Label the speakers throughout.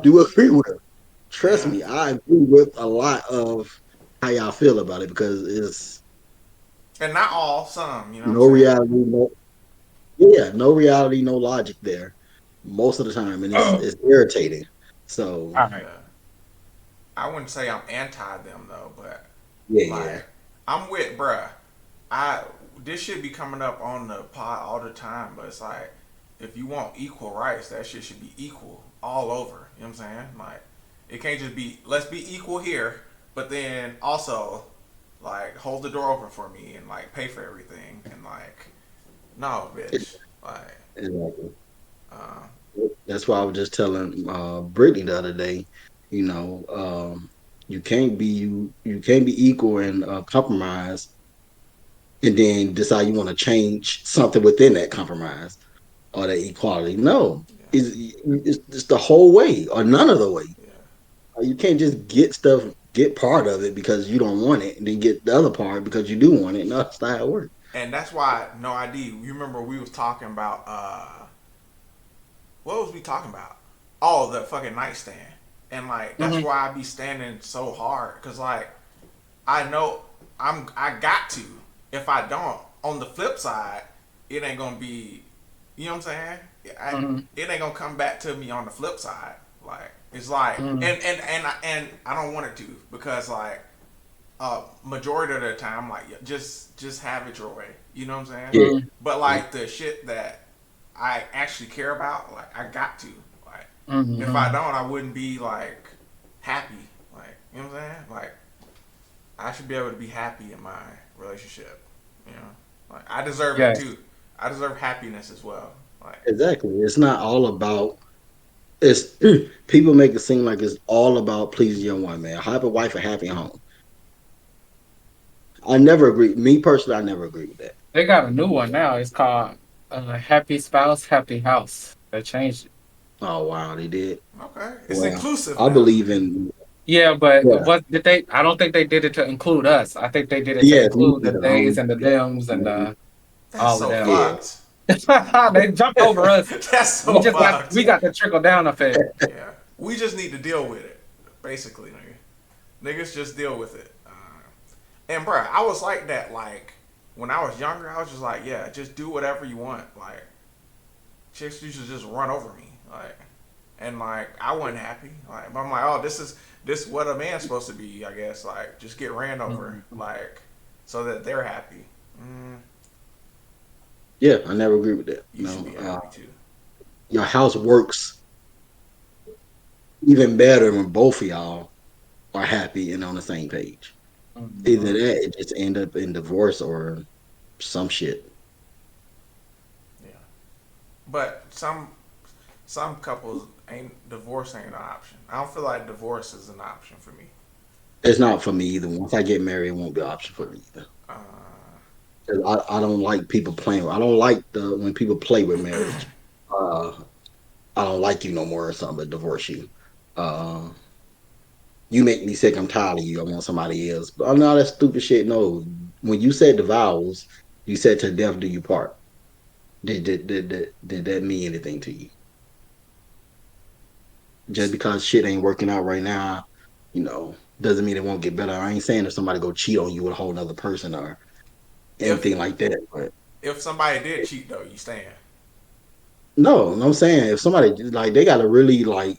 Speaker 1: do agree with her. Trust
Speaker 2: Yeah.
Speaker 1: me, I agree with a lot of how y'all feel about it because it's
Speaker 2: And not all, some, you know what I'm
Speaker 1: no
Speaker 2: saying?
Speaker 1: reality, no yeah, no reality, no logic there most of the time, and
Speaker 3: All
Speaker 1: it's irritating. So
Speaker 3: right.
Speaker 2: Yeah. I wouldn't say I'm anti them though, but
Speaker 1: yeah, yeah,
Speaker 2: like I'm with bruh. I this shit be coming up on the pod all the time, but it's like if you want equal rights, that shit should be equal all over. You know what I'm saying? Like it can't just be let's be equal here, but then also like hold the door open for me and like pay for everything and like no bitch like
Speaker 1: exactly.
Speaker 2: uh
Speaker 1: That's why I was just telling Brittany the other day. You know, you can't be equal and compromise, and then decide you want to change something within that compromise or that equality. No,
Speaker 2: yeah
Speaker 1: it's the whole way or none of the way.
Speaker 2: yeah.
Speaker 1: You can't just get stuff, get part of it because you don't want it, and then get the other part because you do want it. No, that's not how it works.
Speaker 2: And that's why no ID. You remember we was talking about what was we talking about? Oh, the fucking nightstand. And like that's
Speaker 3: Mm-hmm.
Speaker 2: why I be standing so hard cuz like I know I got to. If I don't, on the flip side, it ain't going to be you know what I'm saying?
Speaker 3: Mm-hmm.
Speaker 2: It ain't going to come back to me on the flip side. Like it's like and I don't want it to because like majority of the time like just have it your way. You know what I'm saying?
Speaker 1: Yeah,
Speaker 3: Mm-hmm.
Speaker 2: But like the shit that I actually care about, like I got to. Like if I
Speaker 3: Mm-hmm.
Speaker 2: don't, I wouldn't be like happy. Like you know what I'm saying? Like I should be able to be happy in my relationship. You know, like I deserve it
Speaker 3: Yes.
Speaker 2: too. I deserve happiness as well. Like
Speaker 1: exactly. It's not all about. It's people make it seem like it's all about pleasing your woman, man. Happy wife, a happy home. I never agree. Me personally, I never agree with that.
Speaker 3: They got a new one now. It's called Happy Spouse, Happy House. They changed it.
Speaker 1: Oh wow, they did.
Speaker 2: okay, it's
Speaker 1: Well,
Speaker 2: inclusive
Speaker 1: I
Speaker 2: now.
Speaker 1: believe in
Speaker 3: Yeah, but
Speaker 1: yeah,
Speaker 3: what did they? I don't think they did it to include us. I think they did it to
Speaker 1: yeah. It's
Speaker 3: include the
Speaker 1: music
Speaker 3: theys
Speaker 1: alone.
Speaker 3: and the thems and
Speaker 2: That's
Speaker 3: all of
Speaker 2: so
Speaker 3: them.
Speaker 1: Yeah,
Speaker 2: fucked.
Speaker 3: They jumped over us.
Speaker 2: That's so
Speaker 3: We
Speaker 2: fucked.
Speaker 3: got the trickle down effect.
Speaker 2: Yeah, we just need to deal with it. Basically, nigga. Niggas just deal with it. And bruh, I was like that. Like when I was younger, I was just like, yeah, just do whatever you want. Like chicks used to just run over me. Like and like I wasn't happy. Like but I'm like, oh, this is what a man's supposed to be. I guess like just get ran over.
Speaker 3: Mhm.
Speaker 2: Like so that they're happy. Mm,
Speaker 1: yeah. I never agree with that.
Speaker 2: you should
Speaker 1: No,
Speaker 2: be happy too.
Speaker 1: your house works even better when both of y'all are happy and on the same page. Either
Speaker 3: Mhm.
Speaker 1: that, it just end up in divorce or some shit.
Speaker 2: Yeah. But some couples ain't divorce ain't an option. I don't feel like divorce is an option for me.
Speaker 1: It's not for me either. Once I get married, it won't be an option for me either.
Speaker 2: Uh,
Speaker 1: 'Cause I don't like people playing. I don't like the when people play with marriage. Uh, I don't like you no more or something, but divorce you. Uh, you make me sick. I'm tired of you. I want somebody else. But I'm not that stupid shit. No, when you said the vows, you said to death do you part. Did that mean anything to you? Just because shit ain't working out right now, doesn't mean it won't get better. I ain't saying if somebody go cheat on you with a whole other person or
Speaker 2: if
Speaker 1: anything like that. But
Speaker 2: if somebody did cheat though, you stand.
Speaker 1: no, I'm saying if somebody like they gotta really like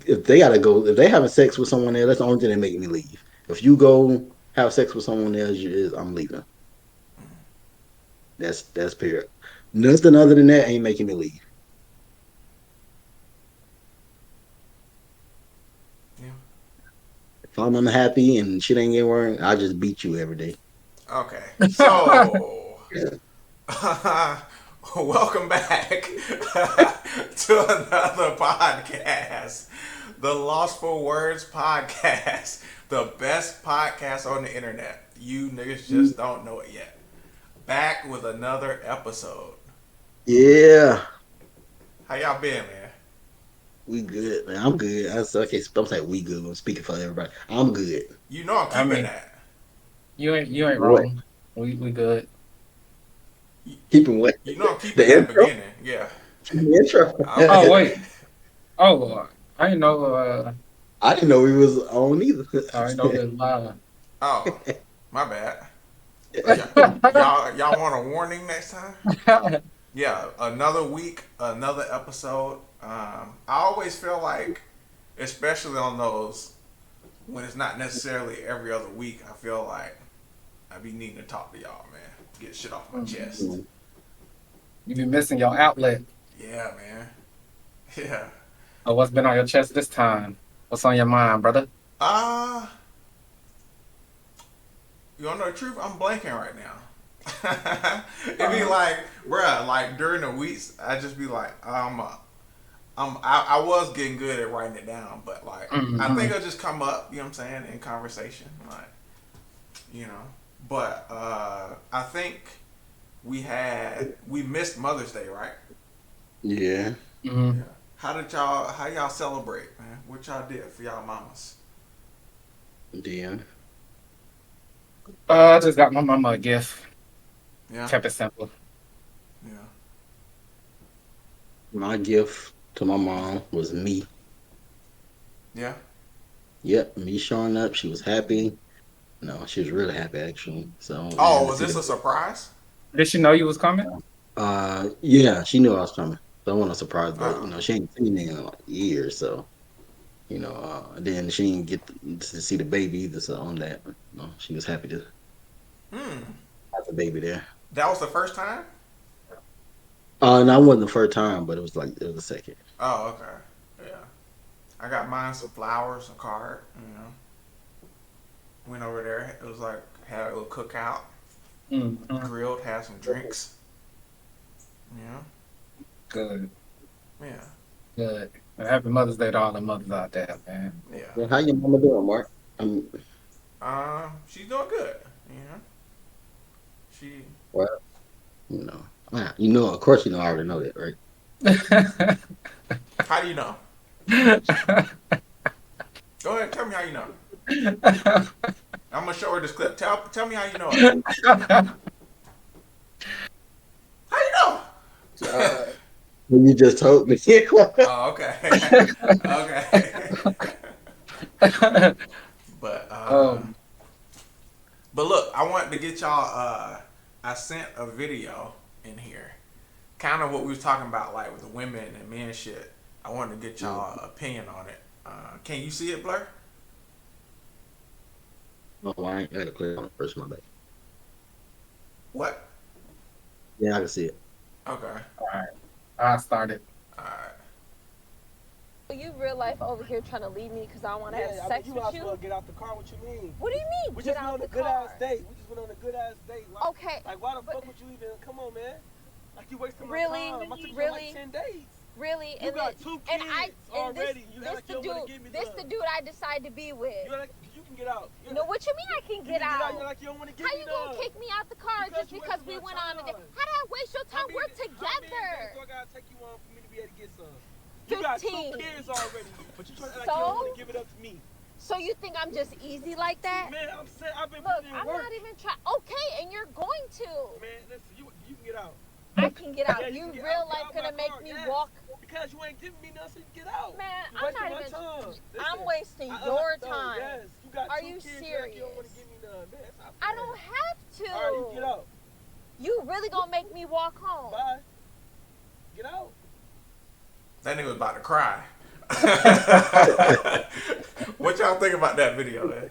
Speaker 1: if they gotta go if they having sex with someone else, that's the only thing that make me leave. If you go have sex with someone else, I'm leaving. That's period. Nothing other than that ain't making me leave.
Speaker 2: Yeah.
Speaker 1: If I'm unhappy and shit ain't getting work, I just beat you every day.
Speaker 2: Okay. So welcome back to another podcast, the Lost for Words podcast, the best podcast on the internet. You niggas just don't know it yet. Back with another episode.
Speaker 1: Yeah,
Speaker 2: How y'all been, man?
Speaker 1: we good, man. I'm good. Okay, I'm saying we good. I'm speaking for everybody. I'm good.
Speaker 2: You know I'm
Speaker 3: I
Speaker 2: keeping
Speaker 3: mean,
Speaker 2: that.
Speaker 3: you ain't
Speaker 1: What?
Speaker 3: wrong. We good.
Speaker 2: You, you,
Speaker 1: Keeping what?
Speaker 2: you know I'm keeping
Speaker 1: The
Speaker 2: that
Speaker 1: intro?
Speaker 2: beginning. Yeah.
Speaker 1: Keeping the intro.
Speaker 2: I'm
Speaker 3: Oh
Speaker 2: keeping
Speaker 3: wait.
Speaker 2: it.
Speaker 3: Oh I didn't know.
Speaker 1: I didn't know he was on either.
Speaker 3: I didn't know this live.
Speaker 2: Oh, my bad. Yeah, y'all want a warning next time? Yeah, another week, another episode. I always feel like, especially on those when it's not necessarily every other week, I feel like I be needing to talk to y'all, man. Get shit off my
Speaker 3: Mhm.
Speaker 2: chest.
Speaker 3: You be missing your outlet.
Speaker 2: Yeah, man. Yeah.
Speaker 3: So what's been on your chest this time? What's on your mind, brother?
Speaker 2: Uh, you wanna know the truth? I'm blanking right now. It be
Speaker 3: Uh,
Speaker 2: like, bruh, like during the weeks, I just be like, I was getting good at writing it down, but like, I think
Speaker 3: mhm.
Speaker 2: it'll just come up, you know what I'm saying, in conversation, like, you know. But I think we missed Mother's Day, right?
Speaker 1: Yeah,
Speaker 2: Yeah.
Speaker 3: Mhm.
Speaker 2: How y'all celebrate, man? What y'all did for y'all mamas?
Speaker 1: yeah.
Speaker 3: I just got my mama a gift.
Speaker 2: Yeah,
Speaker 3: Kept it simple.
Speaker 2: yeah,
Speaker 1: My gift to my mom was me.
Speaker 2: yeah.
Speaker 1: Yep, me showing up. She was happy. No, she was really happy actually. So
Speaker 2: Oh,
Speaker 1: and to
Speaker 2: was
Speaker 1: see
Speaker 2: this
Speaker 1: the
Speaker 2: a surprise?
Speaker 3: Did she know you was coming?
Speaker 1: yeah, she knew I was coming. So I wasn't surprised, but
Speaker 2: Oh,
Speaker 1: she ain't seen me in like years, so then she didn't get to see the baby either. So on that, she was happy to
Speaker 2: hmm.
Speaker 1: have the baby there.
Speaker 2: That was the first time.
Speaker 1: And that wasn't the first time, but it was the second.
Speaker 2: Oh, okay. Yeah, I got mine some flowers, a card. Went over there. It was like had a little cookout,
Speaker 3: Mhm.
Speaker 2: grilled, had some drinks. Yeah,
Speaker 3: Good,
Speaker 2: yeah,
Speaker 3: good. And happy Mother's Day to all the mothers out there, man.
Speaker 2: yeah.
Speaker 1: Well, how your mama doing, Mark? Um,
Speaker 2: She's doing good. You know, she.
Speaker 1: well, of course, I already know that, right?
Speaker 2: How do you know? Go ahead, tell me how you know. I'm gonna show her this clip. Tell me how you know it. How you know?
Speaker 1: Uh, you just told me.
Speaker 2: Oh, okay, okay. but
Speaker 3: um,
Speaker 2: but look, I wanted to get y'all. I sent a video in here, kind of what we was talking about, like with the women and men shit. I wanted to get y'all opinion on it. Can you see it, Blur?
Speaker 1: Oh, I ain't got to click on it first, my bad.
Speaker 2: What?
Speaker 1: Yeah, I can see it.
Speaker 2: Okay.
Speaker 3: all right, I started.
Speaker 2: All right.
Speaker 4: You real life over here trying to leave me because I want to have sex
Speaker 5: you
Speaker 4: with
Speaker 5: might as
Speaker 4: you?
Speaker 5: well get out the car. What you mean?
Speaker 4: What do you mean?
Speaker 5: We
Speaker 4: Get
Speaker 5: just went
Speaker 4: out
Speaker 5: on
Speaker 4: the
Speaker 5: a good ass
Speaker 4: car.
Speaker 5: date. We just went on a good ass date. Why,
Speaker 4: Okay,
Speaker 5: like, why the
Speaker 4: but
Speaker 5: fuck would you even? Come on, man. Like, you wasting my
Speaker 4: really,
Speaker 5: time. I took you on
Speaker 4: really,
Speaker 5: like 10 days.
Speaker 4: really,
Speaker 5: You
Speaker 4: and
Speaker 5: got
Speaker 4: then,
Speaker 5: two
Speaker 4: and
Speaker 5: kids
Speaker 4: and this
Speaker 5: already. You act
Speaker 4: this
Speaker 5: like
Speaker 4: the
Speaker 5: you don't want to
Speaker 4: dude
Speaker 5: give me
Speaker 4: this the
Speaker 5: none.
Speaker 4: dude I decided to be with.
Speaker 5: You act like you can get out.
Speaker 4: No, what you mean I can
Speaker 5: You
Speaker 4: get
Speaker 5: can get out.
Speaker 4: out?
Speaker 5: You act like you don't want to give
Speaker 4: How
Speaker 5: me
Speaker 4: you gonna
Speaker 5: none.
Speaker 4: kick me out the car
Speaker 5: Because
Speaker 4: just
Speaker 5: you
Speaker 4: because
Speaker 5: wasting
Speaker 4: we
Speaker 5: my
Speaker 4: went on a date?
Speaker 5: time.
Speaker 4: How did I waste your
Speaker 5: How
Speaker 4: time?
Speaker 5: many,
Speaker 4: We're
Speaker 5: how many days
Speaker 4: together.
Speaker 5: do I gotta take you on for me to be able to get some? You got two
Speaker 4: 15.
Speaker 5: kids already, but you trying to act like you don't want to
Speaker 4: So,
Speaker 5: give it up to me.
Speaker 4: so you think I'm just easy like that?
Speaker 5: Man, I'm saying I've been
Speaker 4: Look,
Speaker 5: putting in
Speaker 4: I'm
Speaker 5: work.
Speaker 4: not even trying. Okay, and you're going to.
Speaker 5: Man, listen, you can get out.
Speaker 4: I can get
Speaker 5: Yeah,
Speaker 4: out.
Speaker 5: you
Speaker 4: You
Speaker 5: can get
Speaker 4: real
Speaker 5: out. Get
Speaker 4: life
Speaker 5: out my
Speaker 4: gonna make
Speaker 5: car.
Speaker 4: me
Speaker 5: Yes.
Speaker 4: walk.
Speaker 5: Because you ain't giving me nothing, so you can get out.
Speaker 4: Man,
Speaker 5: You
Speaker 4: I'm
Speaker 5: wasting
Speaker 4: not
Speaker 5: my
Speaker 4: even.
Speaker 5: time.
Speaker 4: I'm
Speaker 5: Listen,
Speaker 4: wasting
Speaker 5: I
Speaker 4: your
Speaker 5: no,
Speaker 4: time.
Speaker 5: yes, you got
Speaker 4: Are
Speaker 5: two
Speaker 4: you
Speaker 5: kids. You like you don't want to
Speaker 4: serious?
Speaker 5: give me none, man. Stop
Speaker 4: I
Speaker 5: playing.
Speaker 4: don't have to.
Speaker 5: All right, you get out.
Speaker 4: You really gonna make me walk home?
Speaker 5: Bye. Get out.
Speaker 2: That nigga was about to cry. What y'all think about that video, man?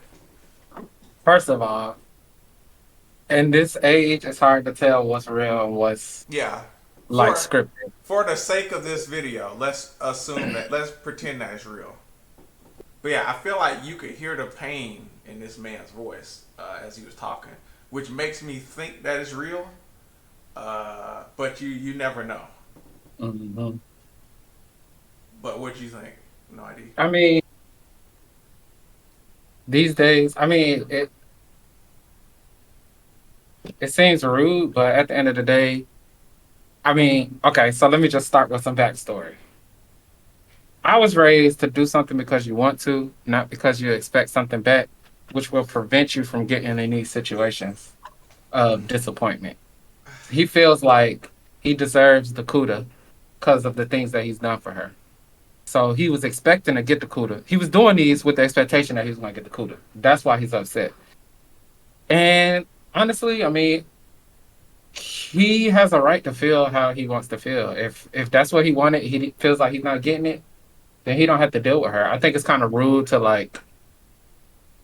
Speaker 3: First of all, in this age, it's hard to tell what's real and what's
Speaker 2: Yeah.
Speaker 3: like
Speaker 2: For
Speaker 3: scripted.
Speaker 2: for the sake of this video, let's assume that let's pretend that it's real. But yeah, I feel like you could hear the pain in this man's voice as he was talking, which makes me think that it's real. But you never know.
Speaker 3: Mhm.
Speaker 2: But what do you think? No idea.
Speaker 3: I mean, these days, I mean, it seems rude, but at the end of the day, I mean, okay, so let me just start with some backstory. I was raised to do something because you want to, not because you expect something back, which will prevent you from getting in these situations of disappointment. He feels like he deserves the CUDA because of the things that he's done for her. So he was expecting to get the CUDA. He was doing these with the expectation that he was going to get the CUDA. That's why he's upset. And honestly, I mean, he has a right to feel how he wants to feel. If that's what he wanted, he feels like he's not getting it, then he don't have to deal with her. I think it's kind of rude to like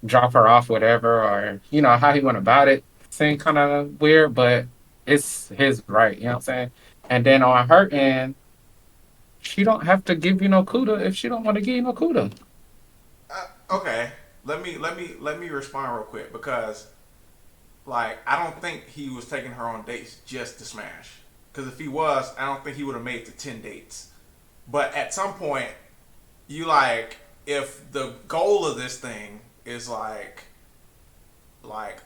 Speaker 3: drop her off, whatever, or how he went about it. Seemed kind of weird, but it's his right. You know what I'm saying? And then on her end, she don't have to give you no CUDA if she don't want to give you no CUDA.
Speaker 2: Okay, let me respond real quick because like I don't think he was taking her on dates just to smash. Because if he was, I don't think he would have made it to 10 dates. But at some point, you like if the goal of this thing is like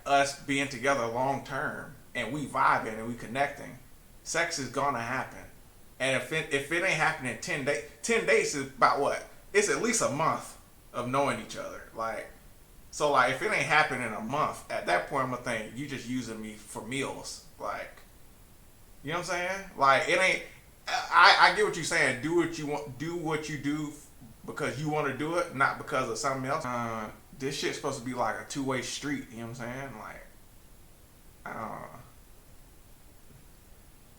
Speaker 2: us being together long term and we vibing and we connecting, sex is gonna happen. And if it ain't happening in 10 days, 10 days is about what? It's at least a month of knowing each other. Like so, like if it ain't happening in a month, at that point I'm gonna think you just using me for meals. Like you know what I'm saying? Like it ain't. I get what you're saying. Do what you want. Do what you do because you want to do it, not because of something else. This shit's supposed to be like a two-way street. You know what I'm saying?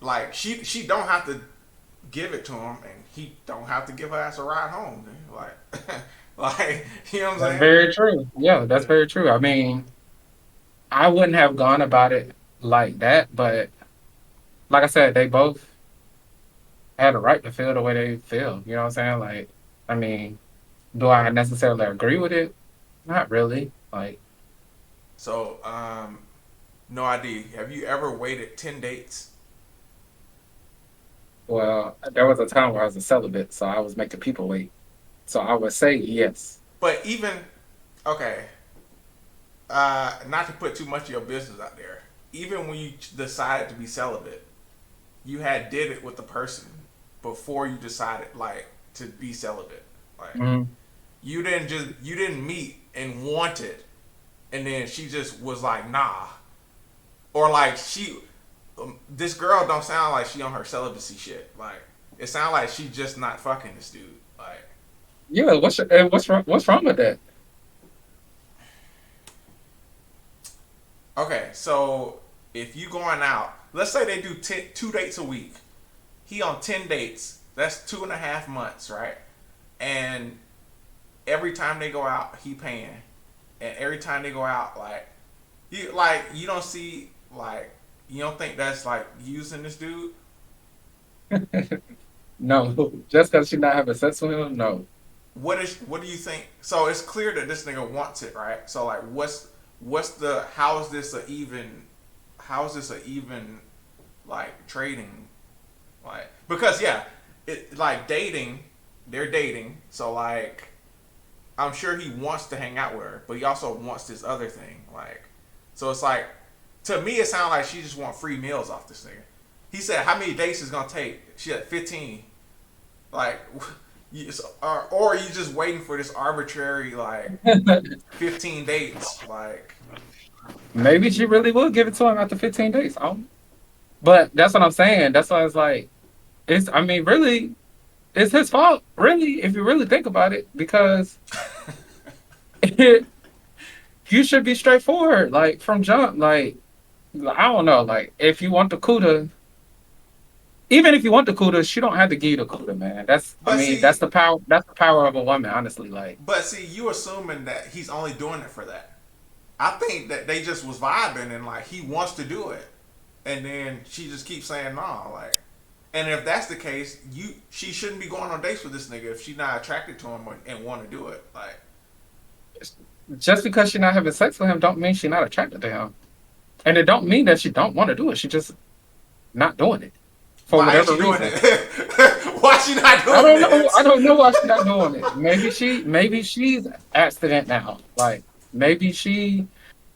Speaker 2: Like she don't have to give it to him, and he don't have to give her ass a ride home. Dude. Like, like you know what I'm
Speaker 3: That's
Speaker 2: saying?
Speaker 3: very true. Yeah, that's very true. I mean, I wouldn't have gone about it like that, but like I said, they both had a right to feel the way they feel. You know what I'm saying? Like, I mean, do I necessarily agree with it? Not really. Like,
Speaker 2: So, no ID. Have you ever waited 10 dates?
Speaker 3: well, there was a time where I was a celibate, so I was making people wait. So I would say yes.
Speaker 2: But even okay, not to put too much of your business out there. Even when you decided to be celibate, you had did it with the person before you decided like to be celibate. Like
Speaker 3: Mhm.
Speaker 2: you didn't meet and want it, and then she just was like nah, or like this girl don't sound like she on her celibacy shit. Like it sounds like she just not fucking this dude. Like
Speaker 3: Yeah. What's wrong? What's wrong with that?
Speaker 2: okay, so if you going out, let's say they do 2 dates a week. He on 10 dates. That's 2.5 months, right? And every time they go out, he paying. And every time they go out, you don't see like you don't think that's like using this dude.
Speaker 3: No, just because she's not having sex with him, no.
Speaker 2: What do you think? So it's clear that this nigga wants it, right? So like, what's the how is this a even how is this a even like trading like because yeah it like dating they're dating so like I'm sure he wants to hang out with her but he also wants this other thing like so it's like to me it sounds like she just want free meals off this nigga. He said how many dates is gonna take? She had 15. Like or you just waiting for this arbitrary like 15 dates like
Speaker 3: Maybe she really will give it to him after 15 days. But that's what I'm saying. That's why it's like, I mean, really, it's his fault, really, if you really think about it, because you should be straightforward, like from jump. Like, I don't know, like if you want the CUDA, even if you want the CUDA, she don't have to give you the CUDA, man. I
Speaker 2: but
Speaker 3: mean, that's
Speaker 2: see
Speaker 3: the power. That's the power of a woman, honestly. Like,
Speaker 2: but see you assuming that he's only doing it for that. I think that they just was vibing and like he wants to do it, and then she just keeps saying no. Like, and if that's the case, she shouldn't be going on dates with this nigga if she's not attracted to him and want to do it. Like,
Speaker 3: just because she's not having sex with him, don't mean she's not attracted to him, and it don't mean that she don't want to do it. She just not doing it for
Speaker 2: why ain't
Speaker 3: whatever
Speaker 2: she doing
Speaker 3: reason.
Speaker 2: it? Why she not
Speaker 3: I
Speaker 2: doing
Speaker 3: don't know. I
Speaker 2: it?
Speaker 3: don't know why she's not doing it. Maybe she's abstinent now. Like maybe she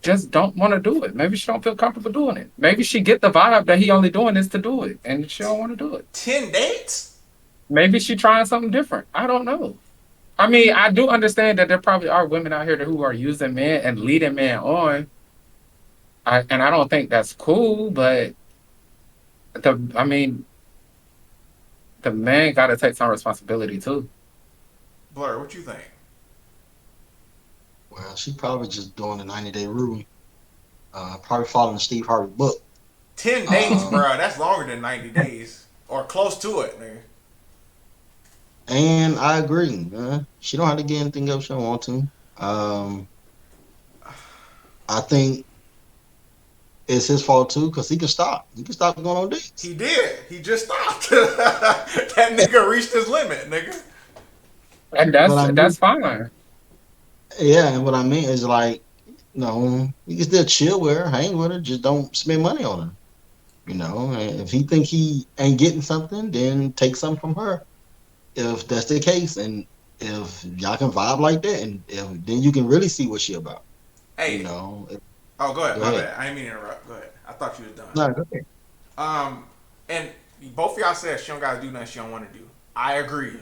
Speaker 3: just don't want to do it. Maybe she don't feel comfortable doing it. Maybe she get the vibe that he only doing this to do it, and she don't want to do it.
Speaker 2: 10 dates?
Speaker 3: Maybe she trying something different. I don't know. I mean, I do understand that there probably are women out here who are using men and leading men on. And I don't think that's cool, but I mean, the man got to take some responsibility too.
Speaker 2: Blur, what you think?
Speaker 1: Well, she probably just doing the 90-day rule. Probably following the Steve Harvey book.
Speaker 2: 10 dates,
Speaker 1: Um,
Speaker 2: bro. That's longer than 90 days or close to it, nigga.
Speaker 1: and I agree. She don't have to get anything else she don't want to. Um, I think it's his fault too because he can stop. He can stop going on dates.
Speaker 2: He did. He just stopped. That nigga reached his limit, nigga.
Speaker 3: And
Speaker 1: But I mean,
Speaker 3: that's fine.
Speaker 1: yeah, and what I mean is like, you can still chill with her, hang with her, just don't spend money on her. And if he think he ain't getting something, then take something from her. If that's the case, and if y'all can vibe like that, and if then you can really see what she about. You
Speaker 2: Hey,
Speaker 1: know,
Speaker 2: oh, go ahead.
Speaker 1: Go
Speaker 2: My
Speaker 1: ahead.
Speaker 2: bad. I didn't mean to interrupt. Go ahead. I thought you was done.
Speaker 1: No, go ahead.
Speaker 2: And both of y'all said she don't gotta do nothing she don't want to do. I agree.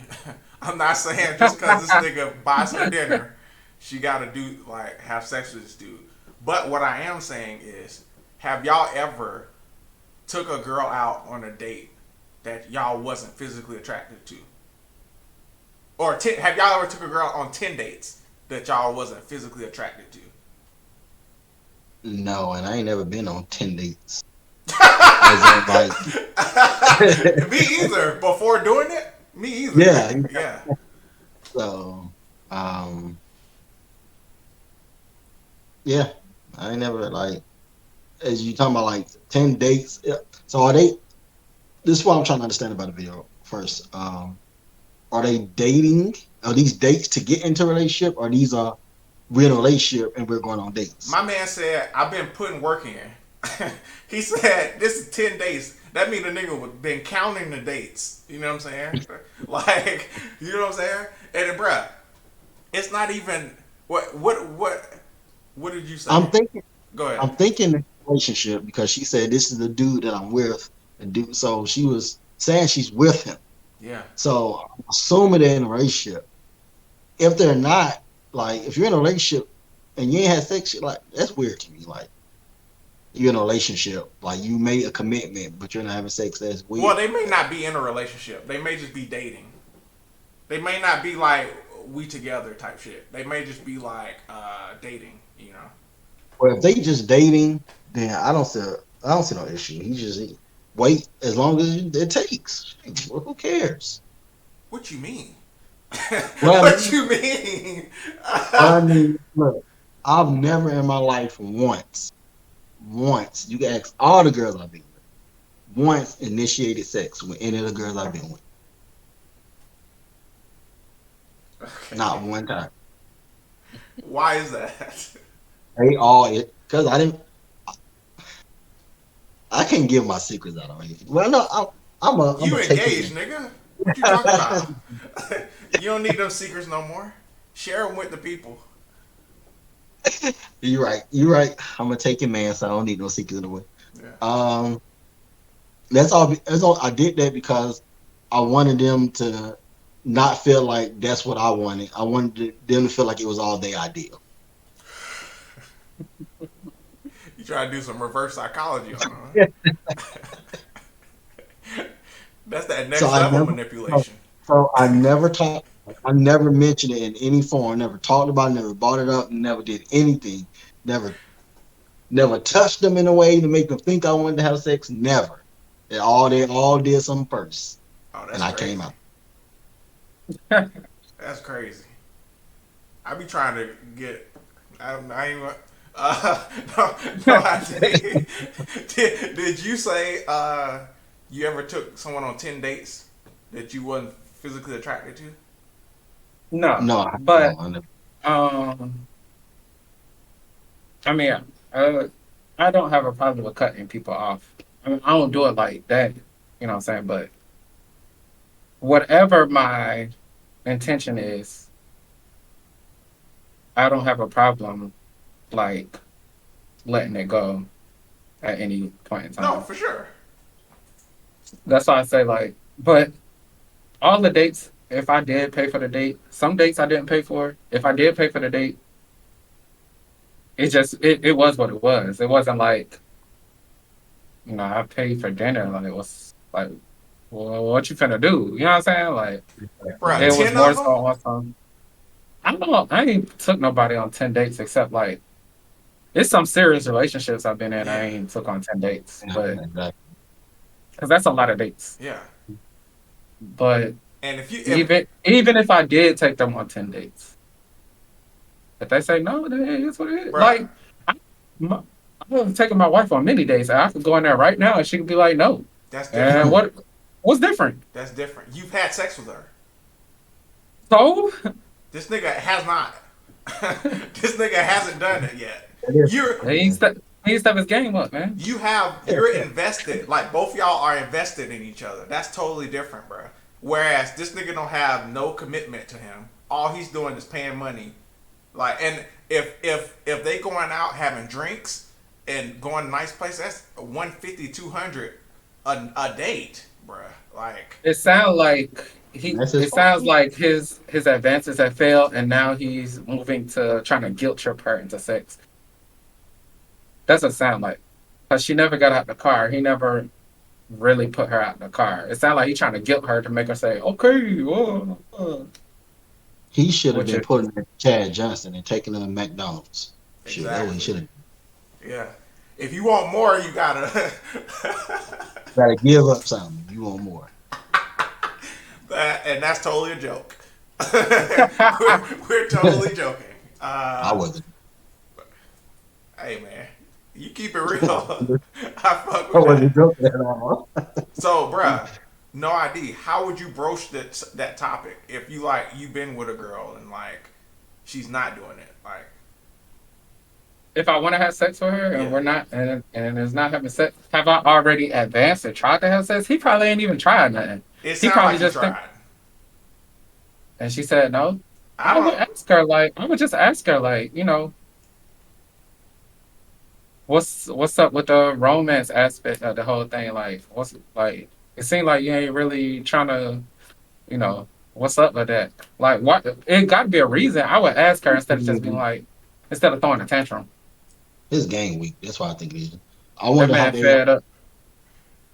Speaker 2: I'm not saying just because this nigga buys her dinner, she gotta do like have sex with this dude. But what I am saying is, have y'all ever took a girl out on a date that y'all wasn't physically attracted to, or have y'all ever took a girl on 10 dates that y'all wasn't physically attracted to?
Speaker 1: No, and I ain't never been on 10 dates. As in, like,
Speaker 2: Me either. Before doing it, me either.
Speaker 1: yeah.
Speaker 2: Yeah.
Speaker 1: So, um, yeah, I ain't never like as you talking about like 10 dates. Yeah. So are they? This is what I'm trying to understand about the video first. Are they dating? Are these dates to get into a relationship, or these are we're in a relationship and we're going on dates?
Speaker 2: My man said, I've been putting work in. He said, this is 10 days. That means the nigga was been counting the dates. You know what I'm saying? Like, you know what I'm saying? And then, bruh, it's not even, what did you say?
Speaker 1: I'm thinking.
Speaker 2: Go ahead.
Speaker 1: I'm thinking relationship because she said this is the dude that I'm with, and dude. So she was saying she's with him.
Speaker 2: Yeah.
Speaker 1: So I'm assuming they're in a relationship. If they're not, like, if you're in a relationship and you ain't had sex, like that's weird to me. Like you're in a relationship, like you made a commitment, but you're not having sex. That's
Speaker 2: Well,
Speaker 1: weird.
Speaker 2: they may not be in a relationship. They may just be dating. They may not be like, we together type shit. They may just be like, dating, you know?
Speaker 1: Well, if they just dating, then I don't see no issue. Wait as long as it takes. Well, who cares?
Speaker 2: What you mean?
Speaker 1: Well, I
Speaker 2: What
Speaker 1: mean,
Speaker 2: you mean?
Speaker 1: look, I've never in my life once, you can ask all the girls I've been with, once initiated sex with any of the girls I've been with. Not
Speaker 2: Okay.
Speaker 1: one time.
Speaker 2: Why is that?
Speaker 1: They all it because I can't give my secrets out on anything. Well, no, I'm
Speaker 2: You
Speaker 1: a take it
Speaker 2: engaged,
Speaker 1: man.
Speaker 2: nigga. What you talking about? You don't need them secrets no more. Share them with the people.
Speaker 1: You're right. You're right. I'm gonna take it man, so I don't need no secrets in the way.
Speaker 2: Yeah.
Speaker 1: Um, that's all. That's all. I did that because I wanted them to not feel like that's what I wanted. I wanted them to feel like it was all their ideal.
Speaker 2: You try to do some reverse psychology on them,
Speaker 1: Yeah.
Speaker 2: huh? That's that
Speaker 1: So
Speaker 2: next
Speaker 1: I
Speaker 2: level
Speaker 1: never.
Speaker 2: manipulation.
Speaker 1: So I never talked. I never mentioned it in any form. Never talked about it. Never brought it up. Never did anything. Never, never touched them in a way to make them think I wanted to have sex. Never. They all did something first,
Speaker 2: Oh,
Speaker 1: and
Speaker 2: that's
Speaker 1: I came
Speaker 2: crazy.
Speaker 1: out.
Speaker 2: That's crazy. I be trying to get. I ain't. No, no, I did. Did you say you ever took someone on 10 dates that you wasn't physically attracted to?
Speaker 3: No,
Speaker 1: No, no,
Speaker 3: but
Speaker 1: I never.
Speaker 3: um, I mean, uh, I don't have a problem with cutting people off. I mean, I don't do it like that. You know what I'm saying? But whatever my intention is, I don't have a problem like letting it go at any point in
Speaker 2: No,
Speaker 3: time.
Speaker 2: for sure.
Speaker 3: That's why I say like, but all the dates, if I did pay for the date, some dates I didn't pay for. If I did pay for the date, it was what it was. It wasn't like, I paid for dinner. Like it was like, well, what you finna do? You know what I'm saying? Like
Speaker 2: Bruh,
Speaker 3: it was
Speaker 2: 10 of
Speaker 3: more so
Speaker 2: them?
Speaker 3: on some. I don't know. I ain't took nobody on 10 dates except like it's some serious relationships I've been in. I
Speaker 2: Yeah,
Speaker 3: ain't took on 10 dates,
Speaker 1: Yeah,
Speaker 3: but
Speaker 1: exactly.
Speaker 3: because that's a lot of dates.
Speaker 2: yeah.
Speaker 3: But
Speaker 2: And if you if
Speaker 3: even if I did take them on 10 dates, if they say no, then hey, it's what it is.
Speaker 2: bruh,
Speaker 3: Like I, my, I'm taking my wife on many dates. I could go in there right now and she could be like, no.
Speaker 2: that's
Speaker 3: And
Speaker 2: different.
Speaker 1: Hmm.
Speaker 3: what's different?
Speaker 2: That's different. You've had sex with her.
Speaker 3: So
Speaker 2: This nigga has not. This nigga hasn't done it yet.
Speaker 1: That is
Speaker 2: You're
Speaker 3: he
Speaker 1: yeah.
Speaker 3: step he step his game up, man.
Speaker 2: you're invested. Like both y'all are invested in each other. That's totally different, bro. Whereas this nigga don't have no commitment to him. All he's doing is paying money. Like, and if they going out having drinks and going to nice places, that's 150, 200 a date, bruh. Like,
Speaker 3: It sounds like
Speaker 1: That's his
Speaker 3: it
Speaker 1: fault.
Speaker 3: sounds like his advances have failed and now he's moving to trying to guilt trip her into sex. That's what it sound like. Cause she never got out the car. He never really put her out the car. It sounds like he's trying to guilt her to make her say, okay,
Speaker 1: He should have
Speaker 3: which
Speaker 1: been
Speaker 3: is
Speaker 1: putting in Chad Johnson and taking him to McDonald's. Shit, that's what he
Speaker 2: exactly.
Speaker 1: should have.
Speaker 2: Yeah. If you want more, you gotta.
Speaker 1: Gotta give up something. You want more.
Speaker 2: And that's totally a joke. we're totally joking.
Speaker 1: I wasn't.
Speaker 2: Hey man, you keep it real. I fuck
Speaker 1: I
Speaker 2: with that.
Speaker 1: wasn't joking at all.
Speaker 2: So, bruh, no ID. How would you broach that topic if you like you've been with a girl and like she's not doing it? Like,
Speaker 3: if I want to have sex with her and
Speaker 2: yeah,
Speaker 3: we're not and it's not having sex, have I already advanced and tried to have sex? He probably ain't even tried nothing.
Speaker 2: it
Speaker 3: He
Speaker 2: sounds
Speaker 3: probably
Speaker 2: like you
Speaker 3: just think
Speaker 2: tried.
Speaker 3: and she said no.
Speaker 2: I don't.
Speaker 3: I would just ask her like, what's up with the romance aspect of the whole thing? Like, what's like? It seemed like you ain't really trying to, what's up with that? Like, what? It got to be a reason. I would ask her instead of just being like, instead of throwing a tantrum.
Speaker 1: His game weak. That's why I think it is. I
Speaker 3: That
Speaker 1: wonder
Speaker 3: man
Speaker 1: have they.
Speaker 3: fed up.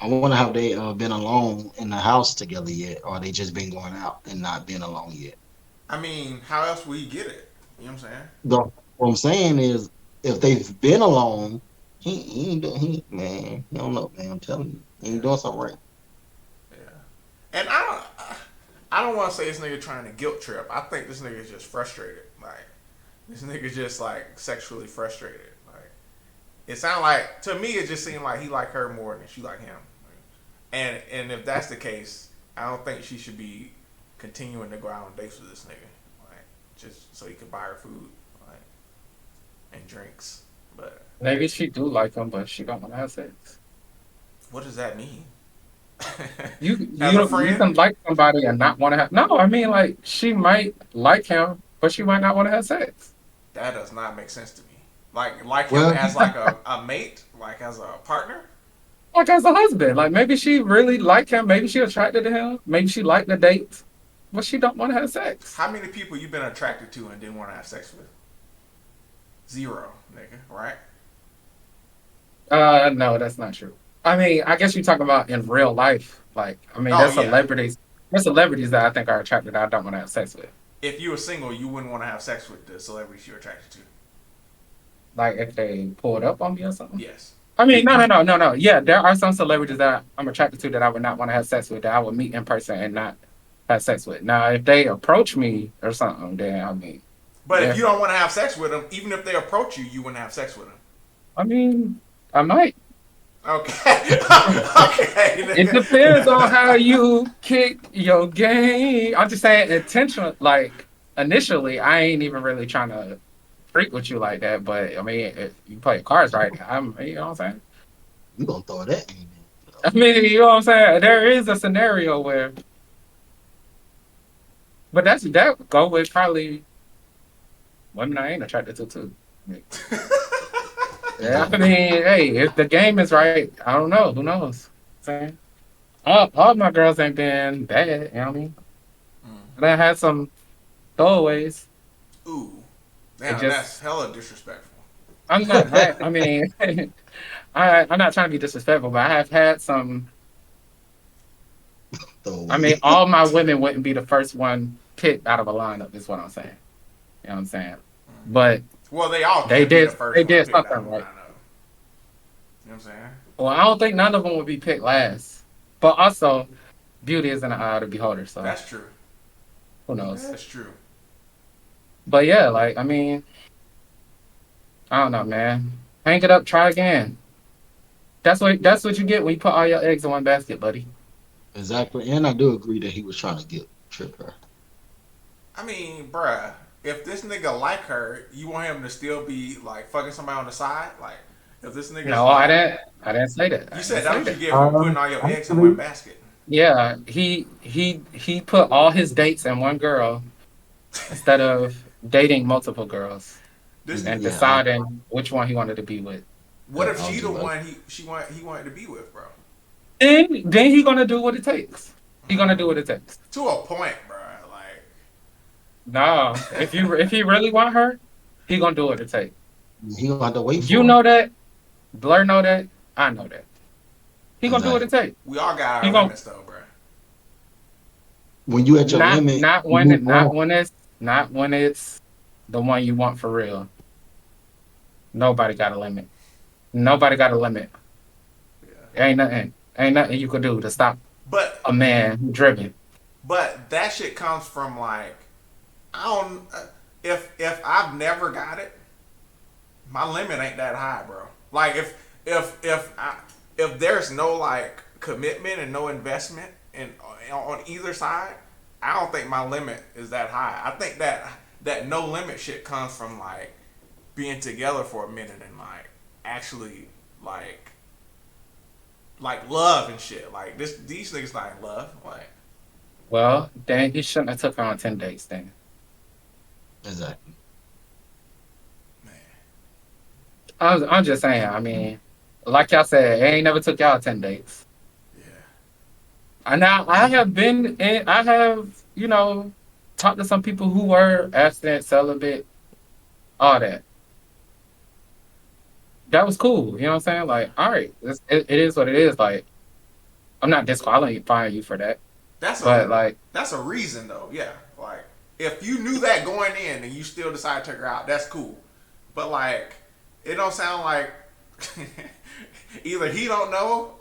Speaker 1: I wonder have they been alone in the house together yet, or they just been going out and not been alone yet.
Speaker 2: I mean, how else will you get it? You know what I'm saying?
Speaker 1: The What I'm saying is, if they've been alone, he ain't doing. Man, he don't know, man. I'm telling you, he
Speaker 2: Yeah,
Speaker 1: ain't doing something right.
Speaker 2: yeah. And I don't want to say this nigga trying to guilt trip. I think this nigga is just frustrated. Like, this nigga just like sexually frustrated. Like, it sounded like to me, it just seemed like he liked her more than she liked him. And if that's the case, I don't think she should be continuing to go out on dates with this nigga, like just so he could buy her food, like and drinks. But
Speaker 3: Maybe she do like him, but she don't want to have sex.
Speaker 2: what does that mean?
Speaker 3: You
Speaker 2: As a
Speaker 3: you
Speaker 2: friend,
Speaker 3: can like somebody and not want to have. No, I mean like she might like him, but she might not want to have sex.
Speaker 2: that does not make sense to me. Like him
Speaker 1: Well,
Speaker 2: as like a mate, like as a partner.
Speaker 3: Like as a husband, like maybe she really like him, maybe she attracted to him, maybe she liked the dates, but she don't want to have sex.
Speaker 2: How many people you been attracted to and didn't want to have sex with? Zero, nigga. Right?
Speaker 3: No, that's not true. I mean, I guess you're talking about in real life. Like, I mean,
Speaker 2: Oh yeah.
Speaker 3: there's celebrities that I think are attracted that I don't want to have sex with.
Speaker 2: If you were single, you wouldn't want to have sex with the celebrities you're attracted to.
Speaker 3: Like if they pulled up on me or something.
Speaker 2: Yes.
Speaker 3: I mean, no. Yeah, there are some celebrities that I'm attracted to that I would not want to have sex with that I would meet in person and not have sex with. Now, if they approach me or something, then I mean,
Speaker 2: But if
Speaker 3: yeah,
Speaker 2: you don't want to have sex with them, even if they approach you, you wouldn't have sex with them.
Speaker 3: I mean, I might.
Speaker 2: Okay. Okay.
Speaker 3: It depends on how you kick your game. I'm just saying intentional. Like initially, I ain't even really trying to freak with you like that. But I mean, if you play cards right, you know what I'm saying.
Speaker 1: you gonna throw that in
Speaker 3: I mean, you know what I'm saying. There is a scenario where, but that go with probably women I ain't attracted to too. Yeah, I mean, hey, if the game is right, I don't know. Who knows? Saying all my girls ain't been bad. You know what I mean?
Speaker 2: Mm.
Speaker 3: But I had some throwaways.
Speaker 2: Ooh.
Speaker 3: It
Speaker 2: Damn, that's
Speaker 3: just,
Speaker 2: hella disrespectful.
Speaker 3: I'm not. I mean, I'm not trying to be disrespectful, but I have had some.
Speaker 1: throw
Speaker 3: I
Speaker 1: away.
Speaker 3: mean, all my women wouldn't be the first one picked out of a lineup. Is what I'm saying. You know what I'm saying? But
Speaker 2: Well, they all can't be the
Speaker 3: they
Speaker 2: first one
Speaker 3: did
Speaker 2: picked out
Speaker 3: something
Speaker 2: of what
Speaker 3: right.
Speaker 2: I know. You know what I'm saying?
Speaker 3: Well, I don't think none of them would be picked last. But also, beauty is in the eye of the beholder, so
Speaker 2: That's true.
Speaker 3: who knows?
Speaker 2: That's true.
Speaker 3: But yeah, like I mean, I don't know, man. Hang it up, try again. That's what you get when you put all your eggs in one basket, buddy.
Speaker 1: Exactly. And I do agree that he was trying to get trip her.
Speaker 2: I mean, bruh, if this nigga like her, you want him to still be like fucking somebody on the side? Like, if this nigga's
Speaker 3: No,
Speaker 2: like,
Speaker 3: I didn't say that.
Speaker 2: you
Speaker 3: I didn't
Speaker 2: said that's
Speaker 3: say
Speaker 2: what you
Speaker 3: that.
Speaker 2: get for putting all your eggs in one
Speaker 1: Actually,
Speaker 2: basket.
Speaker 3: Yeah, he put all his dates in one girl instead of dating multiple girls
Speaker 2: This,
Speaker 3: and
Speaker 1: yeah, I,
Speaker 3: deciding which one he wanted to be with.
Speaker 2: what
Speaker 1: yeah,
Speaker 2: if
Speaker 1: I was
Speaker 2: she the
Speaker 1: just about.
Speaker 2: one he wanted to be with, bro?
Speaker 3: Then he gonna do what it takes. He gonna do
Speaker 2: Mm,
Speaker 3: what it takes.
Speaker 2: to a point, bro.
Speaker 3: No, if he really want her, he gonna do what it takes.
Speaker 1: He gonna have to wait
Speaker 3: You
Speaker 1: for her.
Speaker 3: know that. Blur know that. I know that. He gonna do what it
Speaker 1: Exactly.
Speaker 3: takes.
Speaker 2: We all got
Speaker 3: He
Speaker 2: our
Speaker 3: gonna
Speaker 2: limits, though, bro.
Speaker 1: When you at your
Speaker 3: not
Speaker 1: limit,
Speaker 3: not
Speaker 1: you
Speaker 3: when it
Speaker 1: move
Speaker 3: not
Speaker 1: on.
Speaker 3: when it's not when it's the one you want for real. Nobody got a limit. Nobody got a limit.
Speaker 2: Yeah.
Speaker 3: Ain't nothing you could do to stop
Speaker 2: But
Speaker 3: a man who driven.
Speaker 2: that shit comes from like I don't. If I've never got it, my limit ain't that high, bro. Like if there's no like commitment and no investment in on either side, I don't think my limit is that high. I think that no limit shit comes from like being together for a minute and like actually like love and shit. Like these niggas not in love. Like
Speaker 3: Well, then he shouldn't have took her on 10 dates. Then
Speaker 1: Exactly.
Speaker 2: man,
Speaker 3: I'm just saying. I mean, like y'all said, I ain't never took y'all 10 dates.
Speaker 2: yeah.
Speaker 3: And now I have been in. I have talked to some people who were abstinent, celibate, all that. That was cool. You know what I'm saying? Like, all right, it is what it is. Like, I'm not disqualifying you for that,
Speaker 2: That's
Speaker 3: but
Speaker 2: a
Speaker 3: like,
Speaker 2: that's a reason though. Yeah, like if you knew that going in and you still decide to take her out, that's cool. But like, it don't sound like either he don't know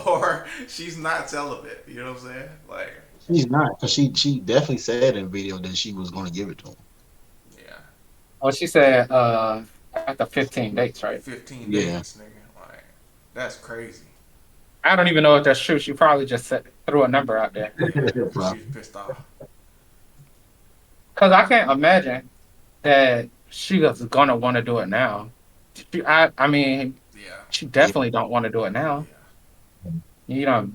Speaker 2: or she's not celibate. You know what I'm saying? Like,
Speaker 1: She's not, because she definitely said in video that she was going to give it to him.
Speaker 2: yeah,
Speaker 3: oh, she said after 15 dates, right?
Speaker 2: 15
Speaker 1: Yeah.
Speaker 2: dates, nigga. Like, that's crazy.
Speaker 3: I don't even know if that's true. She probably just threw a number out there.
Speaker 2: Yeah, she's
Speaker 1: Probably.
Speaker 2: pissed off.
Speaker 3: Cause I can't imagine that she was gonna want to do it now. I mean,
Speaker 2: Yeah,
Speaker 3: she
Speaker 1: Yeah.
Speaker 3: definitely don't want to do it now.
Speaker 2: yeah.
Speaker 3: You know,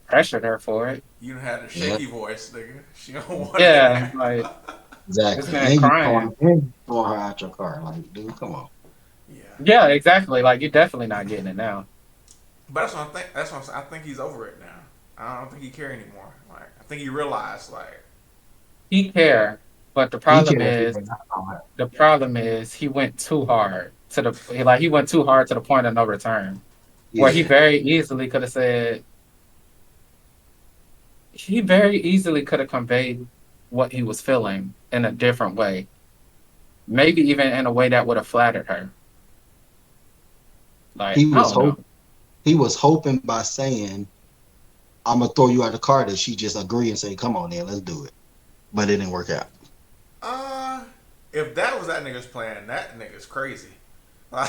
Speaker 3: pressured her for it.
Speaker 2: You done had a
Speaker 1: Yeah.
Speaker 2: shaky voice, nigga. She don't want
Speaker 3: Yeah,
Speaker 2: it.
Speaker 3: like this
Speaker 1: Exactly.
Speaker 3: man crying.
Speaker 1: And you throwing her out your car. Like, dude, come on.
Speaker 2: Yeah.
Speaker 3: Yeah, exactly. Like you're definitely not getting it now.
Speaker 2: But that's what I think. That's what I'm saying. I think he's over it now. I don't think he care anymore. Like I think he realized like
Speaker 3: He care, but
Speaker 1: He can't be like,
Speaker 3: the problem is he went too hard to he went too hard to the point of no return. Where he
Speaker 1: yeah.
Speaker 3: very easily could have said he very easily could have conveyed what he was feeling in a different way. Maybe even in a way that would have flattered her. Like,
Speaker 1: He
Speaker 3: I
Speaker 1: was
Speaker 3: don't know.
Speaker 1: hope he was hoping by saying, I'm gonna throw you out the car, that she just agree and say, come on then, let's do it. But it didn't work out.
Speaker 2: uh if that was that nigga's plan, that nigga's crazy.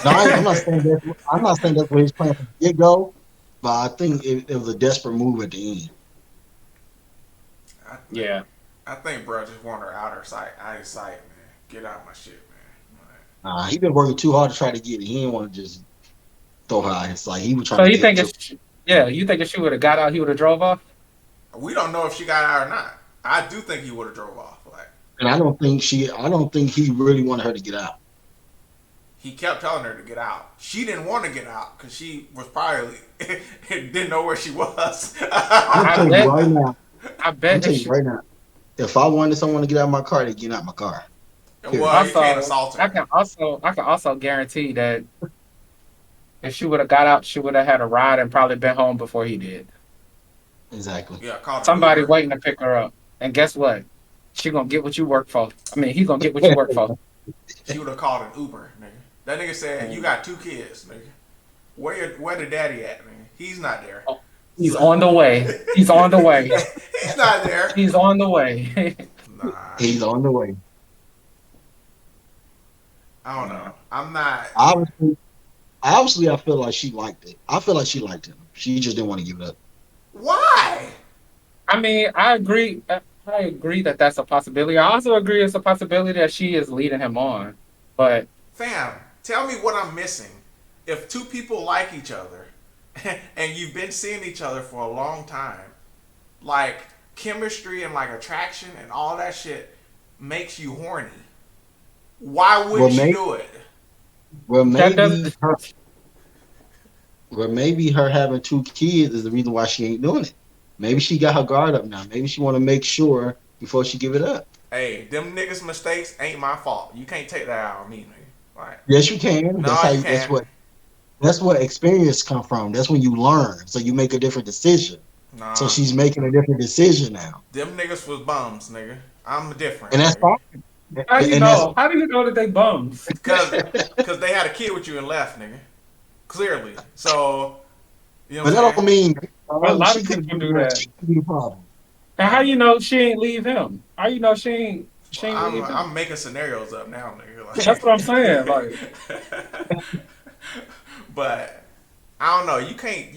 Speaker 1: No, I'm not saying that. I'm not saying that's what his plan from the get go, but I think it was a desperate move at the end.
Speaker 2: I think
Speaker 3: Yeah.
Speaker 2: I think bro just want her out of his sight, man. Get out my shit, man.
Speaker 1: He been working too hard to try to get it. He didn't want to just throw her out. It's like he was trying
Speaker 3: So
Speaker 1: to
Speaker 3: you
Speaker 1: get
Speaker 3: think
Speaker 1: trip.
Speaker 3: you think if she would have got out, he would have drove off?
Speaker 2: Like, we don't know if she got out or not. I do think he would have drove off. Like
Speaker 1: And I don't think he really wanted her to get out.
Speaker 2: he kept telling her to get out. She didn't want to get out because she was probably didn't know where she was.
Speaker 1: I'm
Speaker 3: I
Speaker 1: telling you
Speaker 3: bet
Speaker 1: right now.
Speaker 3: I
Speaker 1: I'm
Speaker 3: bet if
Speaker 1: telling you
Speaker 3: she
Speaker 1: right now. If I wanted someone to get out of my car, they get out my car. Period.
Speaker 2: Well, you can't
Speaker 3: also
Speaker 2: assault her.
Speaker 3: I can also guarantee that if she would have got out, she would have had a ride and probably been home before he did.
Speaker 1: Exactly.
Speaker 2: Yeah, called an
Speaker 3: Somebody
Speaker 2: Uber.
Speaker 3: waiting to pick her up. And guess what? she gonna get what you work for. I mean, he gonna get what you work for.
Speaker 2: She would have called an Uber, nigga. That nigga said, "You
Speaker 3: And,
Speaker 2: got two kids, nigga. Where the daddy at, nigga? He's not there.
Speaker 3: oh, he's
Speaker 2: So
Speaker 3: on the way. He's on the way.
Speaker 2: he's not there.
Speaker 3: He's on the way.
Speaker 2: Nah,
Speaker 1: He's on the way.
Speaker 2: I don't
Speaker 3: Nah.
Speaker 2: know. I'm not.
Speaker 1: Obviously, obviously, I feel like she liked it. I feel like she liked him. She just didn't want to give it up.
Speaker 2: Why,
Speaker 3: I mean, I agree. I agree that that's a possibility. I also agree it's a possibility that she is leading him on. But
Speaker 2: fam? Tell me what I'm missing. If two people like each other, and you've been seeing each other for a long time, like chemistry and like attraction and all that shit makes you horny. Why
Speaker 1: Well,
Speaker 2: wouldn't you
Speaker 1: maybe,
Speaker 2: do it?
Speaker 1: well,
Speaker 3: that does.
Speaker 1: maybe her having two kids is the reason why she ain't doing it. Maybe she got her guard up now. Maybe she want to make sure before she give it up.
Speaker 2: Hey, them niggas' mistakes ain't my fault. You can't take that out on me, nigga. Like,
Speaker 1: Yes, you can. That's
Speaker 2: no,
Speaker 1: how.
Speaker 2: you
Speaker 1: You, that's
Speaker 2: can't.
Speaker 1: what. That's what experience come from. That's when you learn. So you make a different decision. So
Speaker 2: Nah,
Speaker 1: she's making a different decision now,
Speaker 2: them niggas was bums, nigga. I'm different,
Speaker 1: and that's
Speaker 2: nigga.
Speaker 1: fine.
Speaker 3: How you
Speaker 1: And that's
Speaker 3: know? How do you know that they bums?
Speaker 2: Cause they had a kid with you and left, nigga. Clearly. So, you know
Speaker 1: but
Speaker 2: what I'm
Speaker 1: that don't
Speaker 2: saying?
Speaker 1: mean
Speaker 3: A lot
Speaker 1: she
Speaker 3: of
Speaker 1: could
Speaker 3: people
Speaker 1: be
Speaker 3: do that.
Speaker 1: she could be the problem.
Speaker 3: And how you know she ain't leave him? How you know she ain't leave him?
Speaker 2: I'm making scenarios up now,
Speaker 3: That's what I'm saying. Like,
Speaker 2: nigga. Like, but I don't know. You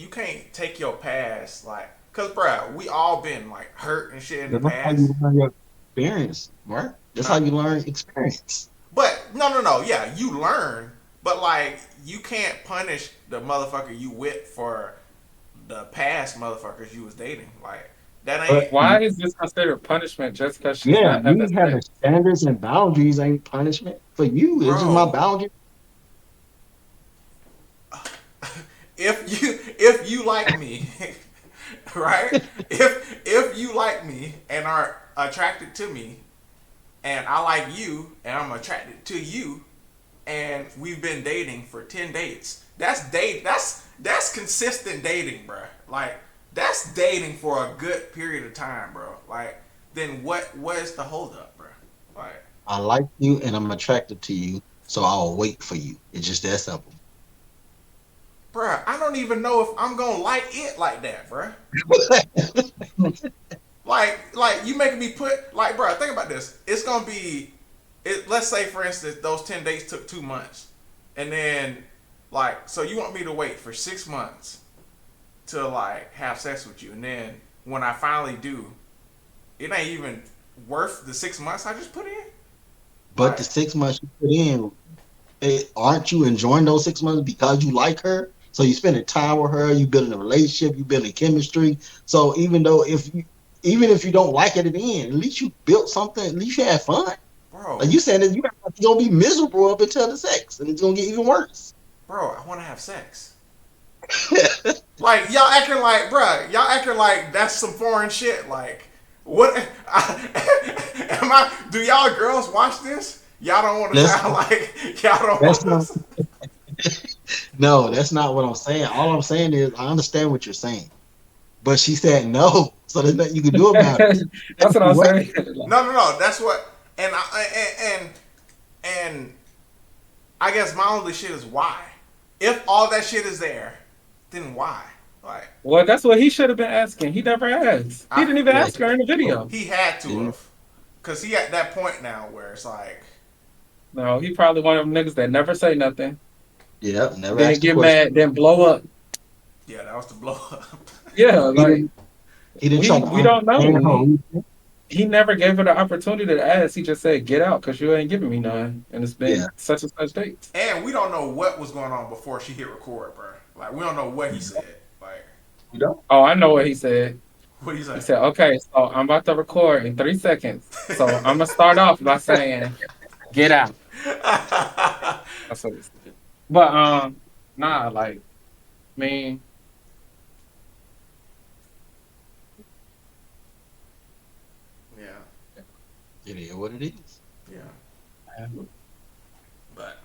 Speaker 2: can't take your past like, cause bruh, we all been like hurt and shit in the
Speaker 1: That's how you
Speaker 2: past.
Speaker 1: learn your experience, right? That's how
Speaker 2: Huh?
Speaker 1: you learn experience.
Speaker 2: But no. Yeah, you learn, but like you can't punish the motherfucker you with for the past motherfuckers you was dating. Like that
Speaker 1: But
Speaker 2: ain't,
Speaker 3: why is this considered punishment just because she's
Speaker 1: yeah,
Speaker 3: not having
Speaker 1: me having
Speaker 3: sex?
Speaker 1: standards and boundaries ain't punishment for you. It's just my
Speaker 2: bro.
Speaker 1: boundary.
Speaker 2: If you like me, right? If you like me and are attracted to me, and I like you and I'm attracted to you, and we've been dating for 10 dates. That's date. That's consistent dating, bro. Like that's dating for a good period of time, bro. Like then what is the holdup, bro? Like,
Speaker 1: I like you and I'm attracted to you, so I'll wait for you. It's just that simple.
Speaker 2: bro, I don't even know if I'm gonna like it like that, bro. Like you making me put like, bro. Think about this. It's gonna be, it. Let's say for instance, those 10 days took 2 months, and then like, so you want me to wait for 6 months to like have sex with you, and then when I finally do, it ain't even worth the 6 months I just put in.
Speaker 1: But the
Speaker 2: Like,
Speaker 1: 6 months you put in, aren't you enjoying those 6 months because you like her? So you spending time with her, you building a relationship, you building chemistry. So even if you don't like it at the end, at least you built something. At least you had fun. Like
Speaker 2: bro,
Speaker 1: you saying that you're gonna be miserable up until the sex, and it's gonna get even worse.
Speaker 2: I want to have sex. Like y'all acting like, bruh, y'all acting like that's some foreign shit. Like, what? Am I? Do y'all girls watch this? Y'all don't want to
Speaker 1: That's
Speaker 2: sound like y'all don't
Speaker 1: that's
Speaker 2: want
Speaker 1: not
Speaker 2: to.
Speaker 1: no, that's not what I'm saying. All I'm saying is I understand what you're saying, but she said no, so there's nothing you can do about it.
Speaker 3: That's what I'm
Speaker 1: What?
Speaker 3: saying.
Speaker 2: No. That's what. And I guess my only shit is why. If all that shit is there, then why? Like,
Speaker 3: Well, that's what he should have been asking. He never asked. He
Speaker 2: I
Speaker 3: didn't even
Speaker 1: Yeah,
Speaker 3: ask her in the video.
Speaker 2: he had to
Speaker 1: didn't-
Speaker 2: have, cause he at that point now where it's like,
Speaker 3: No, he probably one of them niggas that never say nothing,
Speaker 1: yeah, never
Speaker 3: then
Speaker 1: asked the
Speaker 3: get
Speaker 1: question.
Speaker 3: mad, then blow up.
Speaker 2: yeah, that was the blow up.
Speaker 3: Yeah,
Speaker 1: He
Speaker 3: like
Speaker 1: didn't. He didn't try to
Speaker 3: we don't know.
Speaker 1: understand her reason.
Speaker 3: He never gave her the opportunity to ask. He just said, "Get out, cause you ain't giving me none." And it's
Speaker 1: Yeah,
Speaker 3: been such and such dates.
Speaker 2: And we don't know what was going on before she hit record, bro. Like we don't know what he said. Like
Speaker 1: you know.
Speaker 3: Oh, I know what he said.
Speaker 2: what he
Speaker 3: He
Speaker 2: said.
Speaker 3: said, "Okay, so I'm about to record in 3 seconds. So I'm gonna start off by saying, get out." That's what he said. But nah, like, I mean,
Speaker 2: Yeah,
Speaker 1: It is what it is.
Speaker 2: yeah. But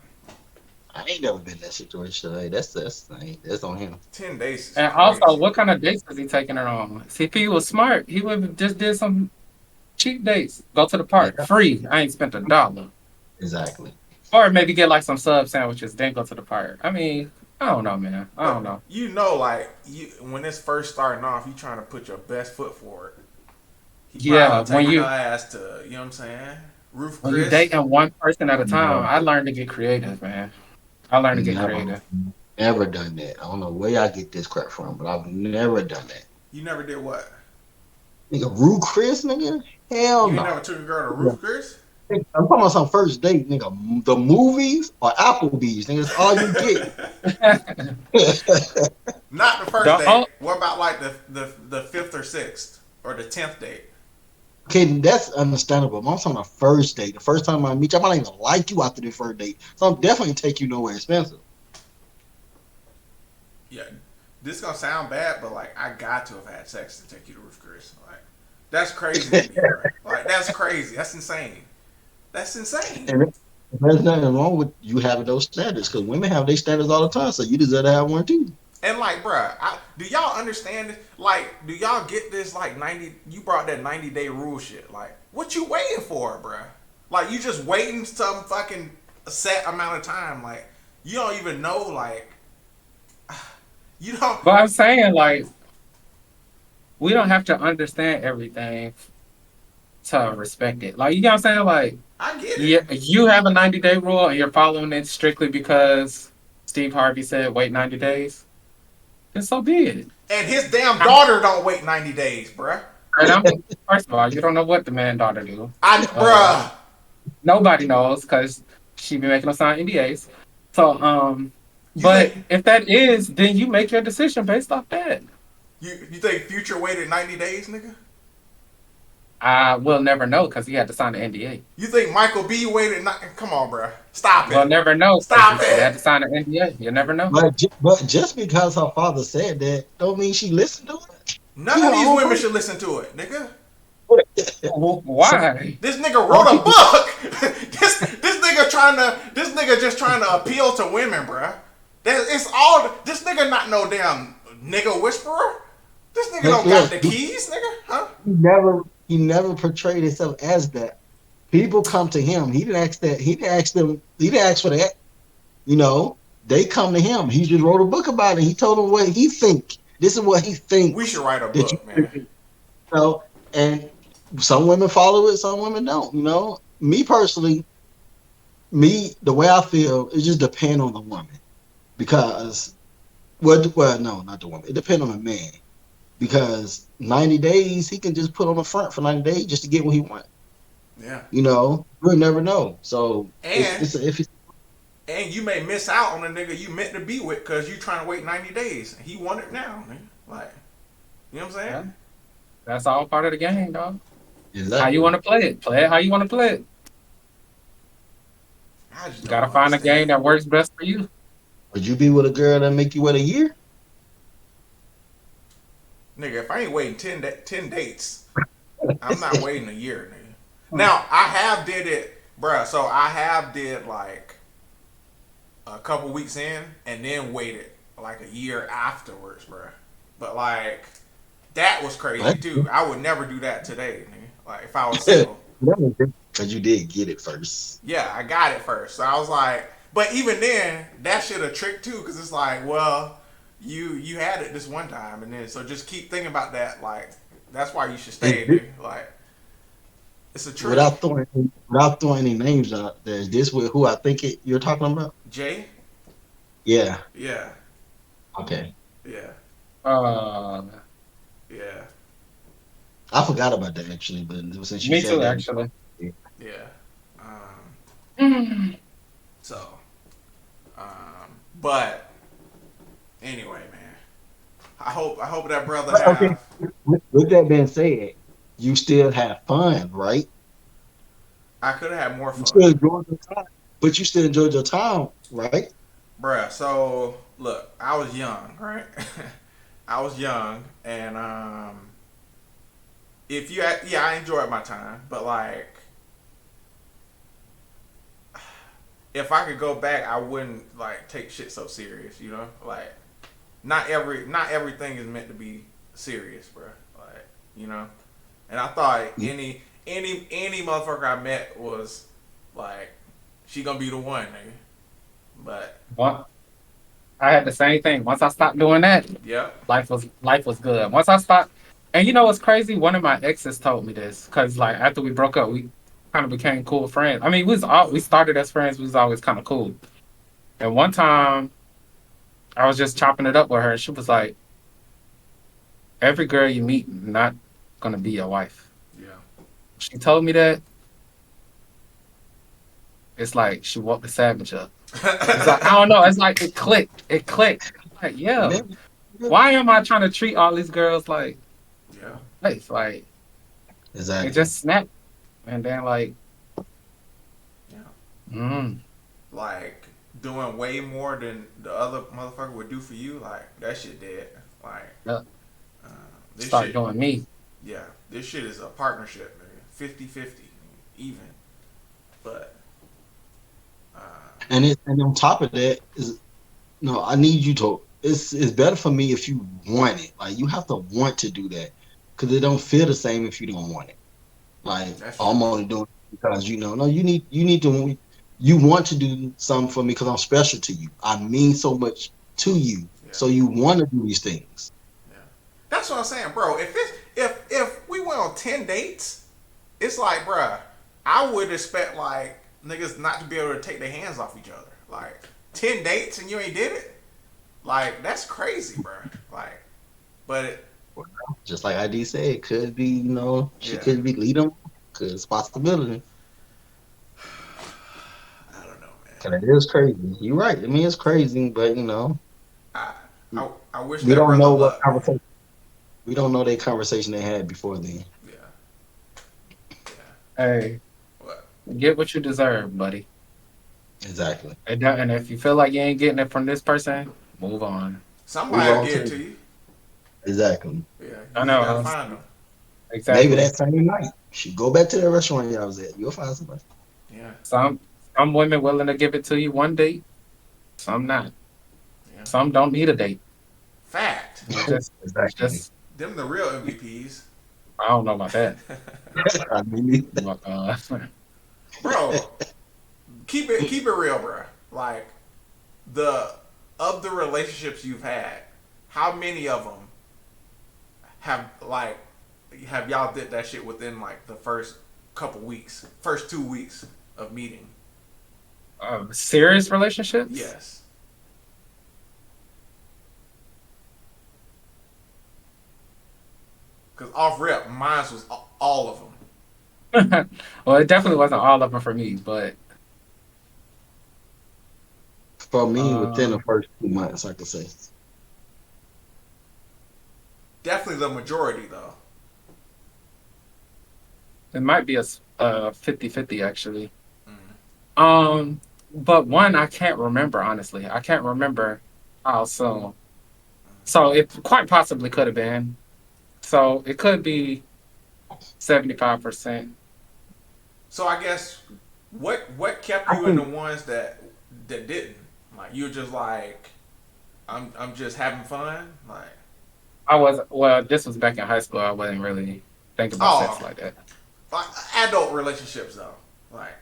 Speaker 1: I ain't never been in that situation. Like, that's on him.
Speaker 2: 10 days is
Speaker 3: and also,
Speaker 2: crazy.
Speaker 3: what kind of dates is he taking her on? See, if he was smart, he would have just did some cheap dates. Go to the park,
Speaker 1: Yeah,
Speaker 3: free. I ain't spent $1.
Speaker 1: exactly.
Speaker 3: Or maybe get like some sub sandwiches, then go to the park. I mean, I don't know, man. I don't
Speaker 2: But
Speaker 3: know.
Speaker 2: you know, like you when it's first starting off, you trying to put your best foot forward. He
Speaker 3: Yeah,
Speaker 2: probably taking her ass to, you know what I'm saying? Roof
Speaker 3: when you
Speaker 2: Chris.
Speaker 3: dating one person at a time,
Speaker 1: Never,
Speaker 3: I learned to get creative, man. I learned to get
Speaker 1: never,
Speaker 3: creative.
Speaker 1: never done that. I don't know where y'all get this crap from, but I've never done that.
Speaker 2: You never did what?
Speaker 1: Nigga, Rue Chris, nigga? Hell
Speaker 2: You ain't
Speaker 1: no.
Speaker 2: never took a girl to
Speaker 1: Yeah.
Speaker 2: Roof Chris?
Speaker 1: Nigga, I'm talking about some first date, nigga. The movies or Applebee's, nigga. That's all you get.
Speaker 2: Not the first
Speaker 3: The
Speaker 2: date.
Speaker 3: whole,
Speaker 2: What about like the fifth or sixth or the 10th date?
Speaker 1: Okay, that's understandable. But I'm talking about first date. The first time I meet you, I might not even like you after the first date. So I'm definitely take you nowhere expensive.
Speaker 2: Yeah, this gonna sound bad, but like I got to have had sex to take you to Roof Chris. Like that's crazy to me, bro. Like that's crazy. That's insane. That's insane.
Speaker 1: And there's nothing wrong with you having those standards because women have their standards all the time. So you deserve to have one too.
Speaker 2: And like, bruh, do y'all understand it? Like, do y'all get this? Like 90, you brought that 90-day rule shit. Like, what you waiting for, bruh? Like, you just waiting some fucking set amount of time. Like, you don't even know. Like, you don't.
Speaker 3: but I'm saying like we don't have to understand everything to respect it. Like you know what I'm saying? Like
Speaker 2: I get it.
Speaker 3: yeah, you have a 90-day rule and you're following it strictly because Steve Harvey said wait 90 days. Then so be it.
Speaker 2: And his damn
Speaker 3: I'm,
Speaker 2: daughter don't wait 90 days, bruh.
Speaker 3: and I'm first of all, you don't know what the man daughter do. Uh,
Speaker 2: Bruh.
Speaker 3: Nobody knows because she be making us sign NDAs. So
Speaker 2: You
Speaker 3: but
Speaker 2: think
Speaker 3: if that is, then you make your decision based off that.
Speaker 2: you think Future waited 90 days, nigga?
Speaker 3: I will never know because he had to sign the NDA.
Speaker 2: You think Michael B waited? Come on, bruh. Stop
Speaker 3: We'll
Speaker 2: it.
Speaker 3: never know because
Speaker 2: Stop
Speaker 3: they had
Speaker 2: it.
Speaker 3: to sign an NDA. You never know.
Speaker 1: But just because her father said that, don't mean she listened to it.
Speaker 2: None
Speaker 1: She
Speaker 2: of
Speaker 1: her
Speaker 2: these
Speaker 1: own
Speaker 2: women
Speaker 1: person.
Speaker 2: should listen to it, nigga.
Speaker 1: So
Speaker 3: Why?
Speaker 2: This nigga
Speaker 1: some
Speaker 2: wrote a
Speaker 1: people,
Speaker 2: book. This nigga just trying to appeal to women, bruh. It's all this nigga not no damn nigga whisperer. This nigga
Speaker 1: look,
Speaker 2: don't got
Speaker 1: look,
Speaker 2: the keys, nigga, huh?
Speaker 1: he never portrayed himself as that. People come to him. He didn't ask that. He didn't ask them. He didn't ask for that. You know, they come to him. He just wrote a book about it. He told them what he think. This is what he
Speaker 2: We should
Speaker 1: thinks
Speaker 2: write a
Speaker 1: that you
Speaker 2: book, man.
Speaker 1: know. And some women follow it, some women don't. You know, me personally, the way I feel, it just depends on the woman because well, no, not the woman. It depends on the man because 90 days he can just put on the front for 90 days just to get what he wants.
Speaker 2: Yeah,
Speaker 1: You know, we'll never know. So
Speaker 2: and
Speaker 1: if it's
Speaker 2: and you may miss out on a nigga you meant to be with because you trying to wait 90 days. He want it now, man. Like, you know what I'm
Speaker 3: Yeah,
Speaker 2: saying?
Speaker 3: that's all part of the game, dog. How you
Speaker 1: exactly.
Speaker 3: want to play it? Play it how you want to play it.
Speaker 2: I just
Speaker 3: You
Speaker 2: don't
Speaker 3: gotta find a game
Speaker 2: understand,
Speaker 3: that works best for you.
Speaker 1: Would you be with a girl that make you wait a year?
Speaker 2: nigga. If I ain't waiting 10 dates, I'm not waiting a year, nigga. Now I have did it, bruh. So I have did like a couple weeks in and then waited like a year afterwards, bruh. But like that was crazy
Speaker 1: What?
Speaker 2: too. I would never do that today, nigga. Like if I was single.
Speaker 1: Because you did get it first.
Speaker 2: Yeah, I got it first. So I was like, but even then, that shit a trick too, because it's like, well, you had it this one time, and then so just keep thinking about that. Like that's why you should stay,
Speaker 1: And
Speaker 2: nigga. Like it's a trick.
Speaker 1: without throwing any names out there, is this with who I think you're talking about?
Speaker 2: Jay,
Speaker 1: Yeah.
Speaker 2: yeah,
Speaker 1: Okay.
Speaker 2: yeah,
Speaker 3: Uh,
Speaker 2: yeah,
Speaker 1: I forgot about that actually, but since you
Speaker 3: Me
Speaker 1: said
Speaker 3: too,
Speaker 1: that,
Speaker 3: actually.
Speaker 2: yeah. Um,
Speaker 3: Mm.
Speaker 2: so, but anyway, man, I hope that brother
Speaker 1: okay.
Speaker 2: have.
Speaker 1: With that being said, you still have fun, right?
Speaker 2: I could have had more
Speaker 1: You
Speaker 2: fun.
Speaker 1: still enjoyed your time, but you still enjoyed your time, right?
Speaker 2: Bruh, so look, I was young, right? I was young, and if you, yeah, I enjoyed my time, but like, if I could go back, I wouldn't like take shit so serious, you know? Like, not everything is meant to be serious, bruh. Like, you know. And I thought any motherfucker I met was like, she gonna be the one, nigga. But
Speaker 3: One, I had the same thing. Once I stopped doing that,
Speaker 2: yep.
Speaker 3: life was good. Once I stopped, and you know what's crazy? One of my exes told me this because like after we broke up, we kind of became cool friends. I mean, we started as friends. We was always kind of cool. And one time, I was just chopping it up with her, and she was like, "Every girl you meet not gonna be your wife."
Speaker 2: Yeah.
Speaker 3: She told me that. It's like she woke the savage up. It's like I don't know. It's like it clicked. It clicked. Like yeah,
Speaker 1: Maybe.
Speaker 3: why am I trying to treat all these girls like
Speaker 2: Yeah.
Speaker 3: nice? Like it
Speaker 1: Exactly.
Speaker 3: just snapped, and then like,
Speaker 2: Yeah.
Speaker 3: mm,
Speaker 2: Like doing way more than the other motherfucker would do for you. Like that shit dead. Like
Speaker 3: yeah,
Speaker 2: uh, this
Speaker 3: start
Speaker 2: shit.
Speaker 3: doing me.
Speaker 2: Yeah. This shit is a partnership, nigga. 50-50, even. But uh,
Speaker 1: And on top of that is no, I need you to. It's better for me if you want it. Like you have to want to do that because it don't feel the same if you don't want it. Like
Speaker 2: that's
Speaker 1: oh, I'm
Speaker 2: true.
Speaker 1: only doing it because no, you need to you want to do something for me because I'm special to you. I mean so much to you,
Speaker 2: Yeah.
Speaker 1: so you want to do these things.
Speaker 2: Yeah. That's what I'm saying, bro. If we went on 10 dates, it's like, bruh, I would expect like niggas not to be able to take their hands off each other. Like 10 dates and you ain't did it. Like that's crazy, bruh. Like, but
Speaker 1: Just like ID said, it could be she
Speaker 2: yeah,
Speaker 1: could be leading because it's a possibility.
Speaker 2: I don't know, man.
Speaker 1: And it is crazy. You're right. I mean, it's crazy, but
Speaker 2: I I wish
Speaker 1: we
Speaker 2: that
Speaker 1: don't
Speaker 2: brother
Speaker 1: know what
Speaker 2: luck, man.
Speaker 1: conversation. We don't know that conversation they had before then.
Speaker 2: Yeah, yeah.
Speaker 3: Hey,
Speaker 2: What?
Speaker 3: get what you deserve, buddy.
Speaker 1: Exactly.
Speaker 3: And if you feel like you ain't getting it from this person, move on.
Speaker 1: Move
Speaker 2: Somebody will
Speaker 1: on
Speaker 2: get
Speaker 1: to
Speaker 2: it to you.
Speaker 1: exactly.
Speaker 2: Yeah,
Speaker 3: I
Speaker 2: you just gotta
Speaker 3: know
Speaker 2: find them.
Speaker 1: Maybe
Speaker 3: exactly.
Speaker 1: that same night. She go back to that restaurant y'all was at. You'll find somebody.
Speaker 2: Yeah,
Speaker 3: Some women willing to give it to you one date, some not.
Speaker 2: yeah.
Speaker 3: Some don't need a date.
Speaker 2: Fact.
Speaker 3: It's just it's
Speaker 1: Exactly.
Speaker 3: just
Speaker 2: Them the real MVPs.
Speaker 3: I don't know about that.
Speaker 1: I mean,
Speaker 3: But,
Speaker 2: Bro, keep it real, bro. Like the of the relationships you've had, how many of them like have y'all did that shit within like the first couple weeks, first 2 weeks of meeting?
Speaker 3: serious relationships?
Speaker 2: Yes. Because off rip, mine was all of them.
Speaker 3: Well, it definitely wasn't all of them for me, but
Speaker 1: for me, within the
Speaker 3: um,
Speaker 1: first 2 months, I could say.
Speaker 2: Definitely the majority though.
Speaker 3: it might be a 50-50 actually.
Speaker 2: Mm.
Speaker 3: But one I can't remember honestly. I can't remember how soon. So it quite possibly could have been. So it could be 75%.
Speaker 2: So I guess what kept
Speaker 1: I
Speaker 2: you in the
Speaker 1: think
Speaker 2: ones that didn't? Like you're just like I'm just having fun. Like
Speaker 3: I was well. This was back in high school. I wasn't really thinking about sex
Speaker 2: oh,
Speaker 3: like that.
Speaker 2: like adult relationships though. Like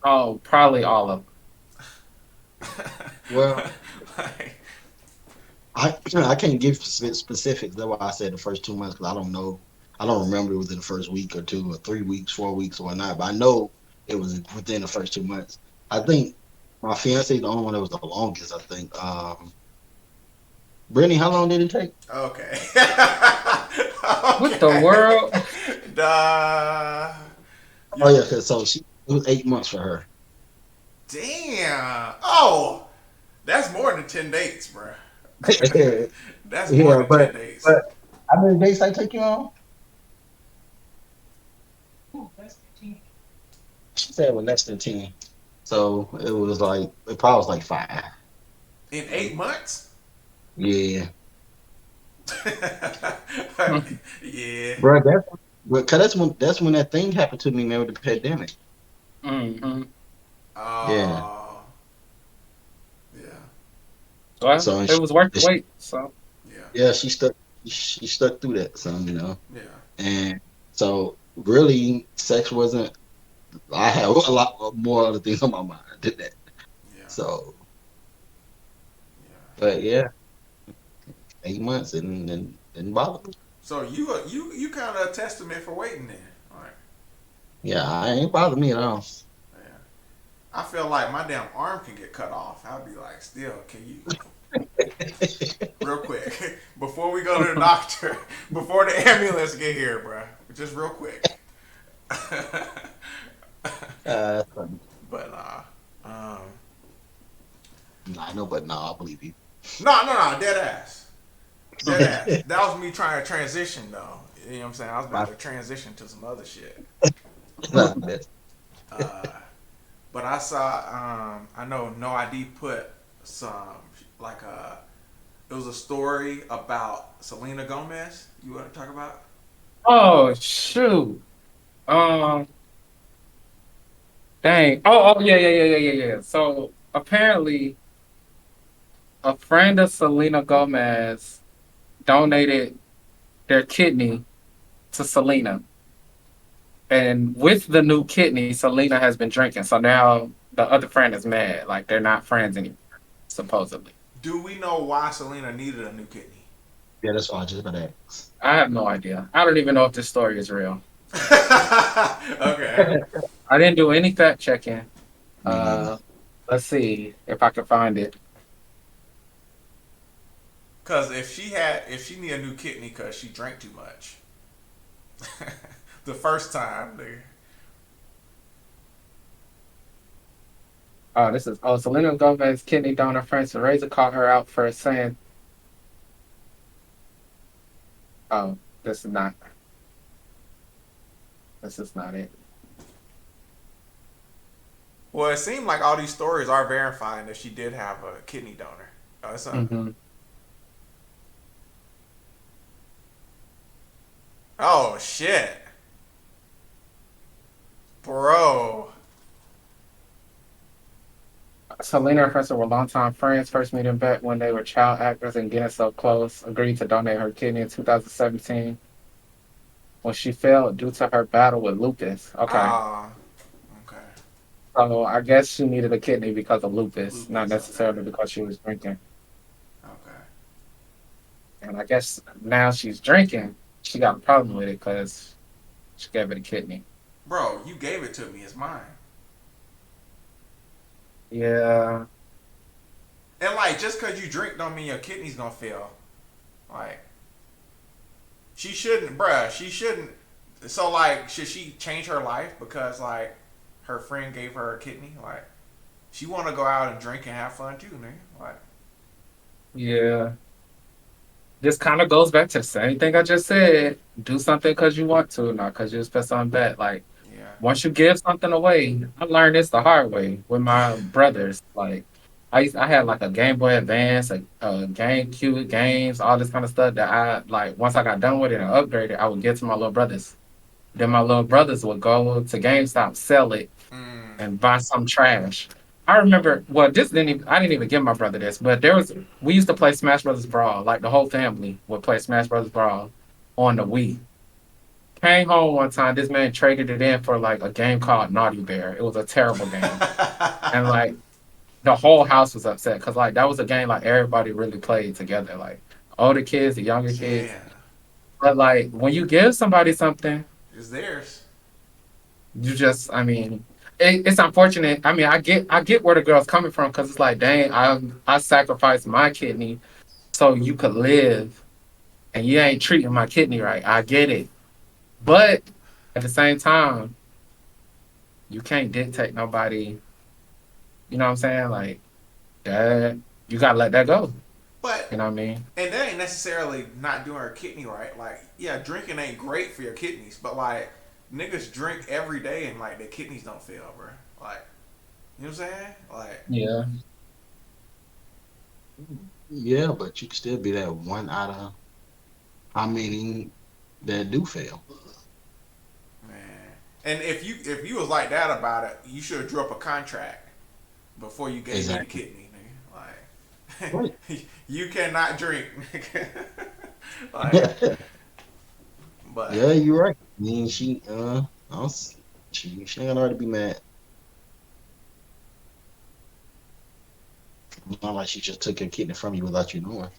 Speaker 3: Oh, probably all of
Speaker 1: well,
Speaker 2: like
Speaker 1: I can't give specifics. That's why I said the first 2 months because I don't know. I don't remember it was in the first week or two or 3 weeks, 4 weeks or whatnot. But I know it was within the first 2 months. I think my fiance is the only one that was the longest. I think. Brittany, how long did it take?
Speaker 2: okay.
Speaker 3: what the
Speaker 2: Okay.
Speaker 3: world.
Speaker 2: Duh.
Speaker 1: Oh
Speaker 2: You
Speaker 1: yeah, cause so she it was 8 months for her.
Speaker 2: damn. Oh, that's more than 10 dates, bro. That's more
Speaker 1: Yeah,
Speaker 2: than 10 dates.
Speaker 1: but how many days I take you on? She said it was less than 10. So it was like it probably was like 5.
Speaker 2: In 8 months?
Speaker 1: Yeah,
Speaker 2: Yeah.
Speaker 1: bro. Cause that's when that thing happened to me, man, with the pandemic.
Speaker 3: Hmm.
Speaker 1: Yeah.
Speaker 2: Oh, yeah,
Speaker 3: Well,
Speaker 1: So
Speaker 3: it was worth the
Speaker 1: she,
Speaker 3: wait. So
Speaker 2: yeah,
Speaker 1: yeah, she stuck through that. So
Speaker 2: yeah.
Speaker 1: and so really, sex wasn't. I have a lot more other things on my mind than that.
Speaker 2: Yeah,
Speaker 1: So,
Speaker 2: yeah.
Speaker 1: but yeah, 8 months and didn't bother me.
Speaker 2: So you kind of a testament for waiting then. Like,
Speaker 1: Yeah, I ain't bothered me at all.
Speaker 2: yeah. I feel like my damn arm can get cut off. I'd be like, still, can you real quick before we go to the doctor, before the ambulance get here, bro? Just real quick.
Speaker 1: Funny.
Speaker 2: But
Speaker 1: Nah, I know, but nah, I believe you.
Speaker 2: no, dead ass, dead ass. That was me trying to transition though. You know what I'm saying? I was about
Speaker 1: My,
Speaker 2: to transition to some other shit.
Speaker 1: nah, that's,
Speaker 2: Uh, but I saw, I know No ID put some like it was a story about Selena Gomez. You want to talk about?
Speaker 3: Oh shoot. Um. Dang. Oh. Yeah. Yeah. Yeah. Yeah. Yeah. Yeah. So apparently, a friend of Selena Gomez donated their kidney to Selena, and with the new kidney, Selena has been drinking. So now the other friend is mad. Like they're not friends anymore, supposedly.
Speaker 2: Do we know why Selena needed a new kidney?
Speaker 1: yeah, that's why I just about to ask.
Speaker 3: I have no idea. I don't even know if this story is real.
Speaker 2: Okay.
Speaker 3: I didn't do any fact checking.
Speaker 1: Me neither.
Speaker 3: Uh, let's see if I can find it.
Speaker 2: Cause if she need a new kidney because she drank too much, the first time, nigga.
Speaker 3: This is Selena Gomez kidney donor friends Razor called her out for saying, "Oh, this is not. This is not it."
Speaker 2: Well, it seemed like all these stories are verifying that she did have a kidney donor. Oh, it's a,
Speaker 3: Hmm.
Speaker 2: oh shit, bro.
Speaker 3: Selena and Francis were longtime friends, first meeting back when they were child actors and getting so close. Agreed to donate her kidney in 2017 when she failed due to her battle with lupus. Okay.
Speaker 2: Ah, okay.
Speaker 3: So I guess she needed a kidney because of lupus, not
Speaker 2: Lupus. Okay.
Speaker 3: necessarily because she was drinking.
Speaker 2: Okay.
Speaker 3: And I guess now she's drinking. She got a problem with it because she gave it a kidney.
Speaker 2: Bro, you gave it to me. It's mine.
Speaker 3: Yeah.
Speaker 2: And like, just cause you drink don't mean your kidneys gonna fail. Like, she shouldn't, bruh. She shouldn't. So like, should she change her life because like her friend gave her a kidney? Like, she want to go out and drink and have fun too, nigga. Like,
Speaker 3: Yeah. This kind of goes back to the same thing I just said. Do something because you want to, not because you expect something back. Like,
Speaker 2: yeah,
Speaker 3: once you give something away, I learned this the hard way with my brothers. Like, I had like a Game Boy Advance, a GameCube games, all this kind of stuff that I like. Once I got done with it and upgraded, I would give to my little brothers. Then my little brothers would go to GameStop, sell it,
Speaker 2: mm,
Speaker 3: and buy some trash. I remember, well, this didn't even, I didn't even give my brother this, but we used to play Smash Brothers Brawl. Like the whole family would play Smash Brothers Brawl on the Wii. Came home one time, this man traded it in for like a game called Naughty Bear. It was a terrible game. And like the whole house was upset because like that was a game like everybody really played together, like older kids, the younger kids.
Speaker 2: yeah,
Speaker 3: But like when you give somebody something,
Speaker 2: it's theirs.
Speaker 3: you just, I mean, it's unfortunate. I mean, I get where the girl's coming from because it's like, dang, I sacrificed my kidney so you could live, and you ain't treating my kidney right. I get it, but at the same time, you can't dictate nobody. You know what I'm saying? Like that, you gotta let that go.
Speaker 2: But
Speaker 3: You know what I mean?
Speaker 2: and that ain't necessarily not doing her kidney right. Like, yeah, drinking ain't great for your kidneys, but like niggas drink every day and like their kidneys don't fail, bro. Like, you know what I'm saying? Like,
Speaker 3: Yeah.
Speaker 1: Yeah, but you can still be that one out of how many that do fail.
Speaker 2: man. And if you was like that about it, you should have drew up a contract before you gave me the
Speaker 1: Exactly.
Speaker 2: kidney, nigga.
Speaker 1: Right.
Speaker 2: Like, you cannot drink, nigga. Like, but
Speaker 1: Yeah, you're right. mean, I don't, she ain't got nowhere to be mad. Not like she just took your kidney from you without you knowing.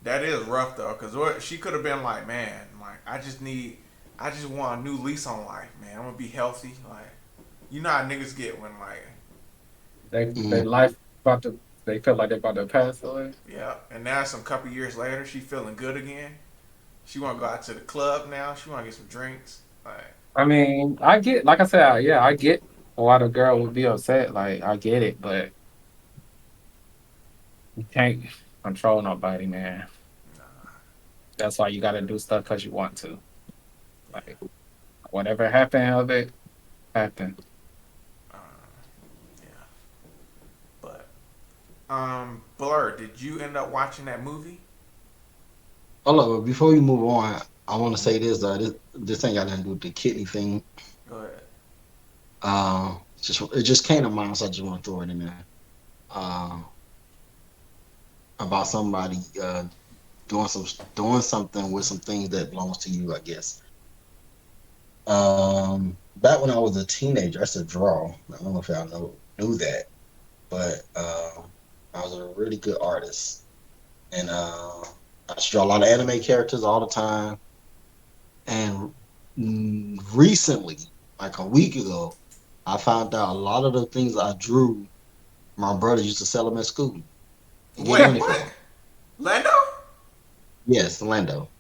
Speaker 2: That is rough though, cause what she could have been like, man, like I just want a new lease on life, man. I'm gonna be healthy, like you know how niggas get when like,
Speaker 3: They
Speaker 1: Mm,
Speaker 3: life about to they feel like they're about to pass away.
Speaker 2: yeah, and now some couple years later, she feeling good again. She want to go out to the club now. She want to get some drinks. Like,
Speaker 3: I mean, I get like I said, yeah, I get why the girl would be upset. Like I get it, but you can't control nobody, man. That's why you got to do stuff because you want to.
Speaker 2: yeah,
Speaker 3: Like whatever happened of it happened.
Speaker 2: uh, yeah. But Blur, did you end up watching that movie?
Speaker 1: hold on, before you move on, I want to say this. This ain't got nothing to do with the kidney thing.
Speaker 2: Go ahead.
Speaker 1: It just came to mind, so I just want to throw it in there. Uh, about somebody doing doing something with some things that belongs to you, I guess. Back when I was a teenager, I used to draw. I don't know if y'all knew that, but I was a really good artist, and I used to draw a lot of anime characters all the time. And recently, like a week ago, I found out a lot of the things I drew, my brother used to sell them at school and get
Speaker 2: Wait,
Speaker 1: money for
Speaker 2: what?
Speaker 1: them.
Speaker 2: Lando?
Speaker 1: Yes, Lando.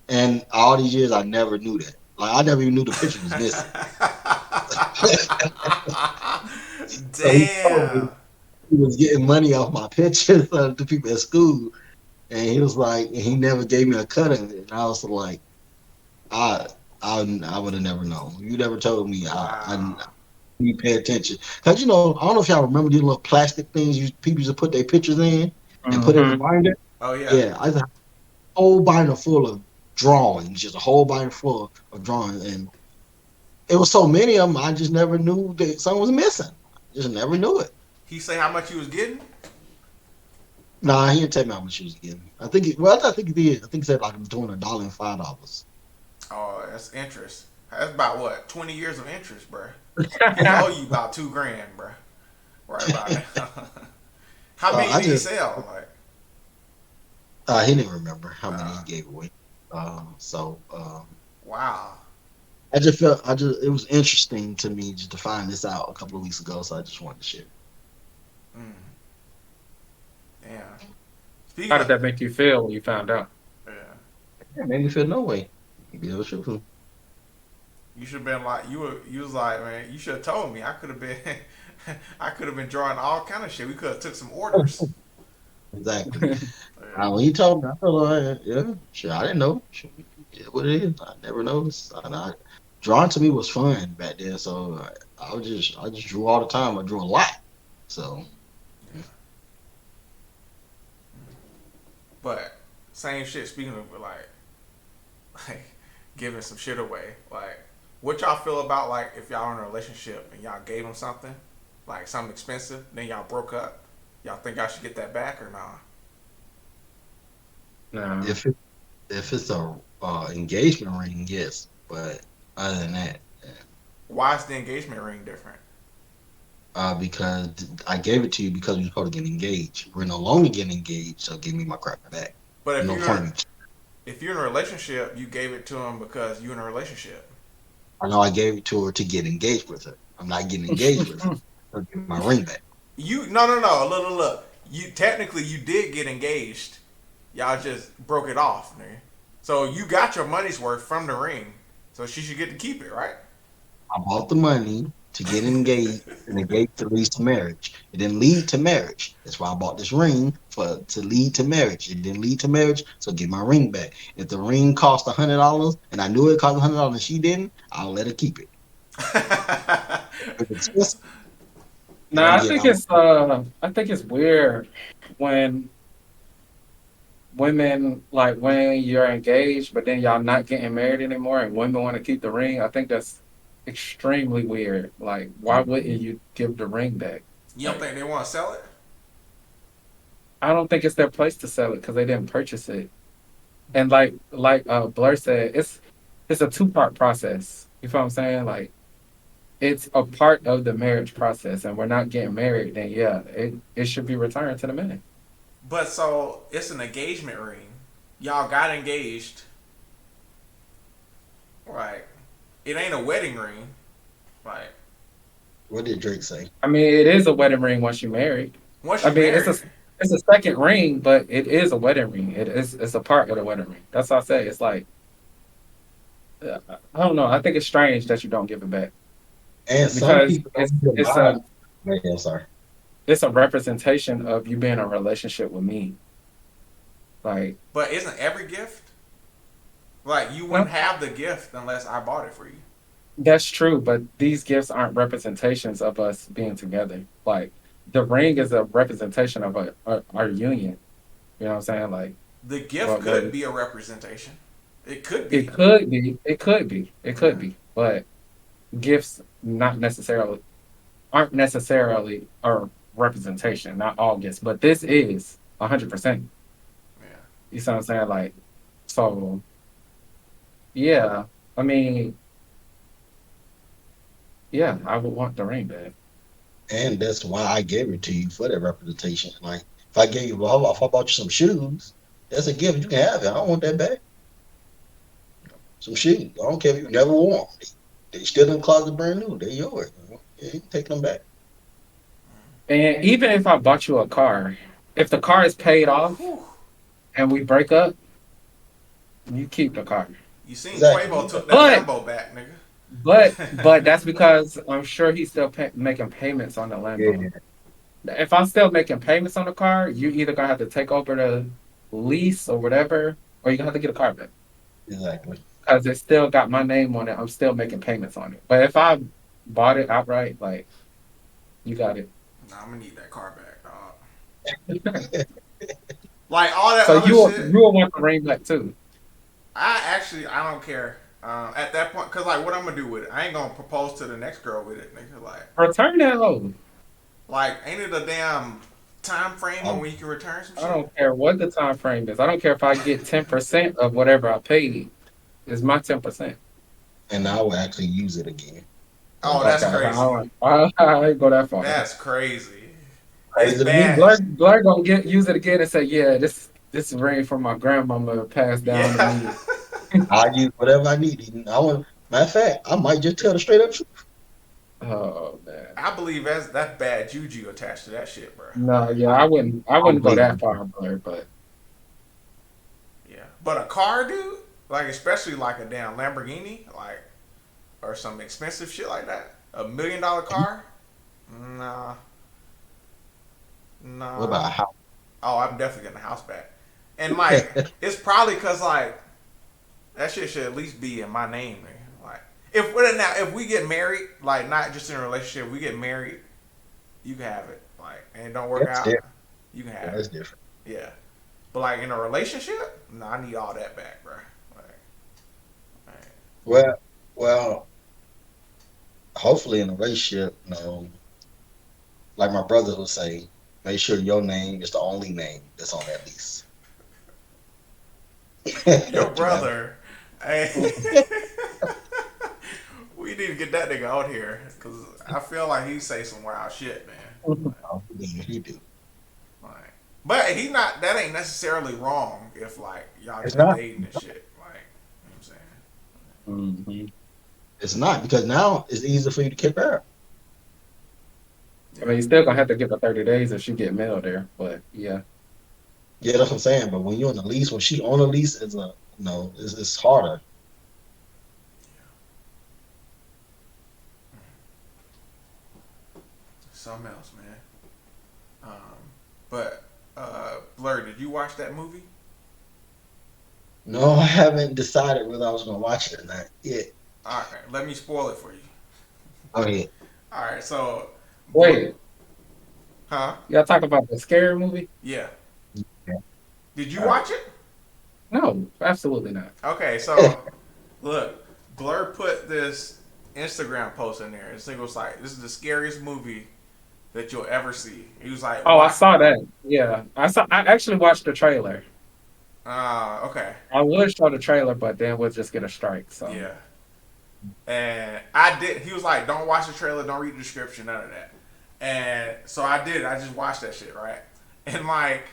Speaker 1: And all these years, I never knew that. Like I never even knew the picture was missing. So he told me
Speaker 2: Damn.
Speaker 1: he was getting money off my pictures of the people at school, and he was like, and he never gave me a cut of it. And I was like, I, I would have never known. You never told me. I
Speaker 2: Wow.
Speaker 1: you pay attention because I don't know if y'all remember these little plastic things people used to put their pictures in and put in a
Speaker 3: Hmm.
Speaker 1: binder.
Speaker 2: Oh yeah.
Speaker 1: Yeah, I had a whole binder full of drawings, just a whole binder full of drawings, and it was so many of them. I just never knew that something was missing. Just never knew it.
Speaker 2: He say how much he was getting?
Speaker 1: Nah, he didn't tell me how much he was getting. I think he did. I think he said like between $1 and $5.
Speaker 2: Oh, that's interest. That's about what? 20 years of interest, bruh. He owe you about 2 grand, bruh. Right about it. How many
Speaker 1: I
Speaker 2: did he
Speaker 1: just
Speaker 2: sell? Like,
Speaker 1: he didn't remember how many
Speaker 2: uh,
Speaker 1: he gave away. So
Speaker 2: wow.
Speaker 1: I just felt it was interesting to me just to find this out a couple of weeks ago. So I just wanted to share.
Speaker 2: Mm, damn. Speaking
Speaker 3: How did
Speaker 2: of,
Speaker 3: that make you feel when you found out?
Speaker 2: yeah,
Speaker 1: It made me feel no way. Maybe it was true.
Speaker 2: you should have been like, you was like, man, you should have told me. I could have been, I could have been drawing all kind of shit. We could have took some orders.
Speaker 1: Exactly.
Speaker 2: Yeah.
Speaker 1: When he told me, I felt like, yeah, sure. I didn't know. Sure, yeah, what it is. I never noticed. Drawing to me was fun back then. So I just drew all the time. I drew a lot. So
Speaker 2: But same shit. Speaking of like giving some shit away, like what y'all feel about like if y'all in a relationship and y'all gave them something, like something expensive, then y'all broke up. Y'all think y'all should get that back or nah?
Speaker 3: No.
Speaker 1: if it, if it's a engagement ring, yes. But other than that,
Speaker 2: Why is the engagement ring different?
Speaker 1: because I gave it to you because we were supposed to get engaged. We're no longer getting engaged, so give me my crap back.
Speaker 2: But
Speaker 1: No point in me.
Speaker 2: if you're in a relationship, you gave it to him because you're in a relationship.
Speaker 1: I know I gave it to her to get engaged with her. I'm not getting engaged with her. I'll give my ring back.
Speaker 2: You no. Look. You technically you did get engaged. Y'all just broke it off, nigga. So you got your money's worth from the ring. So she should get to keep it, right?
Speaker 1: I bought the money to get engaged, and engaged to lead to marriage. It didn't lead to marriage. That's why I bought this ring to lead to marriage. It didn't lead to marriage, so get my ring back. If the ring cost $100 and I knew it cost $100 and she didn't, I'll let her keep it. If it's expensive,
Speaker 3: No,
Speaker 1: then I'm getting.
Speaker 3: I think it's weird when women like when you're engaged, but then y'all not getting married anymore, and women want to keep the ring. I think that's extremely weird. Like, why wouldn't you give the ring back?
Speaker 2: You don't
Speaker 3: Like,
Speaker 2: think they want to sell it?
Speaker 3: I don't think it's their place to sell it because they didn't purchase it. And like Blur said, it's a two-part process. You feel what I'm saying? Like it's a part of the marriage process, and we're not getting married, then yeah, it should be returned to the man.
Speaker 2: But so it's an engagement ring. Y'all got engaged, right? It ain't a wedding ring, right?
Speaker 1: What did Drake say?
Speaker 3: I mean, it is a wedding ring once you're married.
Speaker 2: Once
Speaker 3: I
Speaker 2: you
Speaker 3: mean,
Speaker 2: married,
Speaker 3: it's a second ring, but it is a wedding ring. It's a part of the wedding ring. That's what I say. It's like I don't know. I think it's strange that you don't give it back
Speaker 1: And some
Speaker 3: because
Speaker 1: people don't realize. Wait, I'm sorry.
Speaker 3: it's a representation of you being in a relationship with me. Like
Speaker 2: but isn't every gift like you
Speaker 3: no,
Speaker 2: wouldn't have the gift unless I bought it for you?
Speaker 3: that's true, but these gifts aren't representations of us being together. Like the ring is a representation of our union. You know what I'm saying? Like
Speaker 2: The gift
Speaker 3: what
Speaker 2: could be a representation. It could
Speaker 3: it
Speaker 2: be.
Speaker 3: could be, it could be, it could
Speaker 2: Yeah.
Speaker 3: be, but gifts not necessarily aren't necessarily a representation. Not all gifts, but this is 100%.
Speaker 2: Yeah.
Speaker 3: You see what I'm saying? Like so, yeah. I mean, yeah, I would want the ring back.
Speaker 1: And that's why I gave it to you for that representation. Like if I gave you, well, if I bought you some shoes, that's a gift. You can have it. I don't want that back. Some shoes. I don't care if you never wore them. They still in the closet brand new. They're yours. Yeah, you can take them back.
Speaker 3: And even if I bought you a car, if the car is paid off
Speaker 2: Whew.
Speaker 3: and we break up, you keep the car.
Speaker 2: You seen
Speaker 1: Exactly.
Speaker 2: Quavo took that
Speaker 3: But
Speaker 2: Lambo back,
Speaker 3: but
Speaker 2: nigga.
Speaker 3: that's because I'm sure he's still making payments on the Lambo.
Speaker 1: Yeah,
Speaker 3: If I'm still making payments on the car, you either gonna have to take over the lease or whatever, or you're gonna have to get a car back
Speaker 1: exactly.
Speaker 3: because it still got my name on it. I'm still making payments on it. But if I bought it outright, like you got it.
Speaker 2: Nah, I'm gonna need that car back, dog. Like all that
Speaker 3: So
Speaker 2: other
Speaker 3: you
Speaker 2: shit,
Speaker 3: will want the ring back too.
Speaker 2: I don't care. At that point, cause like what I'm gonna do with it? I ain't gonna propose to the next girl with it, nigga.
Speaker 3: Return that hoe.
Speaker 2: Ain't it a damn time frame on
Speaker 1: Um,
Speaker 2: when you can return some
Speaker 3: I
Speaker 2: shit?
Speaker 3: don't care what the time frame is. I don't care if I get 10% of whatever I paid. It's my 10%.
Speaker 1: and I will actually use it again. So
Speaker 2: Oh,
Speaker 1: if I
Speaker 2: that's
Speaker 1: got
Speaker 2: crazy.
Speaker 3: I ain't go that far.
Speaker 2: That's crazy.
Speaker 1: to
Speaker 2: It's
Speaker 1: use it
Speaker 2: bad.
Speaker 1: again,
Speaker 3: Blur gonna use it again and say, yeah, this is ring from my grandmama passed down to
Speaker 2: Yeah.
Speaker 3: me.
Speaker 1: I use whatever I need. And I want. Matter of fact, I might just tell the straight up truth.
Speaker 3: Oh man.
Speaker 2: I believe that's bad juju attached to that shit, bro.
Speaker 3: No, yeah,
Speaker 1: I,
Speaker 3: I
Speaker 1: I'm
Speaker 3: wouldn't go that
Speaker 1: believing.
Speaker 3: far, Blur, but
Speaker 2: Yeah. But a car, dude, especially like a damn Lamborghini, or some expensive shit like that, $1 million car. Nah,
Speaker 1: What about a
Speaker 2: nah.
Speaker 1: house?
Speaker 2: Oh, I'm definitely getting the house back. And it's probably cause that shit should at least be in my name, nigga. If we get married, not just in a relationship, we get married, you can have it. And it don't work
Speaker 1: That's
Speaker 2: out,
Speaker 1: different.
Speaker 2: you can
Speaker 1: Yeah,
Speaker 2: have
Speaker 1: that's
Speaker 2: it.
Speaker 1: different.
Speaker 2: Yeah. But in a relationship, no, I need all that back, bro. Like,
Speaker 1: Well, well, hopefully in a relationship, like my brother would say, make sure your name is the only name that's on that lease.
Speaker 2: your
Speaker 1: You have
Speaker 2: brother, hey, we need to get that nigga out here because I feel like he say some wild shit, man.
Speaker 1: he do.
Speaker 2: Like, but he not. That ain't necessarily wrong if y'all
Speaker 1: It's
Speaker 2: just
Speaker 1: not.
Speaker 2: dating and shit. You know what I'm saying?
Speaker 3: mhm.
Speaker 1: It's not because now it's easier for you to keep her.
Speaker 3: I
Speaker 2: Yeah.
Speaker 3: mean, you still gonna have to give her 30 days if she get mail there. But yeah,
Speaker 1: Yeah, that's what I'm saying. But when you're on the lease, when she on the lease, it's a no, it's harder.
Speaker 2: Something else, man. But Blur, did you watch that movie?
Speaker 1: No, I haven't decided whether I was gonna watch it or not yet.
Speaker 2: All right, let me spoil it for you.
Speaker 1: Go ahead.
Speaker 2: All right, so,
Speaker 3: wait,
Speaker 2: huh?
Speaker 3: y'all talk about the scary movie?
Speaker 2: Yeah.
Speaker 1: Yeah.
Speaker 2: Did you
Speaker 1: All right.
Speaker 2: watch it?
Speaker 3: No, absolutely not.
Speaker 2: Okay, so look, Blur put this Instagram post in there. This thing was like, "This is the scariest movie that you'll ever see." He was like,
Speaker 3: Oh, I
Speaker 2: "Why?"
Speaker 3: saw that. Yeah, I saw. I actually watched the trailer.
Speaker 2: Okay.
Speaker 3: I would show the trailer, but then we'll just get a strike. So
Speaker 2: Yeah. And I did. He was like, "Don't watch the trailer. Don't read the description. None of that." And so I did. I just watched that shit, right? And like,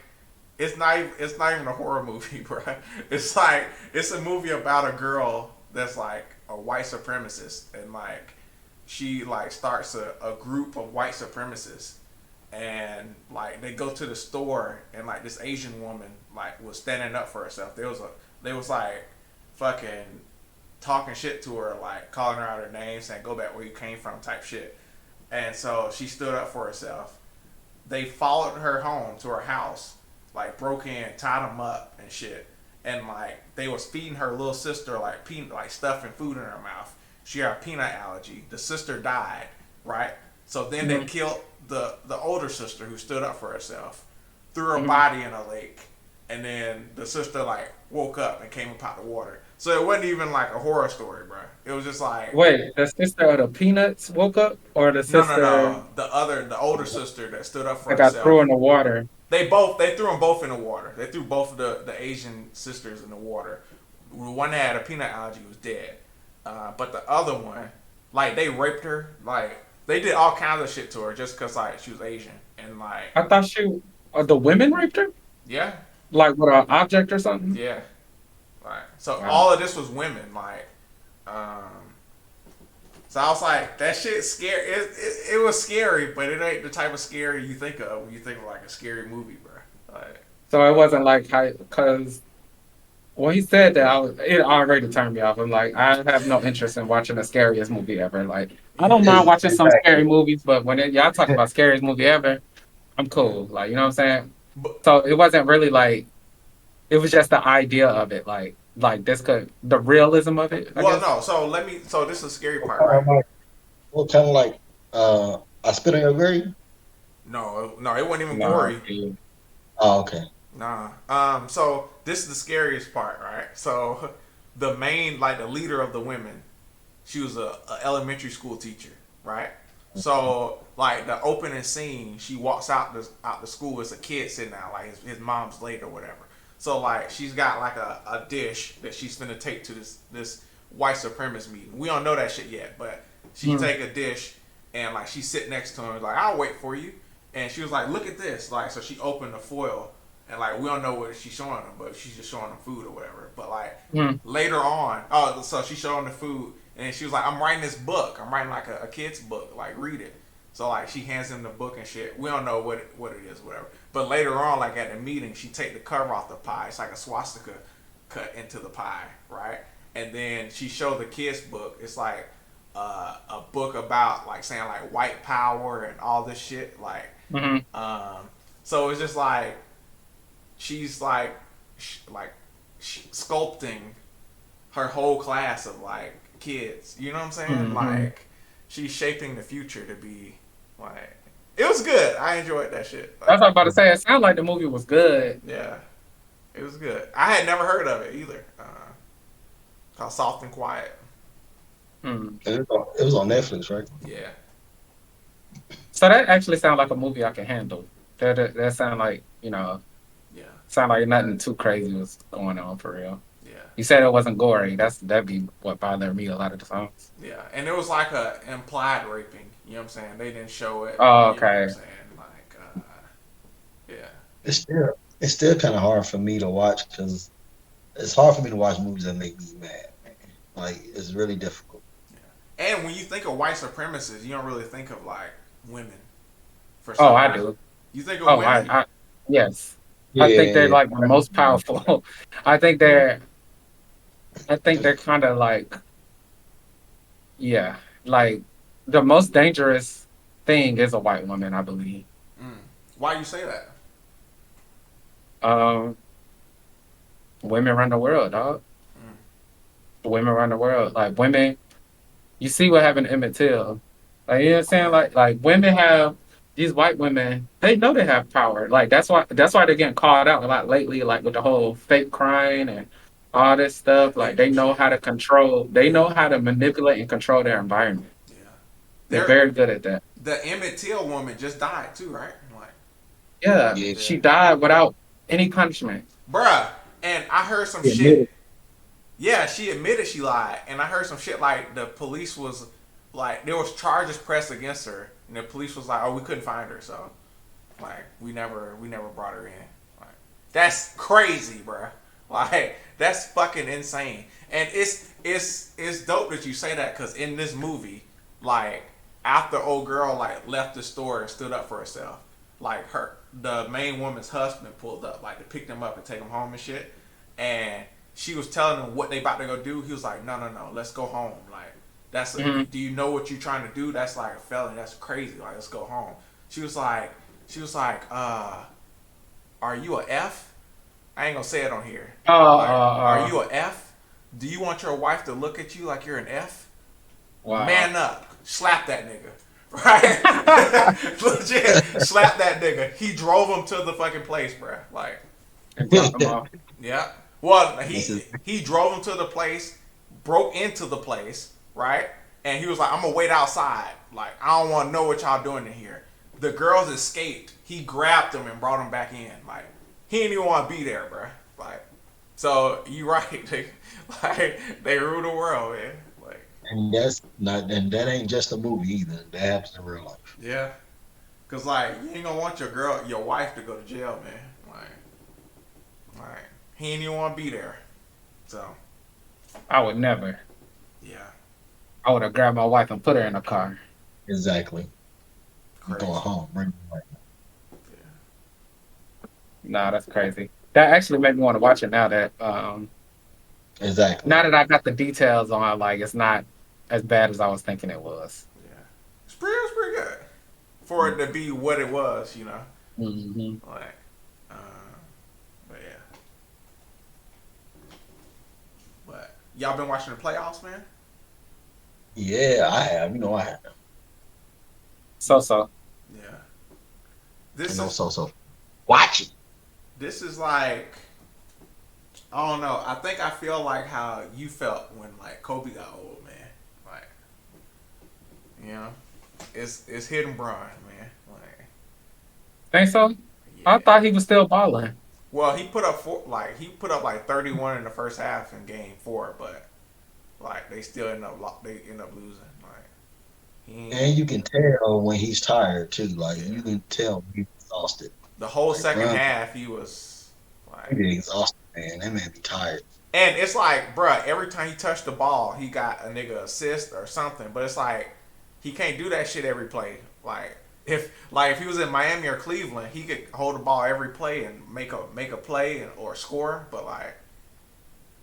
Speaker 2: it's not even a horror movie, bro. It's like it's a movie about a girl that's like a white supremacist, and like she like starts a group of white supremacists, and like they go to the store, and like this Asian woman like was standing up for herself. They was like fucking talking shit to her, like calling her out her name, saying "Go back where you came from" type shit. And so she stood up for herself. They followed her home to her house, like broke in, tied them up and shit. And like they was feeding her little sister like peanut, like stuff and food in her mouth. She had a peanut allergy. The sister died, right? So then they
Speaker 3: hmm
Speaker 2: killed the older sister who stood up for herself, threw her
Speaker 3: hmm
Speaker 2: body in a lake, and then the sister like woke up and came up out the water. So it wasn't even like a horror story, bro. It was just like
Speaker 3: wait, the sister of the Peanuts woke up, or the
Speaker 2: no, no,
Speaker 3: sister
Speaker 2: no. The older sister that stood up for
Speaker 3: that got thrown in
Speaker 2: herself.
Speaker 3: the water?
Speaker 2: They threw them both in the water. They threw both of the Asian sisters in the water. The one that had a peanut allergy was dead, but the other one, like they raped her. Like they did all kinds of shit to her just because like she was Asian and like
Speaker 3: I thought the women raped her,
Speaker 2: yeah,
Speaker 3: like with an object or something.
Speaker 2: yeah, like so
Speaker 3: Wow.
Speaker 2: all of this was women like. Um, so I was like, that shit scary. It was scary, but it ain't the type of scary you think of when you think of like a scary movie, bro. Like,
Speaker 3: So it wasn't like because when he said that, it already turned me off. I'm like, I have no interest in watching the scariest movie ever. Like, I
Speaker 2: yeah.
Speaker 3: don't mind watching some scary
Speaker 1: Exactly.
Speaker 3: movies, but when y'all talk about scariest movie ever, I'm cool. Like, you know what I'm saying?
Speaker 2: But
Speaker 3: So it wasn't really like it was just the idea of it, like this could the realism of it, I
Speaker 2: well,
Speaker 3: guess.
Speaker 2: no. So let me. So this is the scary
Speaker 1: What
Speaker 2: part,
Speaker 1: kind
Speaker 2: right?
Speaker 1: of like, what kind of like, I spit on your grave?
Speaker 2: No, no, it wasn't even
Speaker 3: No,
Speaker 2: gory.
Speaker 3: dude.
Speaker 1: Oh, okay.
Speaker 2: Nah. So this is the scariest part, right? So the main, like the leader of the women, she was a elementary school teacher, right? So like the opening scene, she walks out the school. It's a kid sitting out, like his mom's late or whatever. So like she's got like a dish that she's gonna take to this white supremacist meeting. We don't know that shit yet, but she
Speaker 3: Mm,
Speaker 2: take a dish and like she sit next to him like I'll wait for you. And she was like, look at this, like so she opened the foil and like we don't know what she's showing them, but she's just showing them food or whatever. But like
Speaker 3: mm,
Speaker 2: later on, oh, so she's showing the food, and she was like, "I'm writing this book. I'm writing like a kid's book. Like read it." So like she hands him the book and shit. We don't know what it is, whatever. But later on, like at the meeting, she take the cover off the pie. It's like a swastika cut into the pie, right? And then she showed the kids book. It's like a book about like saying like white power and all this shit. Like,
Speaker 3: mhm,
Speaker 2: um, so it's just like she's like sculpting her whole class of like kids. You know what I'm saying?
Speaker 3: mhm.
Speaker 2: Like she's shaping the future to be like it was good. I enjoyed that shit.
Speaker 3: That's
Speaker 2: Like
Speaker 3: what I was about to say. It sounded like the movie was good.
Speaker 2: yeah, it was good. I had never heard of it either. Called Soft and Quiet.
Speaker 3: Mm.
Speaker 1: And it was on Netflix, right?
Speaker 2: Yeah,
Speaker 3: So that actually sounds like a movie I can handle. That sound like
Speaker 2: yeah,
Speaker 3: sound like nothing too crazy was going on for real.
Speaker 2: yeah,
Speaker 3: You said it wasn't gory. That'd be what bothered me a lot of the times.
Speaker 2: yeah. And it was like a implied raping. You know what I'm saying? They didn't show it.
Speaker 3: Oh,
Speaker 2: You know what I'm
Speaker 3: okay.
Speaker 2: saying? Like yeah.
Speaker 1: It's still kind of hard for me to watch because it's hard for me to watch movies that make me mad, man. Like it's really difficult.
Speaker 2: And when you think of white supremacists, you don't really think of like women for
Speaker 3: Oh,
Speaker 2: some
Speaker 3: I
Speaker 2: reason.
Speaker 3: do.
Speaker 2: You think of
Speaker 3: Oh,
Speaker 2: women?
Speaker 3: I yes. I think they're
Speaker 1: Yeah,
Speaker 3: like the most powerful. I think they're I think they're kind of like yeah, like the most dangerous thing is a white woman, I believe.
Speaker 2: Mm. Why you say that?
Speaker 3: Um, women run the world, dog.
Speaker 2: Mm.
Speaker 3: Women run the world. Like women, you see what happened to Emmett Till. Like you know what I'm
Speaker 2: Oh
Speaker 3: saying?
Speaker 2: yeah,
Speaker 3: Like women have these white women, they know they have power. Like that's why they're getting called out a lot lately, like with the whole fake crying and all this stuff.
Speaker 2: they
Speaker 3: Like
Speaker 2: do shit.
Speaker 3: they
Speaker 2: Yeah,
Speaker 3: know how to manipulate and control their environment.
Speaker 2: yeah.
Speaker 3: They're
Speaker 2: There,
Speaker 3: very good at that.
Speaker 2: the Emmett Till woman just died too, right? Like,
Speaker 3: Yeah.
Speaker 1: yeah.
Speaker 2: yeah,
Speaker 3: She died without any punishment.
Speaker 2: bruh. And I heard some
Speaker 1: He admitted.
Speaker 2: shit. Yeah, she admitted she lied, and I heard some shit like the police was like there was charges pressed against her, and the police was like, "Oh, we couldn't find her, so like we never brought her in." Like that's crazy, bro. Like that's fucking insane, and it's dope that you say that because in this movie, like after old girl like left the store and stood up for herself, like her the main woman's husband pulled up like to pick them up and take them home and shit, and she was telling him what they about to go do. He was like, no, no, no, let's go home. Like, that's a,
Speaker 3: Mhm.
Speaker 2: do you know what you're trying to do? That's like a felony. That's crazy. Like, let's go home. She was like, she was like, are you a F? I ain't gonna say it on here.
Speaker 3: Uh,
Speaker 2: Like, are
Speaker 3: uh, uh,
Speaker 2: you a F? Do you want your wife to look at you like you're an F?
Speaker 3: wow.
Speaker 2: Man up. Slap that nigga. Right? Legit. Slap that nigga. He drove him to the fucking place, bruh. Like,
Speaker 3: And drop them off.
Speaker 2: yeah. Well,
Speaker 1: That's his,
Speaker 2: he drove him to the place, broke into the place, right? And he was like, "I'm gonna wait outside. Like, I don't want to know what y'all doing in here." The girls escaped. He grabbed them and brought them back in. Like, he didn't even want to be there, bro. Like, so you right. They rule the world, man. Like,
Speaker 6: And that's not, and that ain't just a movie either. That happens in real life.
Speaker 2: yeah. Cause like you ain't gonna want your wife to go to jail, man. Like he ain't even want to be there. So
Speaker 3: I would never.
Speaker 2: yeah,
Speaker 3: I would have grabbed my wife and put her in a car.
Speaker 6: Exactly. You
Speaker 2: crazy.
Speaker 6: going home, bring her
Speaker 3: Nah, that's crazy. That actually made me want to watch it
Speaker 6: Exactly.
Speaker 3: now that I got the details on like it's not as bad as I was thinking it was.
Speaker 2: Yeah, it was pretty good for it to be what it was, you know.
Speaker 3: Hmm.
Speaker 2: Like, uh, but yeah, but y'all been watching the playoffs, man.
Speaker 6: Yeah, I have. You know, I have.
Speaker 3: So.
Speaker 2: Yeah,
Speaker 6: You
Speaker 2: this
Speaker 6: know,
Speaker 2: is
Speaker 6: so watch it.
Speaker 2: this is like I don't know. I think I feel like how you felt when like Kobe got old, man. Like, you know, it's hidden Bron, man. Like,
Speaker 3: Think so? I
Speaker 2: yeah.
Speaker 3: thought he was still balling.
Speaker 2: Well, he put up like 31 in the first half in game 4, but like they end up losing. Like he ain't,
Speaker 6: And you can tell when he's tired too. Like
Speaker 2: yeah.
Speaker 6: you can tell he's exhausted.
Speaker 2: The whole
Speaker 6: Like
Speaker 2: second
Speaker 6: Bron,
Speaker 2: half he was
Speaker 6: he
Speaker 2: like,
Speaker 6: be exhausted, man. That man be tired.
Speaker 2: and it's like, bruh, every time he touched the ball, he got a nigga assist or something. But it's like he can't do that shit every play. Like if he was in Miami or Cleveland, he could hold the ball every play and make a play or score. But like,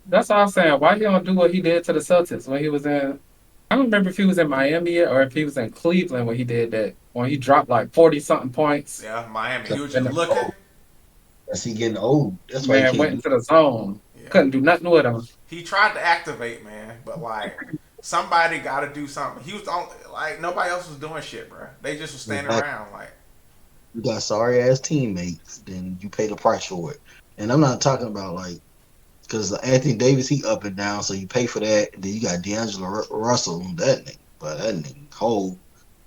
Speaker 3: That's all I'm saying. Why he don't do what he did to the Celtics when he was in? I don't remember if he was in Miami yet or if he was in Cleveland when he did that. When he dropped like 40 something points,
Speaker 2: yeah, Miami, he
Speaker 6: Cause
Speaker 2: was
Speaker 3: and
Speaker 2: just
Speaker 3: the
Speaker 2: looking.
Speaker 6: he getting old. That's why he
Speaker 3: man
Speaker 6: can't
Speaker 3: went
Speaker 6: do.
Speaker 3: into the zone.
Speaker 2: Yeah,
Speaker 3: Couldn't do nothing with him.
Speaker 2: he tried to activate, man, but like somebody got to do something. He was on like nobody else was doing shit, bro. They just was standing
Speaker 6: Exactly.
Speaker 2: around like,
Speaker 6: You got sorry ass teammates, then you pay the price for it. And I'm not talking about like because Anthony Davis he up and down, so you pay for that. Then you got D'Angelo Russell, that nigga, but that nigga whole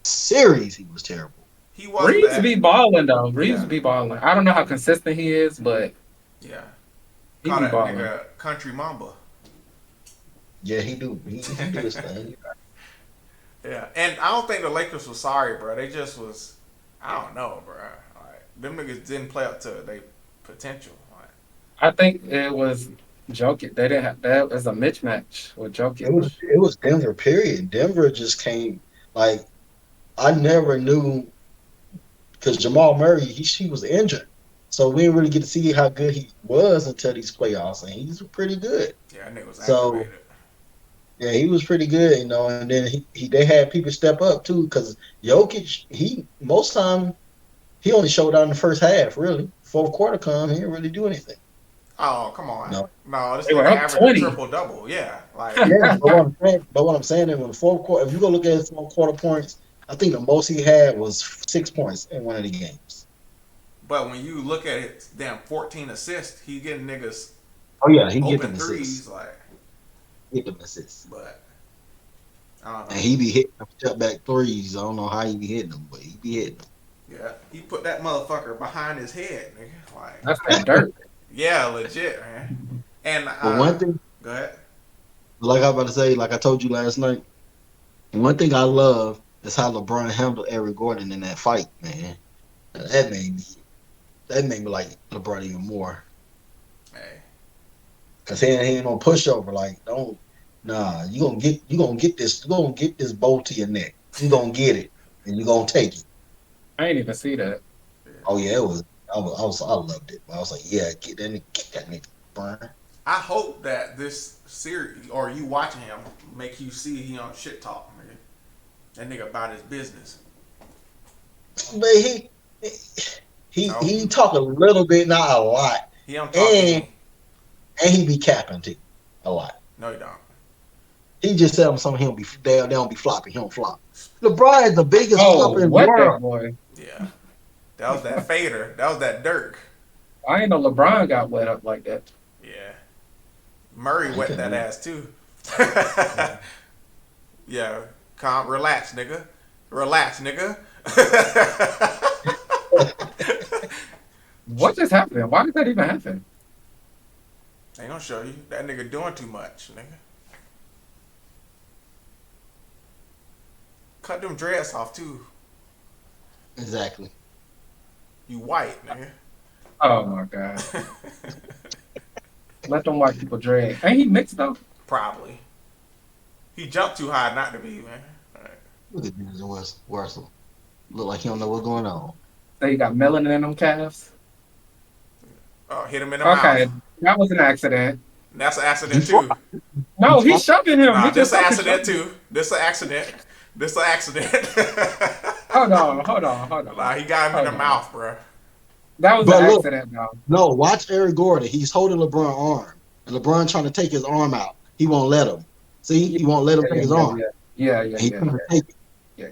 Speaker 6: series he was terrible.
Speaker 2: he was
Speaker 3: Reeves
Speaker 2: bad.
Speaker 3: be balling though. Reeves
Speaker 2: Yeah,
Speaker 3: be balling. I don't know how consistent he is, but
Speaker 2: yeah.
Speaker 3: he
Speaker 2: Call
Speaker 3: be
Speaker 2: that
Speaker 3: balling.
Speaker 2: nigga Country Mamba.
Speaker 6: Yeah, he do. He do his thing.
Speaker 2: Yeah, and I don't think the Lakers was sorry, bro. They just was, I don't know, bro. Like them niggas didn't play up to their potential. Like,
Speaker 3: I think it was Jokic. They didn't have that was a mismatch with Jokic.
Speaker 6: It was Denver. Period. Denver just came like I never knew because Jamal Murray he was injured, so we didn't really get to see how good he was until these playoffs, and he's pretty good.
Speaker 2: yeah, that nigga was
Speaker 6: So
Speaker 2: activated.
Speaker 6: yeah, he was pretty good, and then he they had people step up too because Jokic he most time he only showed out in the first half. Really, fourth quarter come he didn't really do anything.
Speaker 2: Oh, come on.
Speaker 6: No.
Speaker 2: No, this
Speaker 3: They
Speaker 2: nigga
Speaker 3: were up
Speaker 2: averaged a
Speaker 3: 20.
Speaker 2: triple double. Yeah, like,
Speaker 6: Yeah, but what I'm saying is when the fourth quarter, if you go look at his fourth quarter points, I think the most he had was 6 points in one of the games.
Speaker 2: but when you look at it, damn, 14 assists, he getting niggas
Speaker 6: Oh yeah, he get
Speaker 2: open
Speaker 6: them assists.
Speaker 2: threes, like,
Speaker 6: Get them assists.
Speaker 2: but I don't
Speaker 6: And
Speaker 2: know.
Speaker 6: he be hitting them step back threes. I don't know how he be hitting them, but he be hitting them.
Speaker 2: Yeah, he put that motherfucker behind his head, nigga. Like,
Speaker 3: That's that dirt.
Speaker 2: Yeah, legit, man. And
Speaker 6: But one thing,
Speaker 2: go ahead.
Speaker 6: like I was about to say, like I told you last night, one thing I love is how LeBron handled Eric Gordon in that fight, man. That made me that made me like LeBron even more.
Speaker 2: Hey,
Speaker 6: Cause he ain't no pushover. Like, don't nah, you gonna get this bolt to your neck. You gonna get it and you gonna take it.
Speaker 3: I ain't even see that.
Speaker 6: Oh yeah, it was I loved it. I was like, yeah, get that nigga burn.
Speaker 2: I hope that this series or you watching him make you see he on shit talk, nigga. That nigga about his business.
Speaker 6: But
Speaker 2: No,
Speaker 6: he talk a little bit, not a lot.
Speaker 2: he don't talk
Speaker 6: And
Speaker 2: any.
Speaker 6: he be capping too a lot.
Speaker 2: No, he don't.
Speaker 6: He just said something he don't be they don't be flopping. He don't flop. LeBron is the biggest
Speaker 3: Oh,
Speaker 6: flopper in the
Speaker 3: what that
Speaker 6: world.
Speaker 3: boy?
Speaker 2: Yeah, that was that fader. That was that Dirk.
Speaker 3: I ain't know LeBron got wet up like that.
Speaker 2: Yeah, Murray
Speaker 6: Nah, he
Speaker 2: wet
Speaker 6: couldn't
Speaker 2: that
Speaker 6: do
Speaker 2: ass too. Yeah, calm, relax, nigga. Relax, nigga.
Speaker 3: What just happened? Why did that even happen?
Speaker 2: Ain't gonna show you. That nigga doing too much, nigga. Cut them dreads off too.
Speaker 6: exactly.
Speaker 2: You white, nigga.
Speaker 3: Oh my god. Let them white people drag. Ain't he mixed though?
Speaker 2: Probably. He jumped too high not to be, man. All right.
Speaker 6: Look at this Russell. Look like he don't know what's going on.
Speaker 3: So he got melanin in them calves.
Speaker 2: Oh, hit him in the
Speaker 3: Okay,
Speaker 2: mouth.
Speaker 3: that was an accident.
Speaker 2: That's an
Speaker 6: He
Speaker 2: accident
Speaker 6: fought.
Speaker 2: too.
Speaker 6: He
Speaker 3: No, he's
Speaker 6: fought.
Speaker 3: shoving him.
Speaker 2: Nah,
Speaker 3: He
Speaker 2: this
Speaker 3: just
Speaker 2: an
Speaker 3: fucking
Speaker 2: accident
Speaker 3: shoved him.
Speaker 2: too. This an accident. This an accident.
Speaker 3: Hold
Speaker 2: Nah,
Speaker 3: on.
Speaker 2: he got him in
Speaker 3: Hold
Speaker 2: the
Speaker 3: on.
Speaker 2: mouth, bro.
Speaker 3: That was an
Speaker 6: But look,
Speaker 3: accident, though.
Speaker 6: no, watch Eric Gordon. He's holding LeBron's arm. And LeBron trying to take his arm out. He won't let him. See,
Speaker 3: Yeah,
Speaker 6: he won't let him take his arm. And he trying to take it.
Speaker 3: yeah.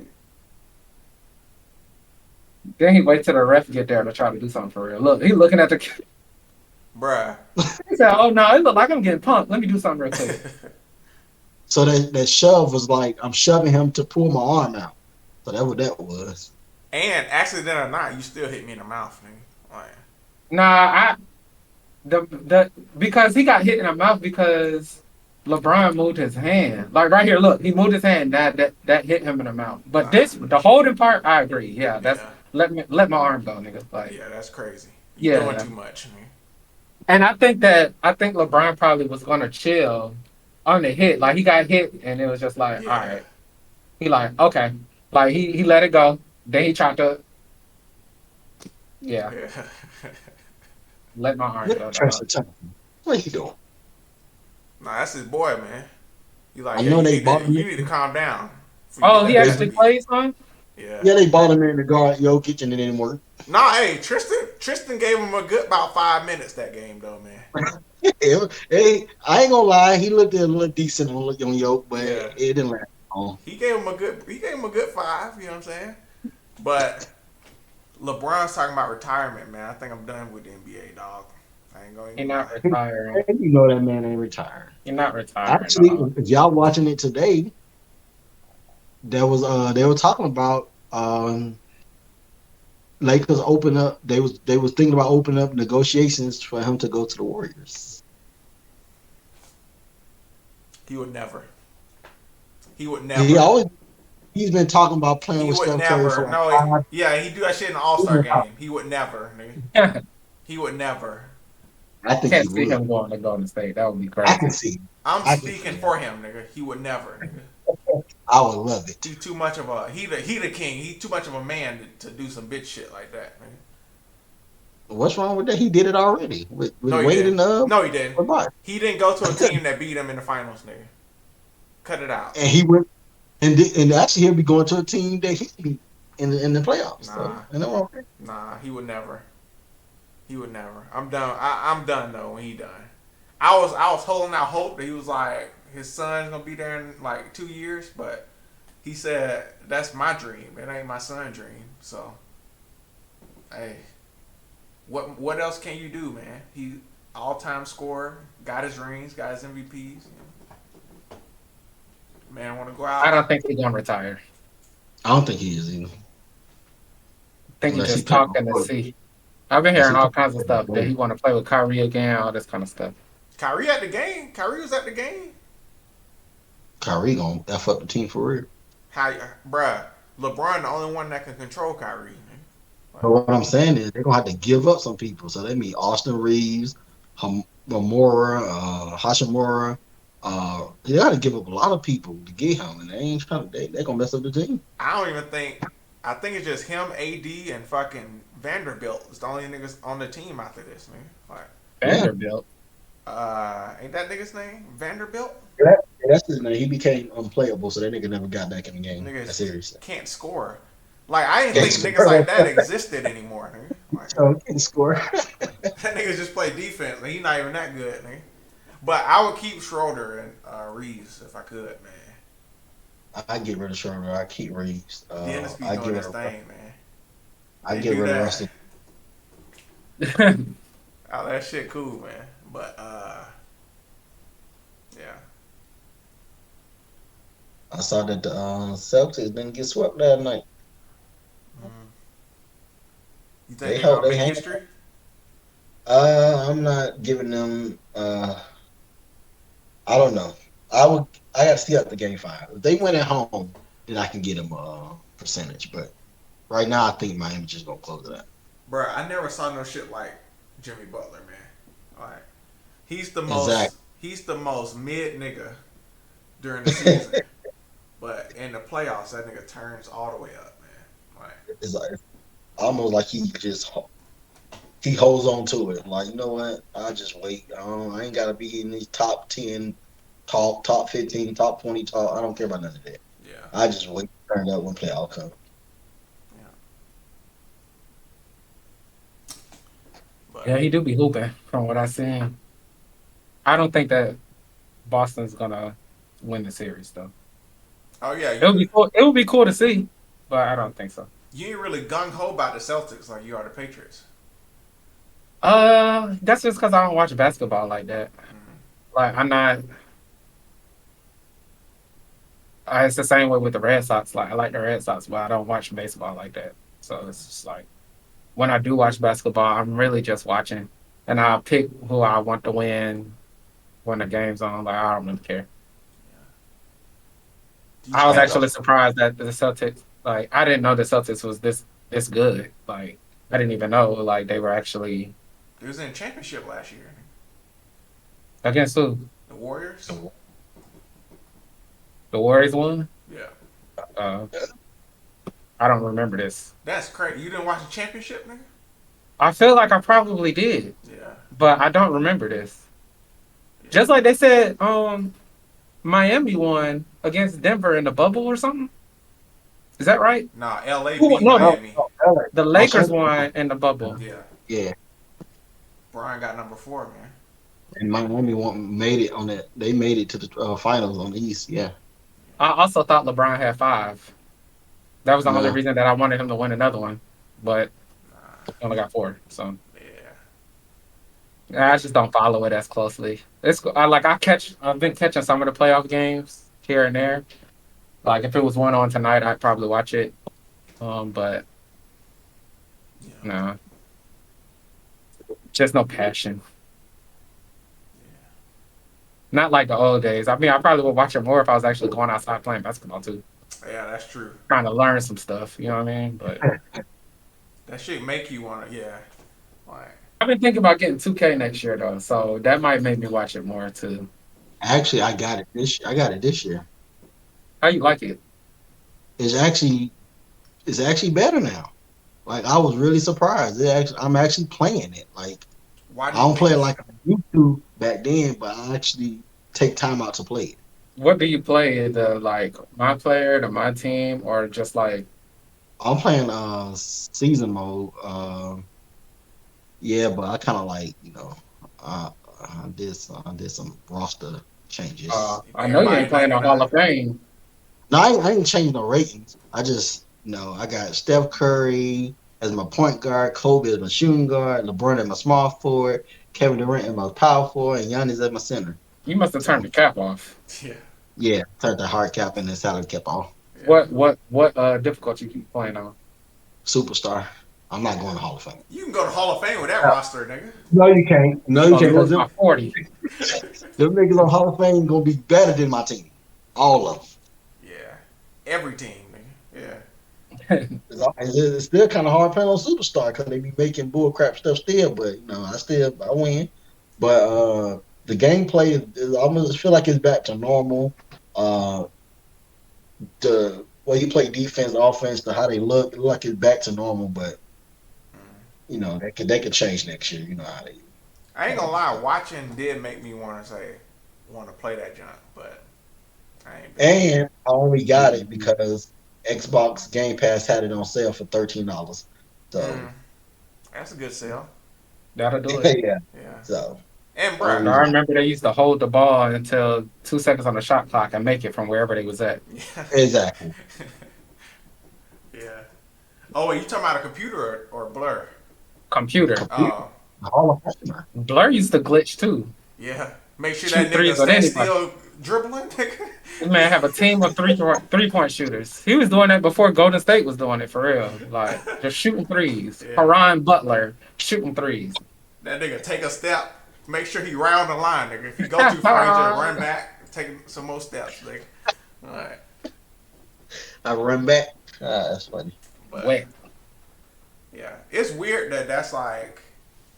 Speaker 3: Then he wait till the ref get there to try to do something for real. Look, he looking at the.
Speaker 2: Bruh.
Speaker 3: He said, "Oh no, it look like I'm getting pumped. Let me do something real quick."
Speaker 6: So that shove was like I'm shoving him to pull my arm out. So that what that was.
Speaker 2: And accident or not, you still hit me in the mouth, nigga. Like,
Speaker 3: Nah, the because he got hit in the mouth because LeBron moved his hand. Like right here, look, he moved his hand. That hit him in the mouth. But
Speaker 2: uh,
Speaker 3: this, the holding part, I agree. Yeah, that's
Speaker 2: yeah.
Speaker 3: let my arm go, nigga. Like
Speaker 2: Yeah, that's crazy. You doing
Speaker 3: yeah,
Speaker 2: too much, nigga.
Speaker 3: and I think LeBron probably was gonna chill on the hit. Like he got hit, and it was just like, all
Speaker 2: Yeah.
Speaker 3: right. He like okay, like he let it go. Then he tried to yeah
Speaker 2: Yeah.
Speaker 3: let my arm
Speaker 6: Look
Speaker 3: go,
Speaker 6: at
Speaker 3: dog.
Speaker 6: Tristan Thompson. What he doing?
Speaker 2: Nah, that's his boy, man. You
Speaker 6: I
Speaker 2: like, yeah,
Speaker 6: know they bought him.
Speaker 2: you need to calm down before you get
Speaker 3: Oh, he
Speaker 2: that
Speaker 6: They,
Speaker 2: bad
Speaker 3: actually
Speaker 2: beat.
Speaker 3: plays, huh?
Speaker 2: Yeah.
Speaker 6: yeah, they bought him in the guard Jokic and it didn't work.
Speaker 2: Nah, hey, Tristan gave him a good about 5 minutes that game though, man.
Speaker 6: Hey, I ain't gonna lie, he looked a little decent on Yoke, but
Speaker 2: Yeah.
Speaker 6: it didn't last long.
Speaker 2: He gave him a good 5, you know what I'm saying? But LeBron's talking about retirement, man. I think I'm done with the NBA, dog. I ain't going to
Speaker 3: You're
Speaker 2: even
Speaker 3: not
Speaker 2: lie.
Speaker 3: retiring.
Speaker 6: You know that man ain't retired.
Speaker 3: You're not retiring,
Speaker 6: Actually,
Speaker 3: dog.
Speaker 6: if y'all watching it today, there was they were talking about Lakers open up. They was thinking about opening up negotiations for him to go to the Warriors.
Speaker 2: He would never. He would
Speaker 6: He
Speaker 2: never.
Speaker 6: always he's been talking about playing
Speaker 2: He
Speaker 6: with
Speaker 2: would
Speaker 6: Steph Curry
Speaker 2: never.
Speaker 6: for like
Speaker 2: No,
Speaker 6: five
Speaker 2: yeah, he do that shit in the All Star
Speaker 6: years.
Speaker 2: game. He would never, nigga. He would never.
Speaker 6: I think he
Speaker 3: Can't see
Speaker 6: would.
Speaker 3: him going to Golden State. That would be
Speaker 6: I can
Speaker 3: crazy.
Speaker 6: see.
Speaker 2: I'm
Speaker 6: I can see
Speaker 2: speaking
Speaker 6: that.
Speaker 2: for him, nigga. He would never, nigga.
Speaker 6: I would love it.
Speaker 2: He too much of a he the king. He too much of a man to do some bitch shit like that, nigga.
Speaker 6: What's wrong with that? He did it already with
Speaker 2: No, he
Speaker 6: Wade
Speaker 2: didn't.
Speaker 6: and
Speaker 2: No, he didn't.
Speaker 6: Lamar.
Speaker 2: He didn't go to a team that beat him in the finals, nigga. Cut it out.
Speaker 6: And he went and actually he'll be going to a team that he beat in the playoffs. So
Speaker 2: Nah,
Speaker 6: and I'm okay.
Speaker 2: nah, he would never. He would never. I'm done. I'm done though when he done. I was holding out hope that he was like his son's gonna be there in like 2 years, but he said that's my dream. It ain't my son's dream. So, hey, what else can you do, man? He all time scorer, got his rings, got his MVPs. Man, want to go
Speaker 3: I
Speaker 2: out?
Speaker 3: don't think he's gonna retire.
Speaker 6: I don't think he is either.
Speaker 3: I think he's
Speaker 6: Unless he
Speaker 3: just
Speaker 6: play
Speaker 3: talking to see. I've been
Speaker 6: Cause
Speaker 3: hearing
Speaker 6: he
Speaker 3: all
Speaker 6: can
Speaker 3: kinds of stuff that he want to play with Kyrie again, all this kind of stuff.
Speaker 2: Kyrie at the game. Kyrie was at the game.
Speaker 6: Kyrie gonna f up the team for real.
Speaker 2: How, bruh? LeBron the only one that can control Kyrie. Man.
Speaker 6: But
Speaker 2: Like,
Speaker 6: what I'm saying is they're gonna have to give up some people. So they mean Austin Reeves, Hamora, Hashimura. They got to give up a lot of people to get him, and they ain't trying to. They gonna mess up the team.
Speaker 2: I don't even think. I think it's just him, AD, and fucking Vanderbilt. It's the only niggas on the team after this, man. Like,
Speaker 6: Yeah,
Speaker 3: Vanderbilt.
Speaker 2: ain't that nigga's name Vanderbilt?
Speaker 6: that's his name. He became unplayable, so that nigga never got back in the game. That's
Speaker 2: Niggas
Speaker 6: serious.
Speaker 2: can't score. Like, I didn't
Speaker 6: Can't
Speaker 2: think niggas
Speaker 6: score.
Speaker 2: like that existed anymore, nigga. Like,
Speaker 6: So he can't score.
Speaker 2: that niggas just play defense. Like, he not even that good, nigga. But I would keep Schroeder and Reeves if I could, man.
Speaker 6: I get rid of Schroeder. I keep Reeves.
Speaker 2: Dennis be
Speaker 6: I
Speaker 2: doing
Speaker 6: get rid
Speaker 2: his
Speaker 6: of.
Speaker 2: thing, man.
Speaker 6: I
Speaker 2: They
Speaker 6: get
Speaker 2: do
Speaker 6: rid of
Speaker 2: that.
Speaker 6: Russell.
Speaker 2: Oh, that shit cool, man. But yeah.
Speaker 6: I saw that the Celtics didn't get swept last night.
Speaker 2: Mm. You think
Speaker 6: They
Speaker 2: they
Speaker 6: held
Speaker 2: gonna
Speaker 6: their
Speaker 2: make
Speaker 6: hand.
Speaker 2: history?
Speaker 6: I'm not giving them. I don't know. I got to see up the game five. If they win at home, then I can get them a percentage. But right now, I think Miami just gonna close it out.
Speaker 2: Bruh, I never saw no shit like Jimmy Butler, man. Like,
Speaker 6: Exactly.
Speaker 2: he's the most mid nigga during the season. But in the playoffs, that nigga turns all the way up, man. Like,
Speaker 6: It's like almost like he holds on to it. Like you know what? I'll just wait. I ain't gotta be in these top 10, top 15, top 20, top. I don't care about none of that.
Speaker 2: yeah,
Speaker 6: I just wait. Turn it up when playoff come.
Speaker 2: yeah. But
Speaker 3: Yeah, he do be hooping from what I seen. I don't think that Boston's gonna win the series though.
Speaker 2: oh yeah,
Speaker 3: It would be cool. It would be cool to see, but I don't think so.
Speaker 2: you ain't really gung ho about the Celtics like you are the Patriots.
Speaker 3: That's just because I don't watch basketball like that.
Speaker 2: Mm-hmm.
Speaker 3: Like I'm not. It's the same way with the Red Sox. Like I like the Red Sox, but I don't watch baseball like that. So it's just like when I do watch basketball, I'm really just watching, and I'll pick who I want to win when the game's on. Like I don't really care.
Speaker 2: Do you
Speaker 3: I was
Speaker 2: think
Speaker 3: actually surprised that the Celtics. Like I didn't know the Celtics was this good. Like I didn't even know like they were actually
Speaker 2: it was in championship last year?
Speaker 3: against who?
Speaker 2: The Warriors.
Speaker 3: The Warriors won.
Speaker 2: Yeah,
Speaker 3: Uh, I don't remember this.
Speaker 2: that's crazy. You didn't watch the championship, nigga?
Speaker 3: I feel like I probably did,
Speaker 2: Yeah,
Speaker 3: but I don't remember this.
Speaker 2: yeah.
Speaker 3: Just like they said, Miami won against Denver in the bubble or something. Is that right?
Speaker 2: Nah, LA
Speaker 3: Who won?
Speaker 2: beat
Speaker 3: No, no.
Speaker 2: Miami.
Speaker 3: The Lakers won in the bubble.
Speaker 2: Yeah,
Speaker 6: Yeah,
Speaker 2: Brian got number 4, man.
Speaker 6: and Miami made it on that. They made it to the finals on the East. Yeah,
Speaker 3: I also thought LeBron had 5. That was the only
Speaker 6: no,
Speaker 3: reason that I wanted him to win another one, but
Speaker 2: Nah,
Speaker 3: he only got 4. So
Speaker 2: yeah.
Speaker 3: I just don't follow it as closely. I've been catching some of the playoff games here and there. Like if it was one on tonight, I'd probably watch it. But
Speaker 2: Yeah.
Speaker 3: no, just no passion. Not like the old days. I mean, I probably would watch it more if I was actually going outside playing basketball too,
Speaker 2: Yeah, that's true.
Speaker 3: trying to learn some stuff. You know what I mean? But
Speaker 2: That shit make you wanna, yeah. Like,
Speaker 3: I've been thinking about getting 2K next year though, so that might make me watch it more too.
Speaker 6: actually, I got it this. I got it this year.
Speaker 3: How you like it?
Speaker 6: It's actually better now. Like I was really surprised. I'm actually playing it. Like
Speaker 2: why
Speaker 6: I
Speaker 2: do you
Speaker 6: don't
Speaker 2: think?
Speaker 6: play it like I used to back then, but I actually take time out to play it.
Speaker 3: What do you play? The like my player, my team, or just like
Speaker 6: I'm playing season mode. Yeah, but I kind of like uh, I did some roster changes.
Speaker 3: I know you ain't
Speaker 2: Everybody
Speaker 3: playing the Hall
Speaker 2: 99.
Speaker 3: of Fame.
Speaker 6: No, I ain't changed no ratings. I just I got Steph Curry as my point guard, Kobe as my shooting guard, LeBron as my small forward, Kevin Durant as my power forward, and Giannis as my center.
Speaker 3: You must have turned
Speaker 6: So
Speaker 3: the cap off.
Speaker 2: Yeah,
Speaker 6: yeah, turned the hard cap and the salary cap off.
Speaker 2: yeah.
Speaker 3: What difficulty you keep playing on?
Speaker 6: Superstar. I'm not going to Hall of Fame.
Speaker 2: You can go to Hall of Fame with that roster, nigga.
Speaker 6: No, you can't. No,
Speaker 3: You
Speaker 6: you
Speaker 3: gonna
Speaker 6: can't. Because
Speaker 3: lose by 40.
Speaker 6: them niggas on Hall of Fame gonna be better than my team. All of them.
Speaker 2: Yeah, every team, nigga.
Speaker 6: It's still kind of hard playing on Superstar because they be making bullcrap stuff still. But I win. But the gameplay is almost feel like it's back to normal. Uh, the way you play defense, offense, to how they look, it look like it's back to normal. But
Speaker 2: Yeah.
Speaker 6: they could change next year. You know
Speaker 2: I ain't
Speaker 6: how they
Speaker 2: gonna
Speaker 6: do
Speaker 2: lie,
Speaker 6: stuff.
Speaker 2: watching did make me want to play that junk, but I ain't been.
Speaker 6: And I only got it
Speaker 3: Mhm.
Speaker 6: because Xbox Game Pass had it on sale for $13. So
Speaker 2: Mm, that's a good sell.
Speaker 3: That'll do it.
Speaker 6: yeah,
Speaker 2: Yeah.
Speaker 6: so
Speaker 2: And
Speaker 6: the only
Speaker 2: bruh,
Speaker 3: I
Speaker 6: reason.
Speaker 3: remember they used to hold the ball until 2 seconds on the shot clock and make it from wherever they was at.
Speaker 2: yeah,
Speaker 6: Exactly.
Speaker 2: yeah. Oh, wait, you talking about a computer or Blur?
Speaker 3: Computer.
Speaker 6: Computer
Speaker 2: Oh,
Speaker 6: Hall of Famer.
Speaker 3: Blur used to glitch too.
Speaker 2: yeah. Make sure that
Speaker 3: Shoot
Speaker 2: nigga
Speaker 3: threes with
Speaker 2: stand
Speaker 3: anybody.
Speaker 2: still dribbling, nigga.
Speaker 3: This man have a team of 3 point shooters. He was doing that before Golden State was doing it for real. Like just shooting threes.
Speaker 2: yeah.
Speaker 3: Haran Butler shooting threes.
Speaker 2: That nigga take a step, make sure he round the line, nigga. If he go too far, he just run back, take some more steps, nigga. All right,
Speaker 6: I run back. That's funny.
Speaker 2: but
Speaker 3: Wet.
Speaker 2: yeah, it's weird that that's like,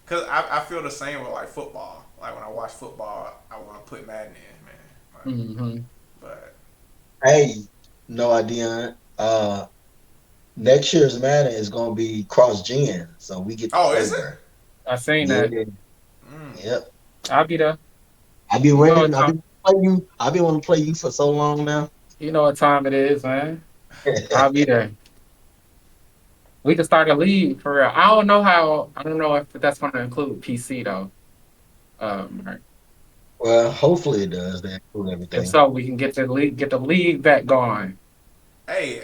Speaker 2: cause I feel the same with like football. Like when I watch football, I want to put Madden in, man. Like,
Speaker 3: Hmm.
Speaker 2: but
Speaker 6: Hey, no idea. Next year's Madden is gonna be cross gen, so we get to
Speaker 2: oh,
Speaker 6: play
Speaker 2: is it?
Speaker 6: there.
Speaker 3: I seen
Speaker 6: Yeah,
Speaker 3: that.
Speaker 2: Mm.
Speaker 6: yep.
Speaker 3: I'll be there.
Speaker 6: I've been
Speaker 3: You know what
Speaker 6: waiting. I've
Speaker 3: time
Speaker 6: been playing you. I've been wanting to play you for so long now.
Speaker 3: you know what time it is, man. I'll be there. We can start a league for real. I don't know if that's gonna include PC though. Right.
Speaker 6: Well, hopefully it does. They include
Speaker 3: If
Speaker 6: everything.
Speaker 3: so, we can get the league back going.
Speaker 2: Hey,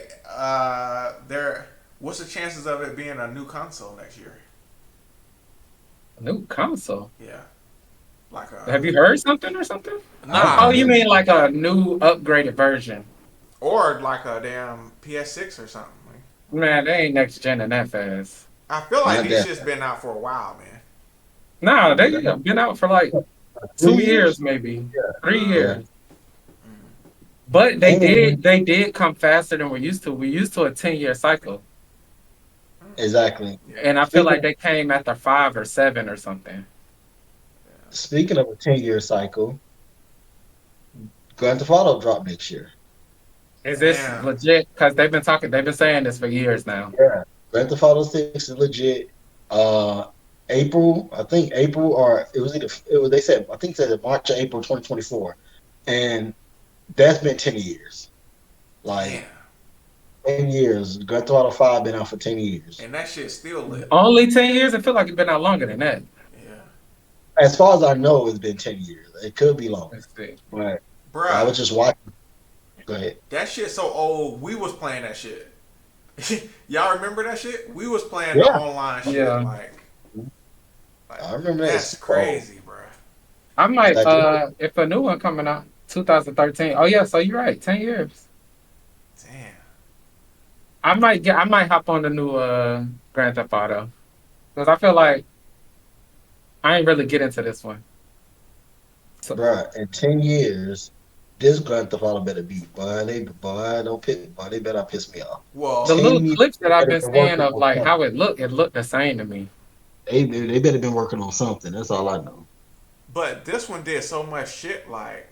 Speaker 2: there. What's the chances of it being a new console next year?
Speaker 3: A new console.
Speaker 2: Yeah, like
Speaker 3: Have you heard something or something?
Speaker 6: I've
Speaker 3: Oh,
Speaker 2: nah,
Speaker 3: you
Speaker 6: heard.
Speaker 3: mean like a new upgraded version?
Speaker 2: or like a damn PS6 or something. Like,
Speaker 3: Man, they ain't next gen in that fast.
Speaker 2: I feel like
Speaker 6: Not
Speaker 2: these
Speaker 6: that.
Speaker 2: shit's been out for a while, man.
Speaker 3: No,
Speaker 6: Yeah.
Speaker 3: they have been out for like 2 years,
Speaker 6: 3 years.
Speaker 3: maybe
Speaker 6: Yeah.
Speaker 3: three
Speaker 6: Yeah.
Speaker 3: years. But they
Speaker 6: And
Speaker 3: did they did come faster than we're used to. We're used to a 10-year cycle,
Speaker 6: exactly.
Speaker 2: Yeah.
Speaker 3: and I feel
Speaker 6: Speaking
Speaker 3: like they came after 5 or 7 or something.
Speaker 6: speaking of a 10-year cycle, Grand Theft Auto drop next year.
Speaker 3: Is this
Speaker 2: Damn.
Speaker 3: legit? Because they've been saying this for years now.
Speaker 6: Yeah. Grand Theft Auto 6 is legit. Uh, April, I think April or it was either it was they said I think they said March or April 2024, and that's been 10 years.
Speaker 2: Damn.
Speaker 6: Like 10 years. Grand Theft Auto 5 been out for 10 years.
Speaker 2: And that shit's still lit.
Speaker 3: Only 10 years. I feel like it's been out longer than that.
Speaker 2: Yeah.
Speaker 6: As far as I know, it's been 10 years. It could be longer,
Speaker 3: Let's see.
Speaker 6: but I
Speaker 2: Bruh,
Speaker 6: was just watching. Go ahead.
Speaker 2: that shit so old, we was playing that shit. Y'all remember that shit? We was playing the
Speaker 6: Yeah,
Speaker 2: online shit.
Speaker 3: Yeah,
Speaker 2: Like
Speaker 6: I remember that.
Speaker 2: that's crazy, bruh.
Speaker 3: I might.
Speaker 6: Like,
Speaker 3: If a new one coming out 2013. Oh yeah, so you're right. 10 years.
Speaker 2: Damn.
Speaker 3: I might hop on the new Grand Theft Auto because I feel like I ain't really get into this one. So
Speaker 6: bruh, in 10 years, this Grand Theft Auto better be boy. Boy, don't piss, boy. They better not piss me off.
Speaker 3: the
Speaker 2: Well,
Speaker 3: little
Speaker 6: 10 years,
Speaker 3: clips that
Speaker 6: they
Speaker 3: I've
Speaker 6: better
Speaker 3: been
Speaker 6: been
Speaker 3: seeing
Speaker 6: working
Speaker 3: of
Speaker 6: on
Speaker 3: like
Speaker 6: something.
Speaker 3: how it looked the same to me.
Speaker 6: They better been working on something. That's all I know.
Speaker 2: but this one did so much shit, like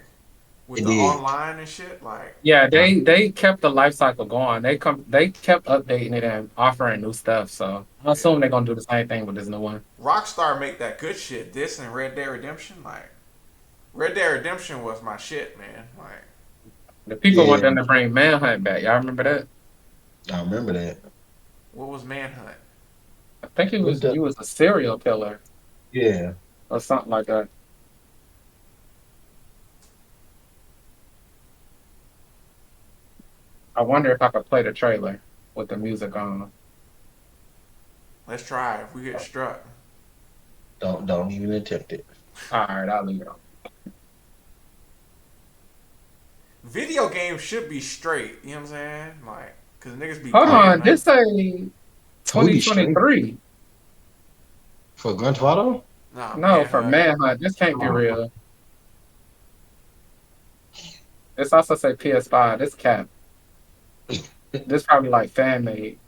Speaker 2: with
Speaker 6: It
Speaker 2: the
Speaker 6: did.
Speaker 2: online and shit. Like,
Speaker 3: Yeah,
Speaker 6: Uh,
Speaker 3: they kept the life cycle going. They kept updating it and offering new stuff. So I
Speaker 2: yeah.
Speaker 3: assume they're gonna do the same thing with this new one.
Speaker 2: Rockstar make that good shit. This and Red Dead Redemption, like Red Dead Redemption was my shit, man. Like,
Speaker 3: The people want
Speaker 6: yeah,
Speaker 3: them to bring Manhunt back. Y'all remember that?
Speaker 6: I remember that.
Speaker 2: what was Manhunt?
Speaker 3: I think
Speaker 6: What the?
Speaker 3: he was a serial killer
Speaker 6: Yeah,
Speaker 3: or something like that. I wonder if I could play the trailer with the music on.
Speaker 2: Let's try if we get struck.
Speaker 6: don't even attempt it.
Speaker 3: All right, I'll leave it on.
Speaker 2: Video games should be straight. You know what I'm saying? Like, cause niggas be
Speaker 3: Hold
Speaker 2: playing
Speaker 3: on,
Speaker 2: them.
Speaker 3: this say
Speaker 6: So we be straight
Speaker 3: 2023.
Speaker 6: for Grand Theft Auto.
Speaker 2: Nah,
Speaker 3: No, for
Speaker 2: manhunt.
Speaker 3: Manhunt. This can't be
Speaker 6: Oh,
Speaker 3: real. This also say PS5. This cap. This probably like fan made.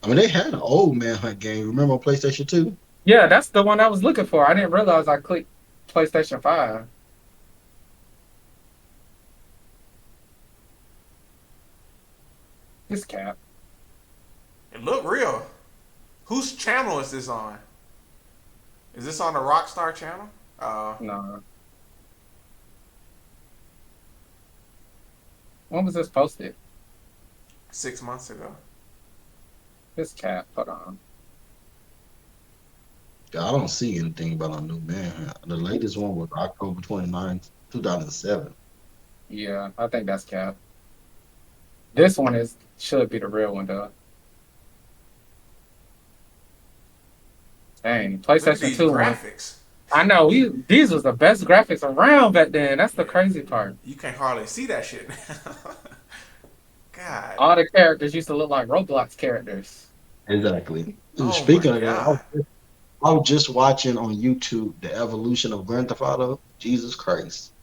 Speaker 6: I mean, they had an old Manhunt game. Remember on PlayStation 2?
Speaker 3: Yeah, that's the one I was looking for. I didn't realize I clicked PlayStation 5. This cap.
Speaker 2: It looked real. Whose channel is this on? Is this on the Rockstar channel?
Speaker 3: No. When was this posted?
Speaker 2: 6 months ago.
Speaker 3: This cap. Hold on.
Speaker 6: Yeah, I don't see anything about a new Manhunt. The latest one was October 29th, 2007.
Speaker 3: Yeah, I think that's cap. This one is should be the real one though. Dang,
Speaker 2: Look at
Speaker 3: PlayStation
Speaker 2: these
Speaker 3: 2 one.
Speaker 2: graphics.
Speaker 3: I know these was the best graphics around back then. That's the
Speaker 2: Yeah.
Speaker 3: crazy part.
Speaker 2: You can't hardly see that shit now. God.
Speaker 3: All the characters used to look like Roblox characters.
Speaker 6: Exactly. And
Speaker 2: Oh my
Speaker 6: speaking of that,
Speaker 2: god.
Speaker 6: I was just watching on YouTube the evolution of Grand Theft Auto. Jesus Christ,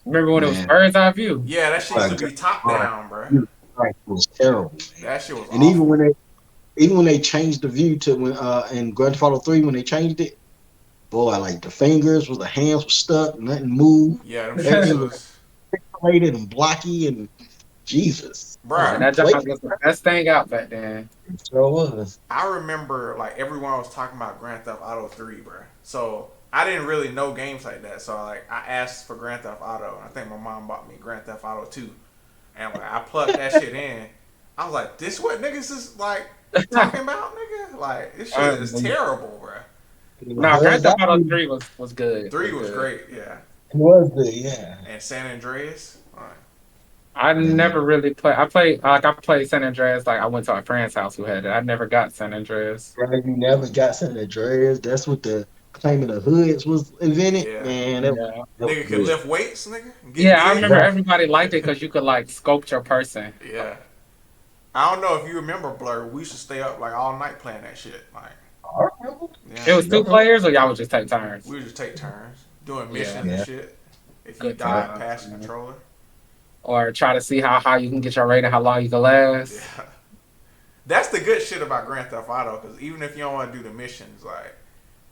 Speaker 3: Remember when it was
Speaker 6: man,
Speaker 3: bird's eye view?
Speaker 2: Yeah, that shit used to
Speaker 6: Grand
Speaker 2: be top
Speaker 6: Theft
Speaker 2: down, bro.
Speaker 6: Jesus Christ was terrible, man.
Speaker 2: That shit was
Speaker 6: And even
Speaker 2: awful.
Speaker 6: when they changed the view to when in Grand Theft Auto 3 when they changed it, boy, like the fingers was the hands were stuck, nothing moved,
Speaker 2: Yeah, them shits
Speaker 6: everything was
Speaker 2: was,
Speaker 6: pixelated and blocky and Jesus. I was like,
Speaker 2: bruh.
Speaker 3: And
Speaker 6: you
Speaker 3: that
Speaker 6: played
Speaker 3: job was the best thing out back then.
Speaker 6: it, sure was.
Speaker 2: I remember like everyone was talking about Grand Theft Auto 3, bro. So I didn't really know games like that. So like I asked for Grand Theft Auto. I think my mom bought me Grand Theft Auto 2, and like I plugged that shit in. I was like, this what niggas is like talking about, nigga? Like this shit is
Speaker 3: Um,
Speaker 2: terrible, bro.
Speaker 3: no, Grand Theft Auto
Speaker 6: It
Speaker 3: 3 was good.
Speaker 2: Three
Speaker 3: Was
Speaker 2: was
Speaker 3: good.
Speaker 2: great, yeah.
Speaker 6: was good, yeah.
Speaker 2: And San Andreas, like,
Speaker 3: I
Speaker 6: Yeah.
Speaker 3: never really played. I played San Andreas. Like I went to a friend's house who had it. I never got San Andreas.
Speaker 6: Right, you never got San Andreas. That's what the claiming the hoods was invented.
Speaker 2: yeah.
Speaker 6: Man,
Speaker 3: Yeah,
Speaker 6: that was
Speaker 2: Nigga could
Speaker 6: good.
Speaker 2: lift weights, nigga, and get
Speaker 3: yeah. I
Speaker 2: big.
Speaker 3: remember
Speaker 6: Right.
Speaker 3: everybody liked it because you could like sculpt your person.
Speaker 2: Yeah. I don't know if you remember Blur. We used to stay up like all night playing that shit. Like,
Speaker 6: I remember.
Speaker 3: It
Speaker 2: yeah,
Speaker 3: was two players, or y'all would just take turns.
Speaker 2: we would just take turns doing
Speaker 3: Yeah,
Speaker 2: missions and
Speaker 6: Yeah.
Speaker 2: shit. If you
Speaker 3: good
Speaker 2: died
Speaker 3: times.
Speaker 2: past the
Speaker 3: Man.
Speaker 2: controller,
Speaker 3: Or try to see how high you can get your rating, how long you can last.
Speaker 2: yeah. That's the good shit about Grand Theft Auto, because even if you don't want to do the missions, like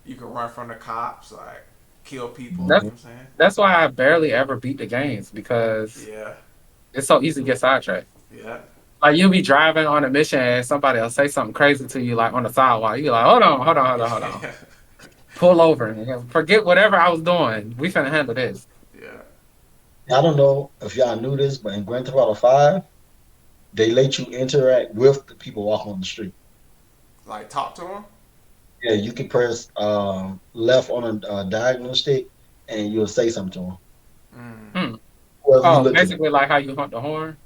Speaker 2: you can run from the cops, like kill people. You know
Speaker 3: That's
Speaker 2: what I'm saying?
Speaker 3: that's why I barely ever beat the games because
Speaker 2: Yeah,
Speaker 3: it's so easy to get sidetracked.
Speaker 2: yeah,
Speaker 3: Like you'll be driving on a mission and somebody will say something crazy to you like on the sidewalk. You're like, hold on, hold on, hold on, hold on.
Speaker 2: yeah,
Speaker 3: Pull over. Forget whatever I was doing. We finna handle this.
Speaker 2: yeah.
Speaker 6: I don't know if y'all knew this, but in Grand Theft Auto 5, they let you interact with the people walking on the street.
Speaker 2: Like talk to them.
Speaker 6: Yeah, you can press left on a diagonal stick, and you'll say something to them.
Speaker 2: Mm.
Speaker 3: Hmm.
Speaker 6: Whoever you
Speaker 3: Oh,
Speaker 6: looking at,
Speaker 3: basically like how you hunt the horn.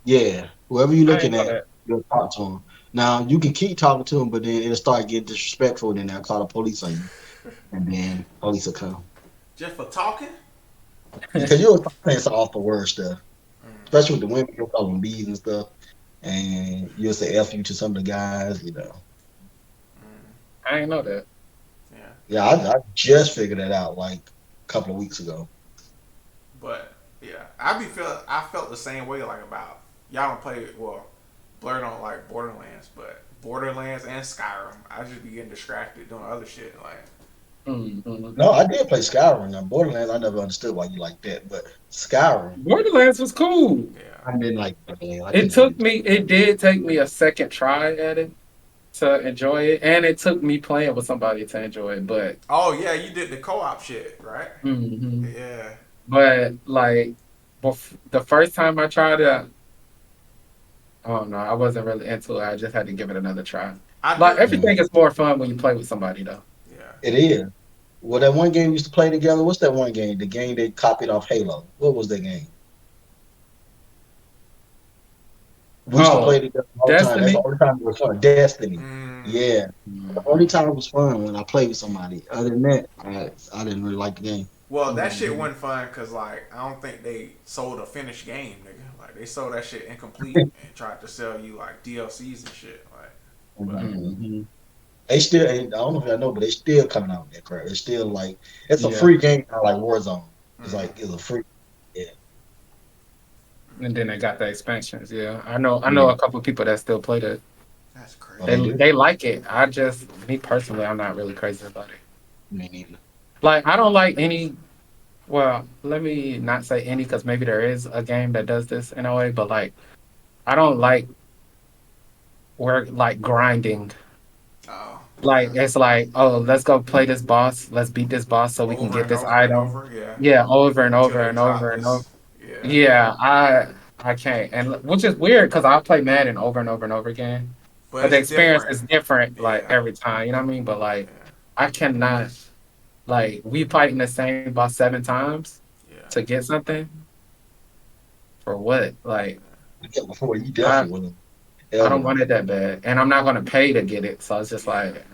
Speaker 6: yeah, whoever you
Speaker 3: I
Speaker 6: looking
Speaker 3: didn't know
Speaker 6: at,
Speaker 3: that.
Speaker 6: you'll talk to them. Now you can keep talking to them, but then it'll start getting disrespectful, and then they'll call the police on you, and then police will come
Speaker 2: Just for talking.
Speaker 6: because you'll start saying some awful word stuff,
Speaker 2: Mm.
Speaker 6: especially with the women. You'll call them bees and stuff, and you'll say "f you" to some of the guys. You know,
Speaker 2: Mm.
Speaker 3: I didn't know that.
Speaker 2: Yeah,
Speaker 6: yeah, I just figured that out like a couple of weeks ago.
Speaker 2: but yeah, I felt the same way like about y'all don't play well. Blur don't like Borderlands, but Borderlands and Skyrim, I just be getting distracted doing other shit. Like,
Speaker 3: Mm-hmm.
Speaker 6: No, I did play Skyrim. Now Borderlands, I never understood why you like that, but Skyrim,
Speaker 3: Borderlands was cool.
Speaker 2: yeah,
Speaker 6: I didn't like Borderlands. I
Speaker 3: It
Speaker 6: couldn't get
Speaker 3: took
Speaker 6: into
Speaker 3: me. It did take me a second try at it to enjoy it, and it took me playing with somebody to enjoy it. But
Speaker 2: oh yeah, you did the co-op shit, right?
Speaker 3: mhm.
Speaker 2: Yeah,
Speaker 3: But like the first time I tried it, oh no, I wasn't really into it. I just had to give it another try.
Speaker 2: I
Speaker 3: Like
Speaker 2: do.
Speaker 6: it.
Speaker 3: everything is more fun when you play with somebody, though.
Speaker 2: Yeah,
Speaker 6: It is. Well, that one game we used to play together. What's that one game? The game they copied off Halo. What was that game? We used to
Speaker 3: Oh,
Speaker 6: play together all the time. That's the
Speaker 3: Destiny.
Speaker 6: only time it was fun. Destiny.
Speaker 2: mm,
Speaker 6: Yeah. The
Speaker 3: Mhm.
Speaker 6: only time it was fun when I played with somebody. Other than that, I didn't really like the game.
Speaker 2: well, that shit
Speaker 3: Mhm.
Speaker 2: wasn't fun because like I don't think they sold a finished game, nigga. Like they sold that shit incomplete and tried to sell you like DLCs and shit. Like, but
Speaker 6: Mm-hmm. They still ain't. I don't know if y'all know, but they still coming out with that crap. It's still like it's a
Speaker 3: Yeah.
Speaker 6: free game, kinda like Warzone. It's
Speaker 2: mm,
Speaker 6: like it's a free. Yeah,
Speaker 3: And then they got the expansions. Yeah, I know
Speaker 6: yeah.
Speaker 3: a couple of people that still play that.
Speaker 2: that's
Speaker 6: Oh,
Speaker 3: They
Speaker 6: they
Speaker 2: crazy.
Speaker 6: do.
Speaker 3: they like it. I just, me personally, I'm not really crazy about it.
Speaker 6: Me neither.
Speaker 3: Like I don't like any. Well, let me not say any because maybe there is a game that does this in a way, but like I don't like work like grinding.
Speaker 2: Oh
Speaker 3: Like
Speaker 2: yeah,
Speaker 3: it's like, oh, let's go play this boss. Let's beat this boss so we can
Speaker 2: over
Speaker 3: get
Speaker 2: and
Speaker 3: this
Speaker 2: over and
Speaker 3: item.
Speaker 2: over. Yeah,
Speaker 3: Yeah, over and
Speaker 2: until
Speaker 3: over
Speaker 2: they
Speaker 3: and
Speaker 2: drop
Speaker 3: over and over.
Speaker 2: this. Yeah,
Speaker 3: Yeah, I can't, and which is weird because I play Madden over and over and over again,
Speaker 2: but
Speaker 3: but the
Speaker 2: it's
Speaker 3: experience
Speaker 2: different.
Speaker 3: is different like
Speaker 2: Yeah,
Speaker 3: every time. You know what I mean? But like,
Speaker 2: yeah,
Speaker 3: I cannot like we fighting the same boss 7 times
Speaker 2: yeah.
Speaker 3: to get something for what? Like,
Speaker 6: Yeah, before you
Speaker 3: I
Speaker 6: definitely wouldn't
Speaker 3: I don't
Speaker 6: ever.
Speaker 3: want it that bad, and I'm not gonna pay to get it. So it's just
Speaker 2: Yeah.
Speaker 3: like,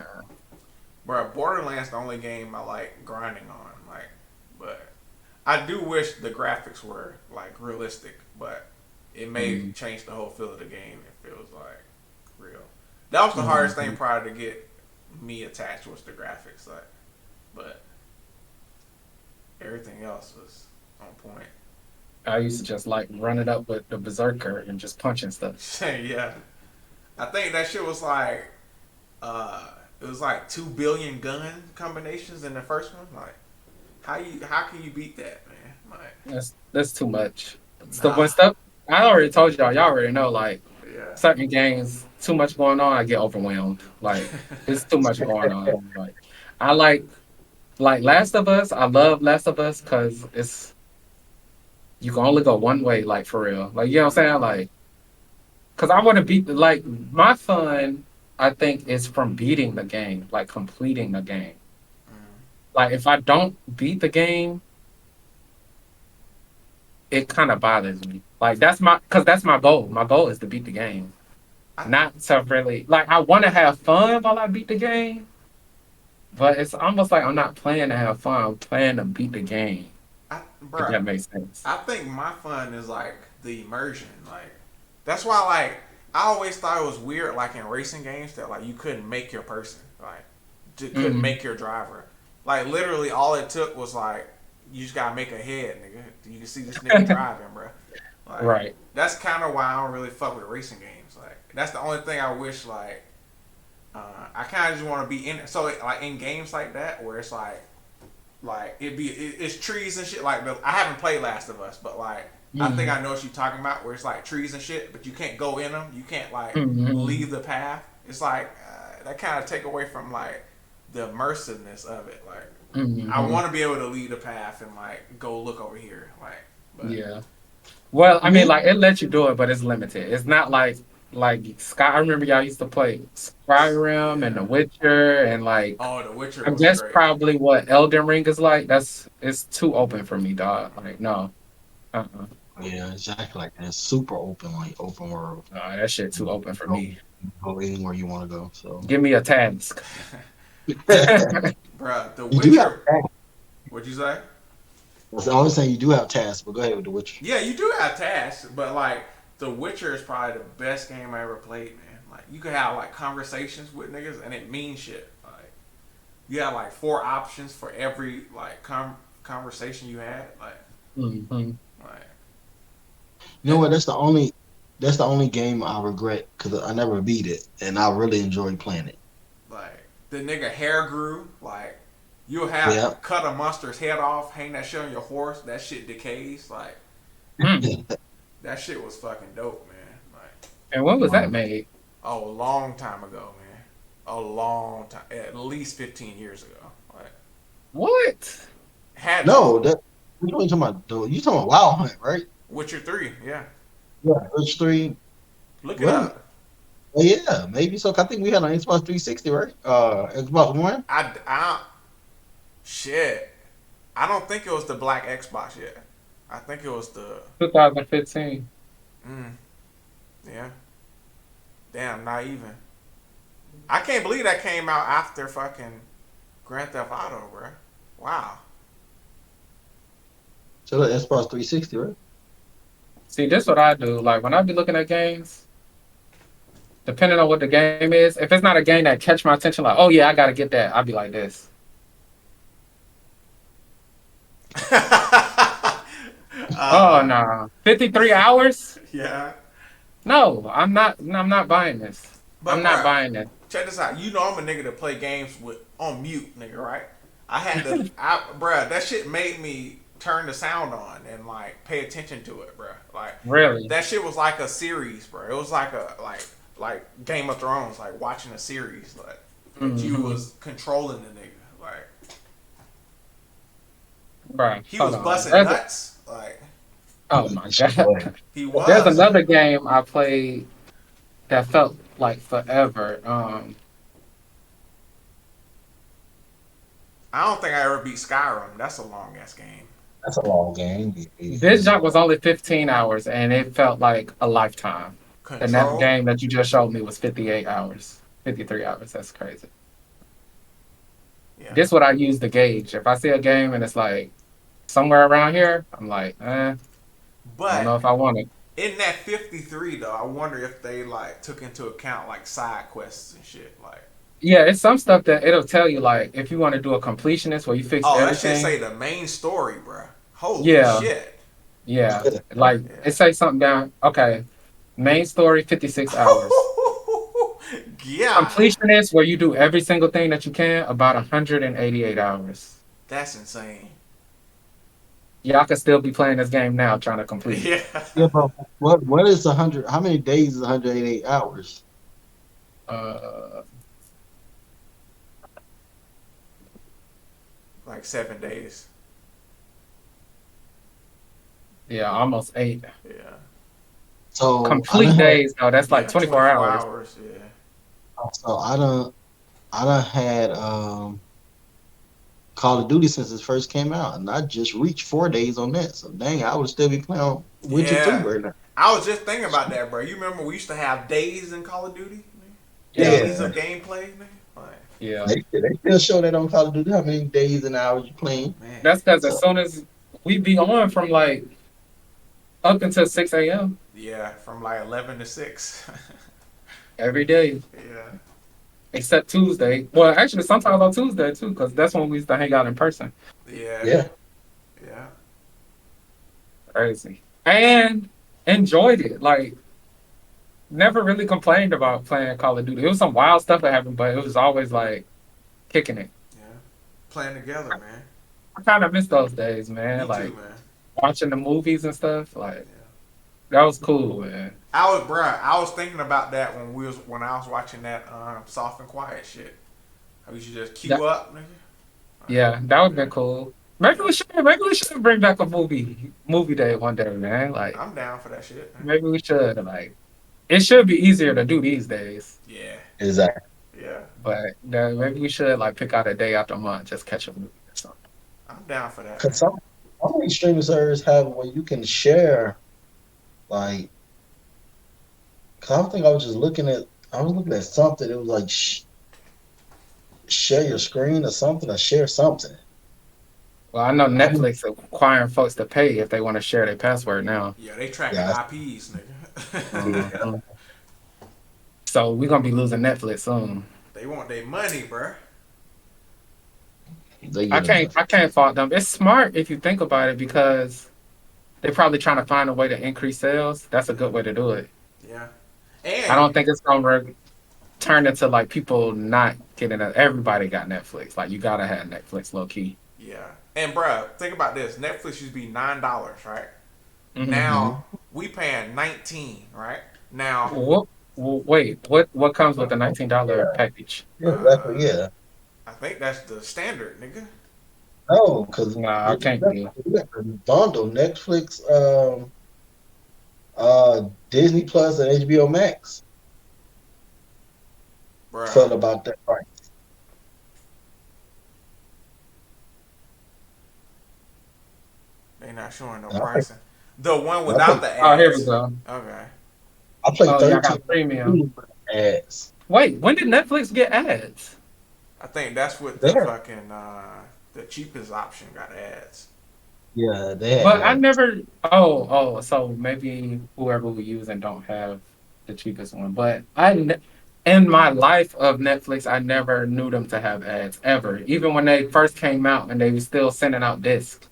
Speaker 2: Bro, Borderlands the only game I like grinding on. Like, but I do wish the graphics were like realistic, but it may
Speaker 3: mm,
Speaker 2: change the whole feel of the game if it was like real. That was the hardest thing
Speaker 3: mhm.
Speaker 2: probably to get me attached was the graphics, like, but everything else was on point.
Speaker 3: I used to just like run it up with the berserker and just punching stuff.
Speaker 2: Yeah, I think that shit was like uh, it was like 2 billion gun combinations in the first one. Like, how can you beat that, man? Like,
Speaker 3: That's too much. So
Speaker 2: nah,
Speaker 3: when stuff, I already told y'all already know like
Speaker 2: yeah.
Speaker 3: certain games, too much going on, I get overwhelmed. Like it's too much going on. Like I like Last of Us. I love Last of Us because it's you can only go one way. Like for real. Like you know what I'm saying.
Speaker 2: Mm-hmm.
Speaker 3: Like because I want to beat like my fun. I think is from beating the game, like completing the game. Like if I don't beat the game, it kind of bothers me. Like that's my because that's my goal. My goal is to beat the game,
Speaker 2: I,
Speaker 3: not to really like. I want to have fun while I beat the game, but it's almost like I'm not playing to have fun. I'm playing to beat the game. If
Speaker 2: bruh,
Speaker 3: that makes sense.
Speaker 2: I think my fun is like the immersion. Like, that's why like I always thought it was weird, like in racing games, that like you couldn't make your person, like you couldn't
Speaker 3: Mm,
Speaker 2: make your driver. Like literally, all it took was like you just gotta make a head, nigga. You can see this nigga driving, bro. Like
Speaker 3: right.
Speaker 2: that's kind of why I don't really fuck with racing games. Like that's the only thing I wish like I kind of just want to be in. So like in games like that where it's like it's trees and shit. Like I haven't played Last of Us, but like I think
Speaker 3: Mm,
Speaker 2: I know what you're talking about. Where it's like trees and shit, but you can't go in them. You can't like
Speaker 3: mm,
Speaker 2: leave the path. It's like that kind of take away from like the immersiveness of it. Like I
Speaker 3: mm,
Speaker 2: want to be able to leave the path and like go look over here. Like, but
Speaker 3: yeah. Well, I mean,
Speaker 6: Me,
Speaker 3: like it lets you do it, but it's limited. It's not like Sky. I remember y'all used to play Skyrim and The
Speaker 2: yeah.
Speaker 3: Witcher, and like
Speaker 2: Oh, The Witcher
Speaker 3: I
Speaker 2: was
Speaker 3: guess
Speaker 2: great.
Speaker 3: probably what Elden Ring is like. That's it's too open for me, dog. Like no, uh-uh.
Speaker 6: yeah, exactly like that. It's super open, like open world.
Speaker 3: No, that shit too open for
Speaker 6: Go,
Speaker 3: me.
Speaker 6: go anywhere you want to go. So
Speaker 3: Give me a task.
Speaker 2: Bruh, The
Speaker 6: you do have
Speaker 2: Witcher.
Speaker 6: tasks.
Speaker 2: What'd you say?
Speaker 6: I was saying you do have tasks, but go ahead with the Witcher.
Speaker 2: Yeah, you do have tasks, but like The Witcher is probably the best game I ever played, man. Like you could have like conversations with niggas and it means shit. Like you have like four options for every like conversation you had.
Speaker 3: Hmm.
Speaker 2: Like
Speaker 6: You know
Speaker 2: and
Speaker 6: what? That's the only game I regret because I never beat it, and I really enjoyed playing it.
Speaker 2: like the nigga hair grew. Like you'll have
Speaker 6: Yeah.
Speaker 2: cut a monster's head off, hang that shit on your horse. That shit decays. Like
Speaker 3: Mm.
Speaker 2: that shit was fucking dope, man. Like
Speaker 3: And when was that
Speaker 6: Wow.
Speaker 3: made?
Speaker 2: oh, a long time ago, man. A long time, at least 15 years ago. Like
Speaker 3: What?
Speaker 2: had
Speaker 6: No,
Speaker 2: to.
Speaker 6: that you talking about you talking about Wild Hunt, right?
Speaker 2: Witcher 3, yeah.
Speaker 6: Yeah. Which three?
Speaker 2: Look it
Speaker 6: Really?
Speaker 2: up.
Speaker 6: Oh, yeah, maybe so. I think we had on Xbox 360, right? Xbox One.
Speaker 2: I shit. I don't think it was the black Xbox yet. I think it was the
Speaker 3: 2015.
Speaker 2: mm, yeah. Damn, not even. I can't believe that came out after fucking Grand Theft Auto, bro. Wow.
Speaker 6: So the Xbox 360, right?
Speaker 3: See, this what I do. Like when I be looking at games, depending on what the game is, if it's not a game that catch my attention, like, oh yeah, I gotta get that, I'll be like this. Oh
Speaker 2: uh,
Speaker 3: no, 53 hours?
Speaker 2: yeah.
Speaker 3: No, I'm not buying this. I'm
Speaker 2: But
Speaker 3: not
Speaker 2: bruh,
Speaker 3: buying this.
Speaker 2: check this out. You know I'm a nigga that play games with on mute, nigga, right? Bruh, that shit made me turn the sound on and like pay attention to it, bruh. Like
Speaker 3: Really?
Speaker 2: that shit was like a series, bruh. It was like a like Game of Thrones, like watching a series, like that you
Speaker 3: Hmm.
Speaker 2: was controlling the nigga, like
Speaker 3: Bro,
Speaker 2: he
Speaker 3: hold
Speaker 2: was
Speaker 3: on.
Speaker 2: busting nuts, like
Speaker 3: Oh my
Speaker 6: Boy,
Speaker 3: god.
Speaker 2: he
Speaker 3: There's
Speaker 2: was.
Speaker 3: another game I played that felt like forever.
Speaker 2: I don't think I ever beat Skyrim. That's a long ass game.
Speaker 6: that's a long game.
Speaker 3: This jump was only 15 hours and it felt like a lifetime. The net
Speaker 2: Control,
Speaker 3: game that you just showed me was 58 hours, 53 hours. That's crazy.
Speaker 2: yeah.
Speaker 3: This what I use to gauge. If I see a game and it's like somewhere around here, I'm like, I don't
Speaker 2: But
Speaker 3: know if I want it.
Speaker 2: in that 53 though, I wonder if they like took into account like side quests and shit. Like,
Speaker 3: Yeah, it's some stuff that it'll tell you like if you want to do a completionist where you fix
Speaker 2: oh, that shit say
Speaker 3: everything.
Speaker 2: the main story, bruh. Holy
Speaker 3: Yeah,
Speaker 2: shit.
Speaker 3: yeah. Like
Speaker 2: Yeah.
Speaker 3: it say something down. Okay, main story 56 hours.
Speaker 2: Yeah,
Speaker 3: Completionist where you do every single thing that you can about 188 hours.
Speaker 2: that's insane.
Speaker 3: Y'all can still be playing this game now trying to complete it.
Speaker 2: Yeah,
Speaker 6: Yeah, but what is 100? How many days is 188 hours?
Speaker 3: Uh,
Speaker 2: like 7 days.
Speaker 3: yeah, almost 8
Speaker 2: Yeah,
Speaker 6: So I
Speaker 3: complete
Speaker 6: done had
Speaker 3: days though. That's like
Speaker 2: yeah,
Speaker 3: 24
Speaker 2: 24
Speaker 3: hours.
Speaker 2: hours. Yeah,
Speaker 6: so I done had Call of Duty since it first came out, and I just reached 4 days on that. So dang, I would still be playing Witcher 3
Speaker 2: yeah.
Speaker 6: right now.
Speaker 2: I was just thinking about that, bro. You remember we used to have days in Call of Duty,
Speaker 3: Yeah,
Speaker 2: days
Speaker 6: Yeah,
Speaker 2: of gameplay, man. Like,
Speaker 3: yeah.
Speaker 6: they still show that on Call of Duty how many days and hours you playing.
Speaker 2: man,
Speaker 3: That's because as
Speaker 6: So
Speaker 3: soon as we be on from like up until 6 a.m.
Speaker 2: yeah, from like 11 to 6.
Speaker 3: every day,
Speaker 2: Yeah,
Speaker 3: except Tuesday. Well, actually, sometimes on Tuesday too, because that's when we used to hang out in person.
Speaker 2: yeah,
Speaker 6: yeah,
Speaker 2: yeah.
Speaker 3: Crazy. And enjoyed it. Like, never really complained about playing Call of Duty. It was some wild stuff that happened, but it was always like kicking it.
Speaker 2: Yeah, playing together, man.
Speaker 3: I kind of miss those days, man.
Speaker 2: Me too,
Speaker 3: Like
Speaker 2: man.
Speaker 3: watching the movies and stuff. Like
Speaker 2: Yeah.
Speaker 3: that was cool, man.
Speaker 2: I was thinking about that when I was watching that soft and quiet shit. How we should just
Speaker 3: That,
Speaker 2: queue up, nigga. Like,
Speaker 3: yeah, that would have
Speaker 2: yeah,
Speaker 3: been cool. Maybe we should bring back a movie day one day, man. Like
Speaker 2: I'm down for that shit. Man.
Speaker 3: maybe we should. Like it should be easier to do these days.
Speaker 2: Yeah,
Speaker 6: exactly.
Speaker 2: yeah,
Speaker 3: But maybe we should like pick out a day after a month, just catch a movie or something.
Speaker 2: I'm down for that,
Speaker 6: Because
Speaker 2: man.
Speaker 6: some of these streaming services have where you can share like. Cause I think I was looking at something. It was like share your screen or something, or share something.
Speaker 3: Well, I know
Speaker 6: I mean,
Speaker 3: Netflix is requiring folks to pay if they want to share their password now.
Speaker 2: Yeah, they tracking
Speaker 6: yeah,
Speaker 2: IPs, nigga.
Speaker 6: yeah,
Speaker 3: Mhm. So we're gonna be losing Netflix soon.
Speaker 2: They want their money, bruh.
Speaker 6: they
Speaker 3: I
Speaker 6: get
Speaker 3: can't
Speaker 6: enough.
Speaker 3: I can't fault them. It's smart if you think about it because they're probably trying to find a way to increase sales. That's a good way to do it.
Speaker 2: Yeah,
Speaker 3: I
Speaker 2: and
Speaker 3: don't think it's gonna turn into like people not getting it. Everybody got Netflix. Like you gotta have Netflix low key.
Speaker 2: yeah, and bruh, think about this. Netflix used to be $9, right?
Speaker 3: Hmm.
Speaker 6: Hmm.
Speaker 2: Now we paying 19, right? Now,
Speaker 3: Wait, what comes with the $19
Speaker 6: Yeah,
Speaker 3: package?
Speaker 6: yeah, exactly.
Speaker 2: uh,
Speaker 6: Yeah,
Speaker 2: I think that's the standard, nigga.
Speaker 6: no, because
Speaker 3: Nah, I
Speaker 6: you
Speaker 3: can't
Speaker 6: got
Speaker 3: be.
Speaker 6: the bundle Netflix, Disney Plus, and HBO Max
Speaker 2: Bruh,
Speaker 6: felt about that price.
Speaker 2: they not showing no
Speaker 6: And I pay,
Speaker 2: pricing. The one
Speaker 6: and I
Speaker 2: without
Speaker 6: pay,
Speaker 2: the
Speaker 3: Oh, here we
Speaker 2: ads.
Speaker 3: go.
Speaker 2: Okay.
Speaker 6: I pay
Speaker 3: Oh, y'all
Speaker 6: 13
Speaker 3: got premium.
Speaker 6: for the ads.
Speaker 3: Wait, when did Netflix get ads?
Speaker 2: I think that's what
Speaker 6: They
Speaker 2: the
Speaker 6: have,
Speaker 2: fucking the cheapest option got ads.
Speaker 6: Yeah, they had
Speaker 3: But I
Speaker 6: ads.
Speaker 3: never. Oh. So maybe whoever we use and don't have the cheapest one. But in my life of Netflix, I never knew them to have ads ever. Even when they first came out and they were still sending out discs,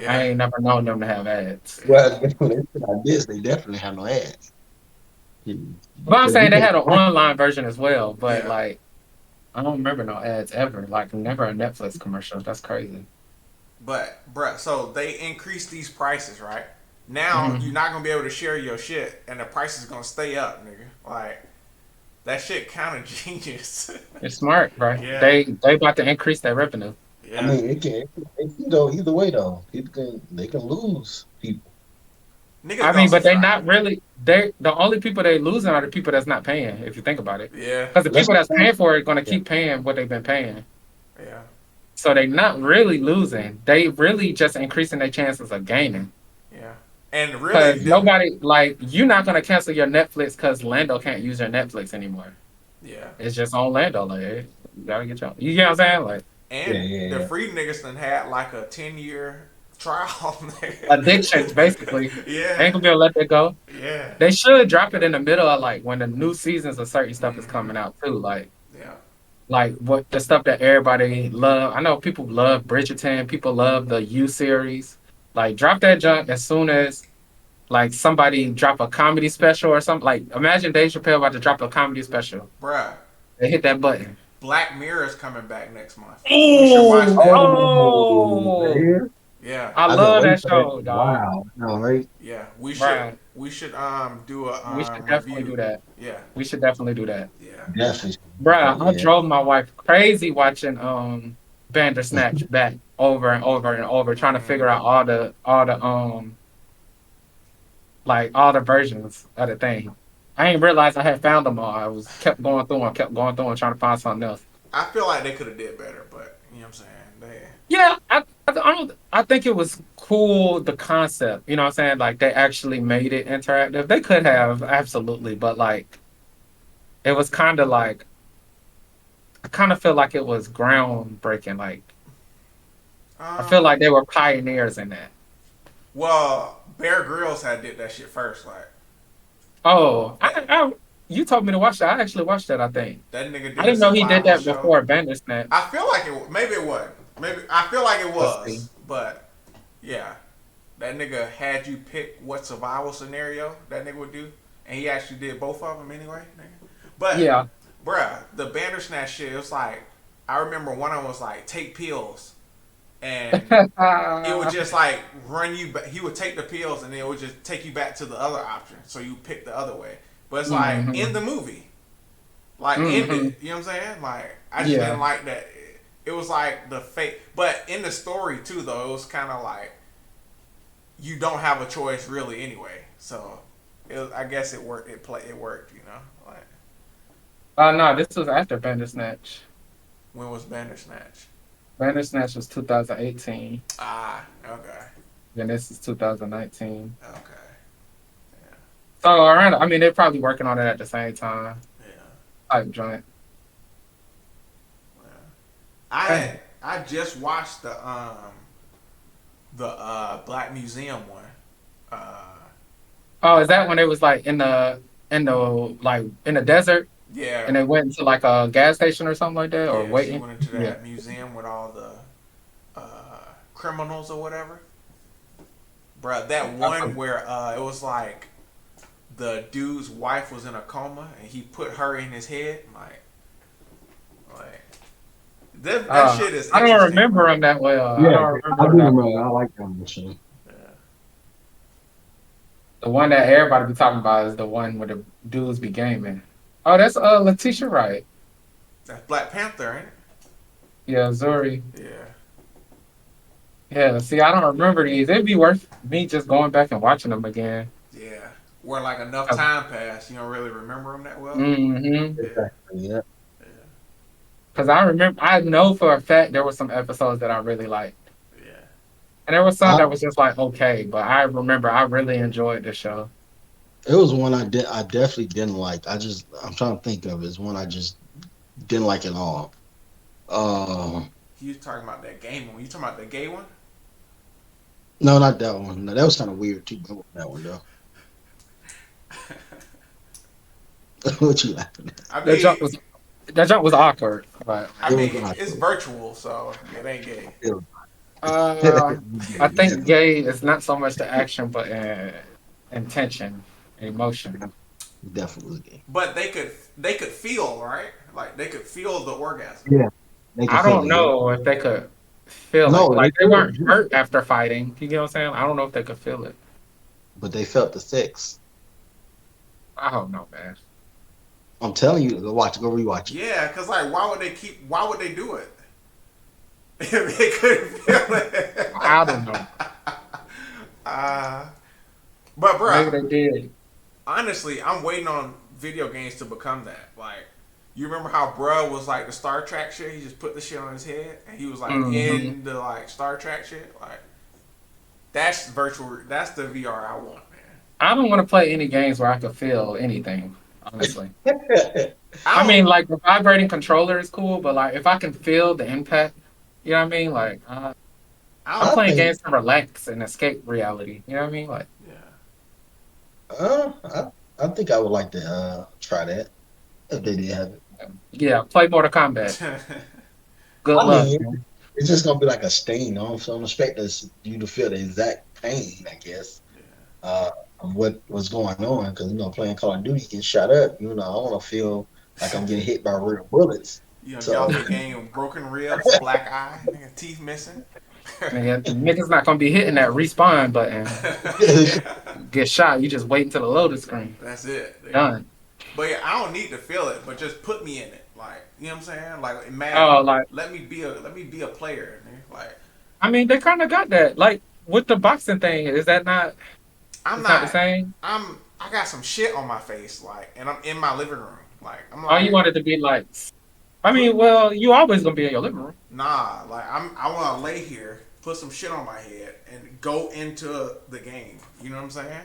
Speaker 3: I
Speaker 2: Yeah,
Speaker 3: ain't never known them to have ads.
Speaker 2: yeah,
Speaker 6: Well, when they put out this, they definitely have no ads.
Speaker 3: But I'm
Speaker 6: Because you
Speaker 3: saying they
Speaker 6: pay
Speaker 3: had
Speaker 6: the
Speaker 3: an
Speaker 6: price.
Speaker 3: online version as well. But
Speaker 2: yeah.
Speaker 3: like, I don't remember no ads ever. Like, never a Netflix commercial. That's crazy.
Speaker 2: But bruh, so they increased these prices, right? Now you're
Speaker 3: Hmm.
Speaker 2: not gonna be able to share your shit, and the price is gonna stay up, nigga. Like that shit kind of genius.
Speaker 3: It's smart, bro.
Speaker 2: Yeah,
Speaker 3: They about to increase their revenue.
Speaker 6: I
Speaker 2: yeah.
Speaker 6: mean, it can go either way though. They can lose people.
Speaker 2: Niggas
Speaker 3: I
Speaker 2: gonna
Speaker 3: mean, but they
Speaker 2: subscribe.
Speaker 3: not really. They the only people they losing are the people that's not paying. If you think about it,
Speaker 2: Yeah,
Speaker 3: because the
Speaker 6: Let's
Speaker 3: people that's paying for it are going to
Speaker 6: yeah.
Speaker 3: keep paying what they've been paying.
Speaker 2: yeah,
Speaker 3: So they not really losing. They really just increasing their chances of gaining.
Speaker 2: yeah. And really,
Speaker 3: Because nobody like you're not going to cancel your Netflix because Lando can't use your Netflix anymore.
Speaker 2: yeah.
Speaker 3: It's just on Lando. Like hey, you gotta get your. You get what I'm saying? Like
Speaker 6: Yeah,
Speaker 2: And
Speaker 6: yeah,
Speaker 2: the
Speaker 6: yeah.
Speaker 2: free niggas done had like a 10-year trial.
Speaker 3: addictions, basically. They ain't
Speaker 2: Yeah,
Speaker 3: gonna be able to let that go.
Speaker 2: yeah.
Speaker 3: They should drop it in the middle of like when the new seasons of certain stuff is
Speaker 2: Mm-hmm.
Speaker 3: coming out too.
Speaker 2: Yeah.
Speaker 3: Like what the stuff that everybody love. I know people love Bridgerton. People love the U series. Like drop that junk as soon as like somebody drop a comedy special or something. Like imagine Dave Chappelle about to drop a comedy special.
Speaker 2: Bruh,
Speaker 3: They hit that button.
Speaker 2: Black Mirror is coming back next month. We should watch
Speaker 3: Oh,
Speaker 2: that.
Speaker 6: Oh,
Speaker 3: oh!
Speaker 6: man.
Speaker 2: Yeah,
Speaker 3: I
Speaker 6: I've been
Speaker 3: love
Speaker 6: waiting
Speaker 3: that
Speaker 6: for that.
Speaker 3: show, dog.
Speaker 6: Wow. All right.
Speaker 2: yeah.
Speaker 3: Bruh,
Speaker 2: We should do a
Speaker 3: we should definitely
Speaker 2: review.
Speaker 3: do that.
Speaker 2: Yeah,
Speaker 3: We should definitely do that.
Speaker 2: yeah.
Speaker 6: Definitely.
Speaker 3: Bruh, I
Speaker 6: Yeah.
Speaker 3: drove my wife crazy watching Bandersnatch back over and over and over, trying to figure
Speaker 2: Mm.
Speaker 3: out all the like all the versions of the thing. I ain't realized I had found them all. I was kept going through and trying to find something else.
Speaker 2: I feel like they could have did better, but you know what I'm saying.
Speaker 3: Yeah, I think it was cool the concept. You know what I'm saying? Like they actually made it interactive. They could have absolutely, but like it was kind of like I kind of feel like it was groundbreaking. Like I feel like they were pioneers in that.
Speaker 2: Well, Bear Grylls had did that shit first. Like
Speaker 3: Oh,
Speaker 2: that
Speaker 3: you told me to watch that. I actually watched that. I think
Speaker 2: that nigga
Speaker 3: I
Speaker 2: did a
Speaker 3: didn't know he did
Speaker 2: survival
Speaker 3: that
Speaker 2: show.
Speaker 3: before Bandersnatch.
Speaker 2: I feel like it. Maybe it wasn't. Maybe I feel like it
Speaker 3: Let's see.
Speaker 2: was. But yeah, that nigga had you pick what survival scenario that nigga would do, and he actually did both of them anyway. Nigga. But
Speaker 3: Yeah.
Speaker 2: bruh, the Bandersnatch shit. It was like I remember one of them was like take pills, and it would just like run you back. He would take the pills and then it would just take you back to the other option. So you pick the other way. But it's like in
Speaker 3: hmm
Speaker 2: the movie, like end
Speaker 3: hmm
Speaker 2: it. You know what I'm saying? Like I just didn't
Speaker 3: Yeah.
Speaker 2: like that. It was like the fake, but in the story too, though, it was kind of like you don't have a choice really anyway. So I guess it worked. It worked. You know, like
Speaker 3: No, this was after Bandersnatch.
Speaker 2: when was Bandersnatch?
Speaker 3: Bandersnatch was 2018,
Speaker 2: Ah, okay,
Speaker 3: and this is 2019.
Speaker 2: okay, yeah,
Speaker 3: So around, I mean, they're probably working on it at the same time.
Speaker 2: yeah.
Speaker 3: Type joint.
Speaker 2: Yeah.
Speaker 3: Dang.
Speaker 2: I just watched the Black Museum one. Uh,
Speaker 3: Oh, is that when it was like in the like in the desert
Speaker 2: yeah,
Speaker 3: and they went into like a gas station or something like that or
Speaker 2: yeah. She
Speaker 3: waiting?
Speaker 2: went into
Speaker 3: Yeah.
Speaker 2: that museum with all the criminals or whatever. Bruh, that
Speaker 3: I
Speaker 2: one
Speaker 3: for-
Speaker 2: where it was like the dude's wife was in a coma and he put her in his head. Like that shit is
Speaker 3: I don't
Speaker 2: interesting,
Speaker 3: remember
Speaker 2: bro.
Speaker 3: them that well. I
Speaker 6: Yeah,
Speaker 3: don't
Speaker 6: I
Speaker 3: remember
Speaker 6: do
Speaker 3: them that
Speaker 6: remember. I
Speaker 3: well.
Speaker 6: like that one show.
Speaker 2: Yeah.
Speaker 3: The one that everybody be talking about is the one where the dudes be gaming. Oh, that's Letitia Wright.
Speaker 2: That's Black Panther, ain't
Speaker 3: Yeah, Zuri.
Speaker 2: it? Yeah.
Speaker 3: Yeah, see, I don't remember these. It'd be worth me just going back and watching them again.
Speaker 2: Yeah. Where like enough time passed, you don't really remember them that well.
Speaker 3: Mm-hmm.
Speaker 2: Yeah.
Speaker 6: Exactly. Yeah.
Speaker 2: Yeah.
Speaker 3: Because I know for a fact there were some episodes that I really liked.
Speaker 2: Yeah.
Speaker 3: And there was some
Speaker 6: I,
Speaker 3: that was just like, okay, but I remember I really enjoyed the show.
Speaker 6: it was one I did. I definitely didn't like. I'm trying to think of it. It's one I just didn't like at all. Uh,
Speaker 2: You talking about that game one? You talking about the gay one?
Speaker 6: No, not that one. No, that was kind of weird too. I wasn't that one though. What you laughing at?
Speaker 2: I
Speaker 3: That
Speaker 2: mean,
Speaker 3: jump was that jump was awkward, but
Speaker 6: It was
Speaker 2: it's
Speaker 6: awkward.
Speaker 2: virtual, so it ain't gay.
Speaker 6: It was,
Speaker 3: uh, I think
Speaker 6: definitely,
Speaker 3: gay is not so much the action, but intention, emotion.
Speaker 6: definitely was gay.
Speaker 2: But they could feel, right? Like they could feel the orgasm.
Speaker 6: Yeah, they can
Speaker 3: I
Speaker 6: feel
Speaker 3: don't
Speaker 6: it. Yeah.
Speaker 3: know if they could feel it.
Speaker 6: No, they
Speaker 3: Like they
Speaker 6: could,
Speaker 3: weren't hurt after fighting. You get what I'm saying? I don't know if they could feel it.
Speaker 6: but they felt the sex.
Speaker 3: I don't know, man.
Speaker 6: I'm telling you, go watch it. Go rewatch it.
Speaker 2: Yeah, cause like why would they keep? Why would they do it if they couldn't feel
Speaker 3: I don't know.
Speaker 2: it? uh, but
Speaker 3: Maybe
Speaker 2: bruh,
Speaker 3: they did.
Speaker 2: honestly, I'm waiting on video games to become that. Like, you remember how bruh was like the Star Trek shit? He just put the shit on his head and he was like
Speaker 3: Hmm.
Speaker 2: in the like Star Trek shit. Like, that's virtual. That's the VR I want, man.
Speaker 3: I don't want to play any games where I could feel anything. Honestly,
Speaker 2: I
Speaker 3: I
Speaker 2: don't.
Speaker 3: mean, like the vibrating controller is cool, but like if I can feel the impact, you know what I mean? Like
Speaker 2: I
Speaker 3: I'm
Speaker 6: I
Speaker 2: don't.
Speaker 3: playing
Speaker 6: think,
Speaker 3: games to relax and escape reality. You know what I mean? Like
Speaker 6: uh, I think I would like to try that if they did have it.
Speaker 3: yeah, play Mortal Kombat.
Speaker 2: Yeah.
Speaker 3: Good
Speaker 6: I
Speaker 3: luck,
Speaker 6: mean,
Speaker 3: man.
Speaker 6: it's just gonna be like a stain. So I don't expect you to feel the exact pain. I guess. Uh, of what's going on because playing Call of Duty, getting shot up. I want to feel like I'm getting hit by real bullets.
Speaker 2: You know, get
Speaker 6: So
Speaker 2: off the game with broken ribs, a black eye, nigga, teeth missing.
Speaker 3: Nigga, niggas not gonna be hitting that respawn button.
Speaker 2: Yeah.
Speaker 3: Get shot, you just wait until the loading screen.
Speaker 2: That's it. Nigga.
Speaker 3: Done.
Speaker 2: But yeah, I don't need to feel it, but just put me in it. Like, you know what I'm saying? Like
Speaker 3: Oh,
Speaker 2: Madden,
Speaker 3: like
Speaker 2: let me be a player. Nigga. Like,
Speaker 3: I mean, they kind of got that. Like with the boxing thing, is that not?
Speaker 2: I'm
Speaker 3: It's not the
Speaker 2: not.
Speaker 3: same.
Speaker 2: I got some shit on my face, like, and I'm in my living room. Like, I'm
Speaker 3: Oh, you
Speaker 2: like,
Speaker 3: wanted to be like. I
Speaker 2: put
Speaker 3: mean, well, you always gonna be in your living room.
Speaker 2: nah. Like, I want to lay here, put some shit on my head, and go into the game. You know what I'm saying?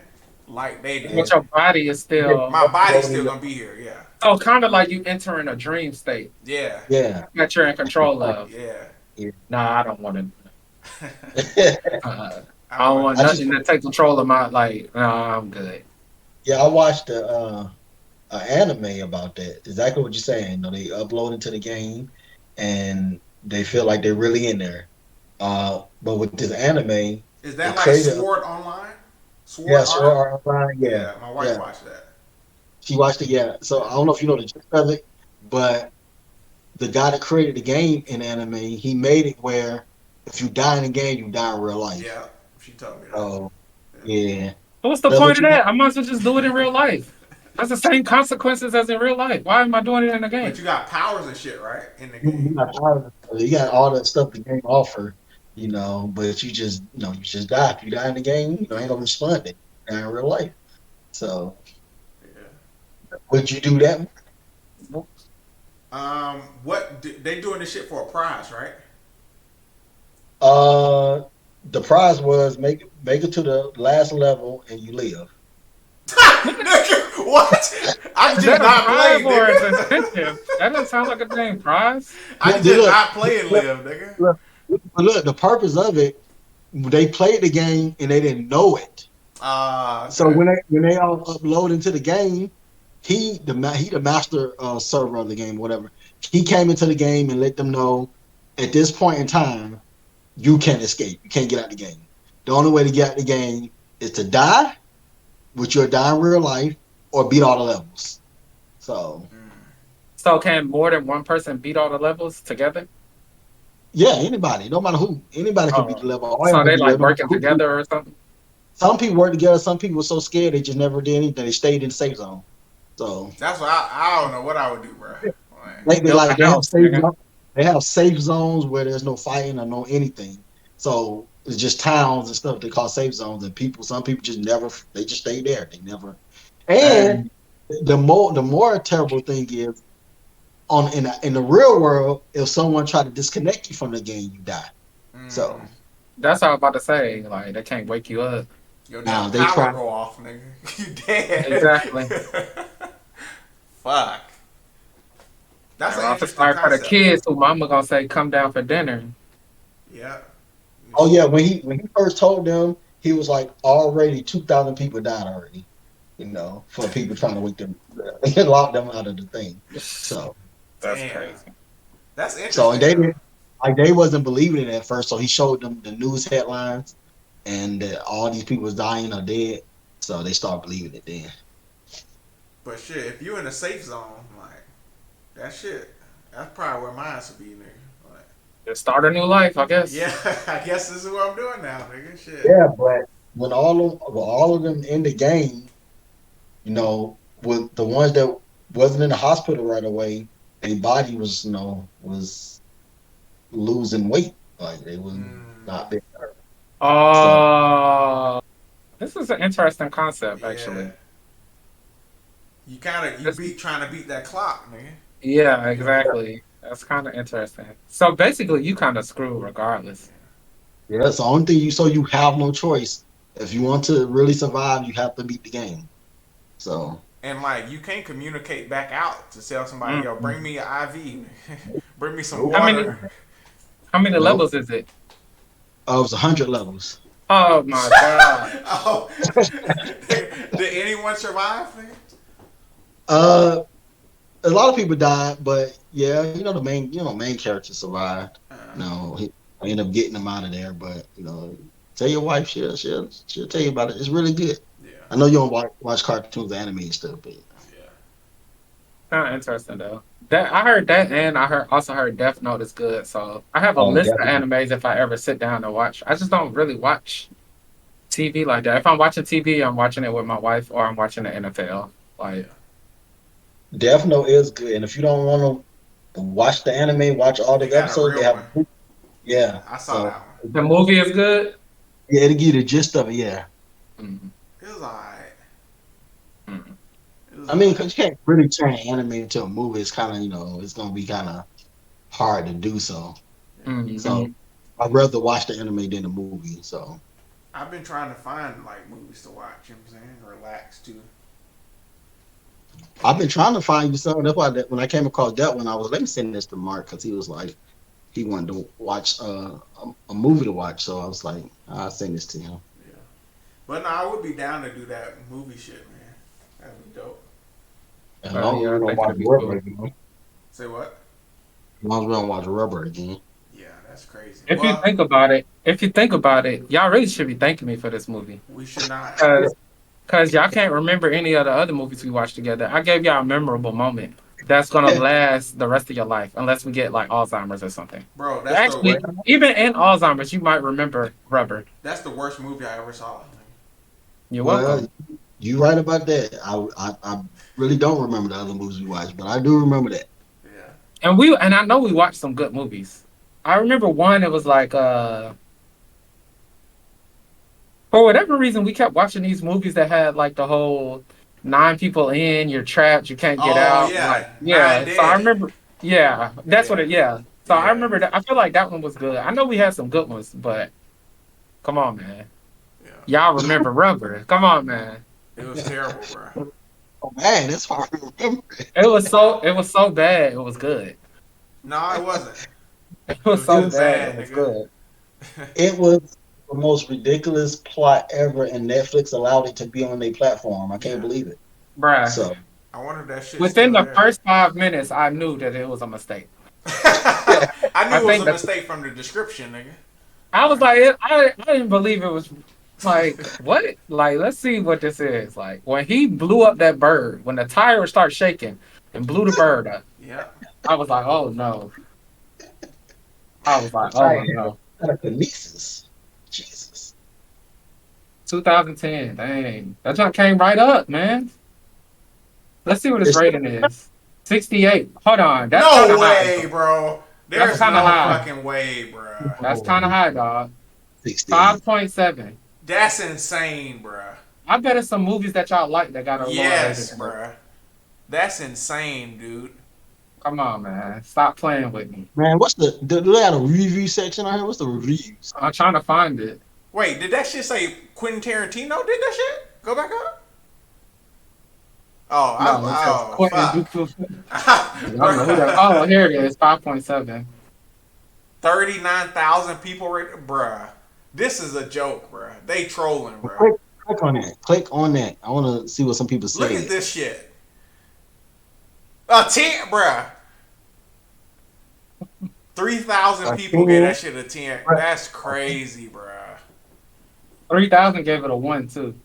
Speaker 2: Like they
Speaker 6: yeah,
Speaker 3: But
Speaker 2: did.
Speaker 3: your body is still
Speaker 2: My body's still gonna be here. Yeah.
Speaker 3: so kind of like you entering a dream state
Speaker 2: Yeah.
Speaker 6: yeah,
Speaker 3: that you're in control of.
Speaker 2: Yeah.
Speaker 6: yeah.
Speaker 3: Nah, I don't want to. I
Speaker 2: I
Speaker 3: don't
Speaker 2: want.
Speaker 3: want
Speaker 6: I just
Speaker 3: nothing to take control of my like. Nah, I'm good.
Speaker 6: yeah, I watched a anime about that. Exactly what you're saying. They upload into the game and they feel like they're really in there. But with this anime,
Speaker 2: Is
Speaker 6: the
Speaker 2: that like
Speaker 6: creator,
Speaker 2: Sword Online? Sword
Speaker 6: yeah,
Speaker 2: Art?
Speaker 6: Sword Art Online, yeah,
Speaker 2: Yeah, my wife
Speaker 6: yeah,
Speaker 2: watched that.
Speaker 6: she watched it. Yeah, so I
Speaker 2: Yeah.
Speaker 6: don't know if you know the gist of it, but the guy that created the game in anime, he made it where if you die in the game, you die in real life.
Speaker 2: Yeah. She told me that.
Speaker 6: Oh,
Speaker 2: Yeah.
Speaker 6: yeah,
Speaker 3: But what's the
Speaker 6: that's
Speaker 3: point
Speaker 6: what
Speaker 3: of
Speaker 6: you want.
Speaker 3: that? I might as well just do it in real life. That's the same consequences as in real life. Why am I doing it in the
Speaker 2: But
Speaker 3: game?
Speaker 2: you got powers and shit, right? In the
Speaker 6: You
Speaker 2: game.
Speaker 6: got all the stuff the game offer, but you just die. If you die in the game, ain't gonna respond to it. You die in real life. So
Speaker 2: Yeah.
Speaker 6: would you do that?
Speaker 2: They doing this shit for a prize, right?
Speaker 6: Uh, the prize was make it to the last level and you live.
Speaker 2: Nigga, what? I
Speaker 3: Is
Speaker 2: just
Speaker 3: that a
Speaker 2: not
Speaker 3: bribe
Speaker 2: played,
Speaker 3: or an
Speaker 2: nigga.
Speaker 3: incentive? That doesn't sound like a dang prize.
Speaker 2: I
Speaker 6: Then
Speaker 2: just
Speaker 6: look,
Speaker 2: not play and
Speaker 6: look,
Speaker 2: live, nigga.
Speaker 6: look, look, the purpose of it, they played the game and they didn't know it. So
Speaker 2: Okay.
Speaker 6: when they all upload into the game, he the master server of the game, whatever. He came into the game and let them know at this point in time you can't escape. You can't get out the game. The only way to get out the game is to die, which you'll die in real life, or beat all the levels. So
Speaker 3: So can more than one person beat all the levels together?
Speaker 6: yeah, anybody, no matter who, anybody can beat
Speaker 3: Oh,
Speaker 6: the level. All you
Speaker 3: so
Speaker 6: have to
Speaker 3: they
Speaker 6: do,
Speaker 3: like
Speaker 6: no matter
Speaker 3: working
Speaker 6: who.
Speaker 3: together or something?
Speaker 6: Some people work together. Some people were so scared they just never did anything. They stayed in the safe zone. So
Speaker 2: That's what I don't know what I would do, bro. Like,
Speaker 6: they
Speaker 3: Build a
Speaker 6: like they have
Speaker 3: house,
Speaker 6: safe
Speaker 3: nigga.
Speaker 6: they have safe zones where there's no fighting or no anything. So it's just towns and stuff they call safe zones, and some people just never they just stay there. They never. And
Speaker 3: Dang.
Speaker 6: the more terrible thing is in the real world, if someone try to disconnect you from the game, you die. So
Speaker 3: That's what I was about to say. Like they can't wake you up.
Speaker 2: your
Speaker 6: now
Speaker 2: damn
Speaker 6: they
Speaker 2: power
Speaker 6: try.
Speaker 2: go off, nigga. You dead.
Speaker 3: Exactly.
Speaker 2: Fuck. That's
Speaker 3: And
Speaker 2: an
Speaker 3: I feel
Speaker 2: interesting
Speaker 3: sorry for the
Speaker 2: concept, though.
Speaker 3: kids who mama gonna say come down for dinner.
Speaker 2: Yeah.
Speaker 6: Oh yeah,
Speaker 2: Shit.
Speaker 6: when he first told them, he was like already 2,000 people died already. For people trying to wake them and lock them out of the thing. So
Speaker 3: That's
Speaker 2: Damn.
Speaker 3: crazy.
Speaker 2: That's
Speaker 6: and
Speaker 2: interesting
Speaker 6: they
Speaker 2: though.
Speaker 6: didn't like they wasn't believing it at first. So he showed them the news headlines and that all these people was dying or dead. So they started believing it then.
Speaker 2: But shit, if you in a safe zone, like that shit, that's probably where mine should be, nigga. Like,
Speaker 3: Just start a new life, I guess.
Speaker 2: yeah, I guess this is what I'm doing now, nigga. Shit.
Speaker 6: Yeah, but when all of them in the game, with the ones that wasn't in the hospital right away, their body was losing weight. Like they was not
Speaker 2: Mm,
Speaker 6: being hurt. So
Speaker 3: Oh, this is an interesting concept,
Speaker 2: yeah.
Speaker 3: actually.
Speaker 2: You
Speaker 3: This,
Speaker 2: beat trying to beat that clock, nigga.
Speaker 3: yeah,
Speaker 2: You know.
Speaker 3: exactly. That's kind of interesting. So basically, you kind of screw regardless.
Speaker 6: yeah, that's the only thing you have no choice. If you want to really survive, you have to beat the game. So
Speaker 2: And like you can't communicate back out to tell somebody, yo,
Speaker 3: Mm.
Speaker 2: bring me an IV, bring me some
Speaker 6: nope,
Speaker 3: How many?
Speaker 2: water.
Speaker 3: How many
Speaker 6: nope.
Speaker 3: levels is it?
Speaker 6: It was 100 levels.
Speaker 3: Oh my god!
Speaker 2: Oh, did anyone survive? Nigga?
Speaker 6: uh, a lot of people died, but yeah, main character survived. He I ended up getting him out of there, but tell your wife she'll tell you about it. It's really good.
Speaker 2: Yeah,
Speaker 6: I know you don't watch cartoons, anime, and stuff, but
Speaker 2: yeah.
Speaker 3: Kind of interesting though. That I heard that, and also heard Death Note is good. So I have a
Speaker 6: oh,
Speaker 3: list of
Speaker 6: definitely,
Speaker 3: animes if I ever sit down to watch. I just don't really watch TV like that. If I'm watching TV, I'm watching it with my wife or I'm watching the NFL. Like,
Speaker 2: Yeah.
Speaker 6: Death Note is good. And if you don't want to watch the anime, watch all
Speaker 2: They
Speaker 6: the
Speaker 2: got a
Speaker 6: episodes. They
Speaker 2: real
Speaker 6: have
Speaker 2: one. Yeah,
Speaker 6: yeah.
Speaker 2: I saw
Speaker 6: So
Speaker 2: that one.
Speaker 3: the movie is good.
Speaker 6: yeah, it'll give you the gist of it. Yeah,
Speaker 3: Mhm,
Speaker 2: It was alright.
Speaker 3: mhm,
Speaker 2: It was
Speaker 6: I mean,
Speaker 2: alright.
Speaker 6: because you can't really turn anime into a movie. It's kind of it's gonna be kind of hard to do so.
Speaker 2: Yeah.
Speaker 6: So
Speaker 3: mhm.
Speaker 6: I'd rather watch the anime than the movie. So
Speaker 2: I've been trying to find like movies to watch. You know what I'm saying? Relax too.
Speaker 6: I've been trying to find you something. That's why when I came across that one, I was let me send this to Mark because he was like he wanted to watch a movie to watch. So I was like, I'll send this to him.
Speaker 2: Yeah. But no, I would be down to do that movie shit, man. That'd be dope.
Speaker 6: As long as
Speaker 3: Yeah,
Speaker 6: we
Speaker 3: I
Speaker 6: don't
Speaker 3: think
Speaker 6: watch
Speaker 3: it'll be
Speaker 6: Rubber
Speaker 3: cool.
Speaker 6: again. As
Speaker 2: Say what?
Speaker 6: long as we don't watch Rubber again.
Speaker 2: Yeah, that's crazy.
Speaker 3: If you
Speaker 2: Well,
Speaker 3: think about it, y'all really should be thanking me for this movie.
Speaker 2: we should not.
Speaker 3: Cause y'all can't remember any of the other movies we watched together. I gave y'all a memorable moment that's gonna last the rest of your life, unless we get like Alzheimer's or something.
Speaker 2: Bro,
Speaker 3: Actually, even in Alzheimer's, you might remember Rubber.
Speaker 2: that's the worst movie I ever saw.
Speaker 3: You're
Speaker 6: Well,
Speaker 3: welcome.
Speaker 6: you right about that. I really don't remember the other movies we watched, but I do remember that.
Speaker 2: Yeah.
Speaker 3: And I know we watched some good movies. I remember one. It was like for whatever reason, we kept watching these movies that had like the whole nine people in, you're trapped, you can't get
Speaker 2: Oh
Speaker 3: out. Like,
Speaker 2: yeah, Nine
Speaker 3: yeah. So I
Speaker 2: Dead.
Speaker 3: remember, yeah, that's what
Speaker 2: Yeah,
Speaker 3: it, yeah. So I
Speaker 2: yeah,
Speaker 3: remember that. I feel like that one was good. I know we had some good ones, but come on, man.
Speaker 2: yeah.
Speaker 3: Y'all remember Rubber. Come on, man.
Speaker 2: It was terrible, bro.
Speaker 6: Oh man, that's hard to remember.
Speaker 3: It was so bad, it was good.
Speaker 2: No, it wasn't.
Speaker 3: It
Speaker 2: It
Speaker 3: was
Speaker 2: was
Speaker 3: so
Speaker 2: just
Speaker 6: It's
Speaker 3: bad, it
Speaker 2: bad,
Speaker 3: was
Speaker 2: nigga.
Speaker 3: good.
Speaker 6: it was the most ridiculous plot ever, and Netflix allowed it to be on their platform. I can't
Speaker 2: Yeah.
Speaker 6: believe it.
Speaker 3: Bruh.
Speaker 6: So
Speaker 2: I wonder if that shit's
Speaker 3: Within
Speaker 2: still
Speaker 3: the
Speaker 2: there.
Speaker 3: first 5 minutes, I knew that it was a mistake.
Speaker 2: I
Speaker 3: I
Speaker 2: knew it was
Speaker 3: think
Speaker 2: a
Speaker 3: that
Speaker 2: mistake from the description, nigga.
Speaker 3: I was
Speaker 2: Like,
Speaker 3: like, I didn't believe it was like, what? Like, let's see what this is. Like, when he blew up that bird, when the tire started shaking and blew the bird up,
Speaker 2: yeah.
Speaker 3: I was like, oh no. I was
Speaker 6: the
Speaker 3: like, oh
Speaker 6: Titan
Speaker 3: no.
Speaker 6: had a kinesis. Jesus.
Speaker 3: 2010, dang. That junk came right up, man. Let's see what his
Speaker 6: It's
Speaker 3: rating is. 68. Hold on. That's kind
Speaker 2: No
Speaker 3: of high.
Speaker 2: way, bro.
Speaker 3: That's
Speaker 2: There's
Speaker 3: kind of
Speaker 2: no
Speaker 3: high.
Speaker 2: fucking way, bro.
Speaker 3: That's kind of high, dog.
Speaker 6: 68.
Speaker 3: 5.7.
Speaker 2: That's insane, bro.
Speaker 3: I bet it's some movies that y'all like that got a lower rating
Speaker 2: Yes,
Speaker 3: than this.
Speaker 2: bro. That's insane, dude.
Speaker 3: Come on, man. Stop playing with me.
Speaker 6: Man, do they have a review section on here? What's the reviews?
Speaker 3: I'm trying to find it.
Speaker 2: Wait, did that shit say Quentin Tarantino did that shit? Go back up. Oh,
Speaker 3: No, it says Quentin
Speaker 2: fuck.
Speaker 3: Dupieux. I don't know who that. Oh, here it is. 5.7.
Speaker 2: 39,000 people, right, bruh. This is a joke, bro. They trolling, bro.
Speaker 6: Click on that. Click on that. I want to see what some people
Speaker 2: Look at
Speaker 6: said.
Speaker 2: this shit. A 10, bruh. 3,000 people gave that
Speaker 6: 10,
Speaker 2: shit a 10.
Speaker 6: but
Speaker 2: That's crazy, bruh.
Speaker 3: 3,000 gave it a one too.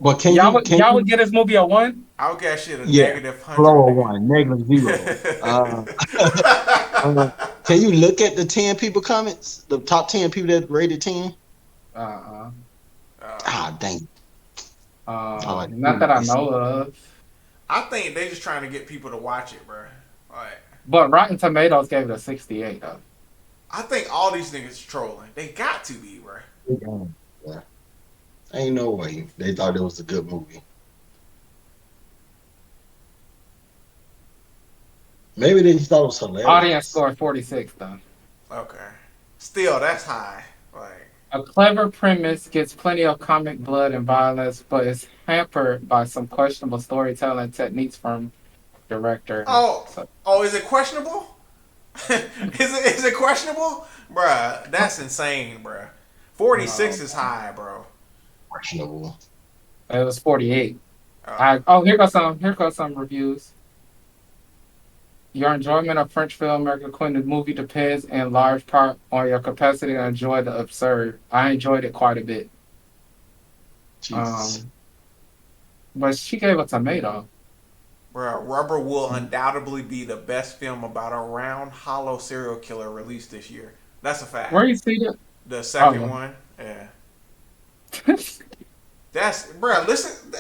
Speaker 6: but can
Speaker 3: Y'all would
Speaker 6: you
Speaker 3: get this movie a one?
Speaker 2: I would give that shit a
Speaker 6: yeah
Speaker 2: negative 100,
Speaker 6: blow a
Speaker 2: nigga.
Speaker 6: one negative zero. Uh, can you look at the 10 people comments? The top 10 people that rated 10.
Speaker 3: Uh,
Speaker 2: uh,
Speaker 6: Ah, dang. I like
Speaker 3: not that I
Speaker 6: this.
Speaker 3: know of.
Speaker 2: I think they just trying to get people to watch it, bruh. Like,
Speaker 3: But Rotten Tomatoes gave it a 68 though.
Speaker 2: I think all these niggas trolling. They got to be, bruh.
Speaker 6: Yeah. Ain't no way they thought it was a good movie. Maybe they just thought it was
Speaker 3: Audience
Speaker 6: hilarious.
Speaker 3: score 46 though.
Speaker 2: Okay. Still, that's high. Like,
Speaker 3: A clever premise gets plenty of comic blood and violence, but is hampered by some questionable storytelling techniques from director.
Speaker 2: oh,
Speaker 3: So,
Speaker 2: oh, is it questionable? Is it questionable, bruh? That's insane, bruh. 46
Speaker 3: um,
Speaker 2: is high, bro.
Speaker 6: Questionable.
Speaker 3: it was 48.
Speaker 2: Uh,
Speaker 3: Here goes some reviews. Your enjoyment of French film American Queen the movie depends in large part on your capacity to enjoy the absurd. I enjoyed it quite a bit.
Speaker 6: Jesus.
Speaker 3: Um, but she gave a tomato.
Speaker 2: Bruh, Rubber will undoubtedly be the best film about a round, hollow serial killer released this year. That's a fact.
Speaker 3: Where you see it?
Speaker 2: The second
Speaker 3: Oh.
Speaker 2: one, yeah. That's, bruh, listen.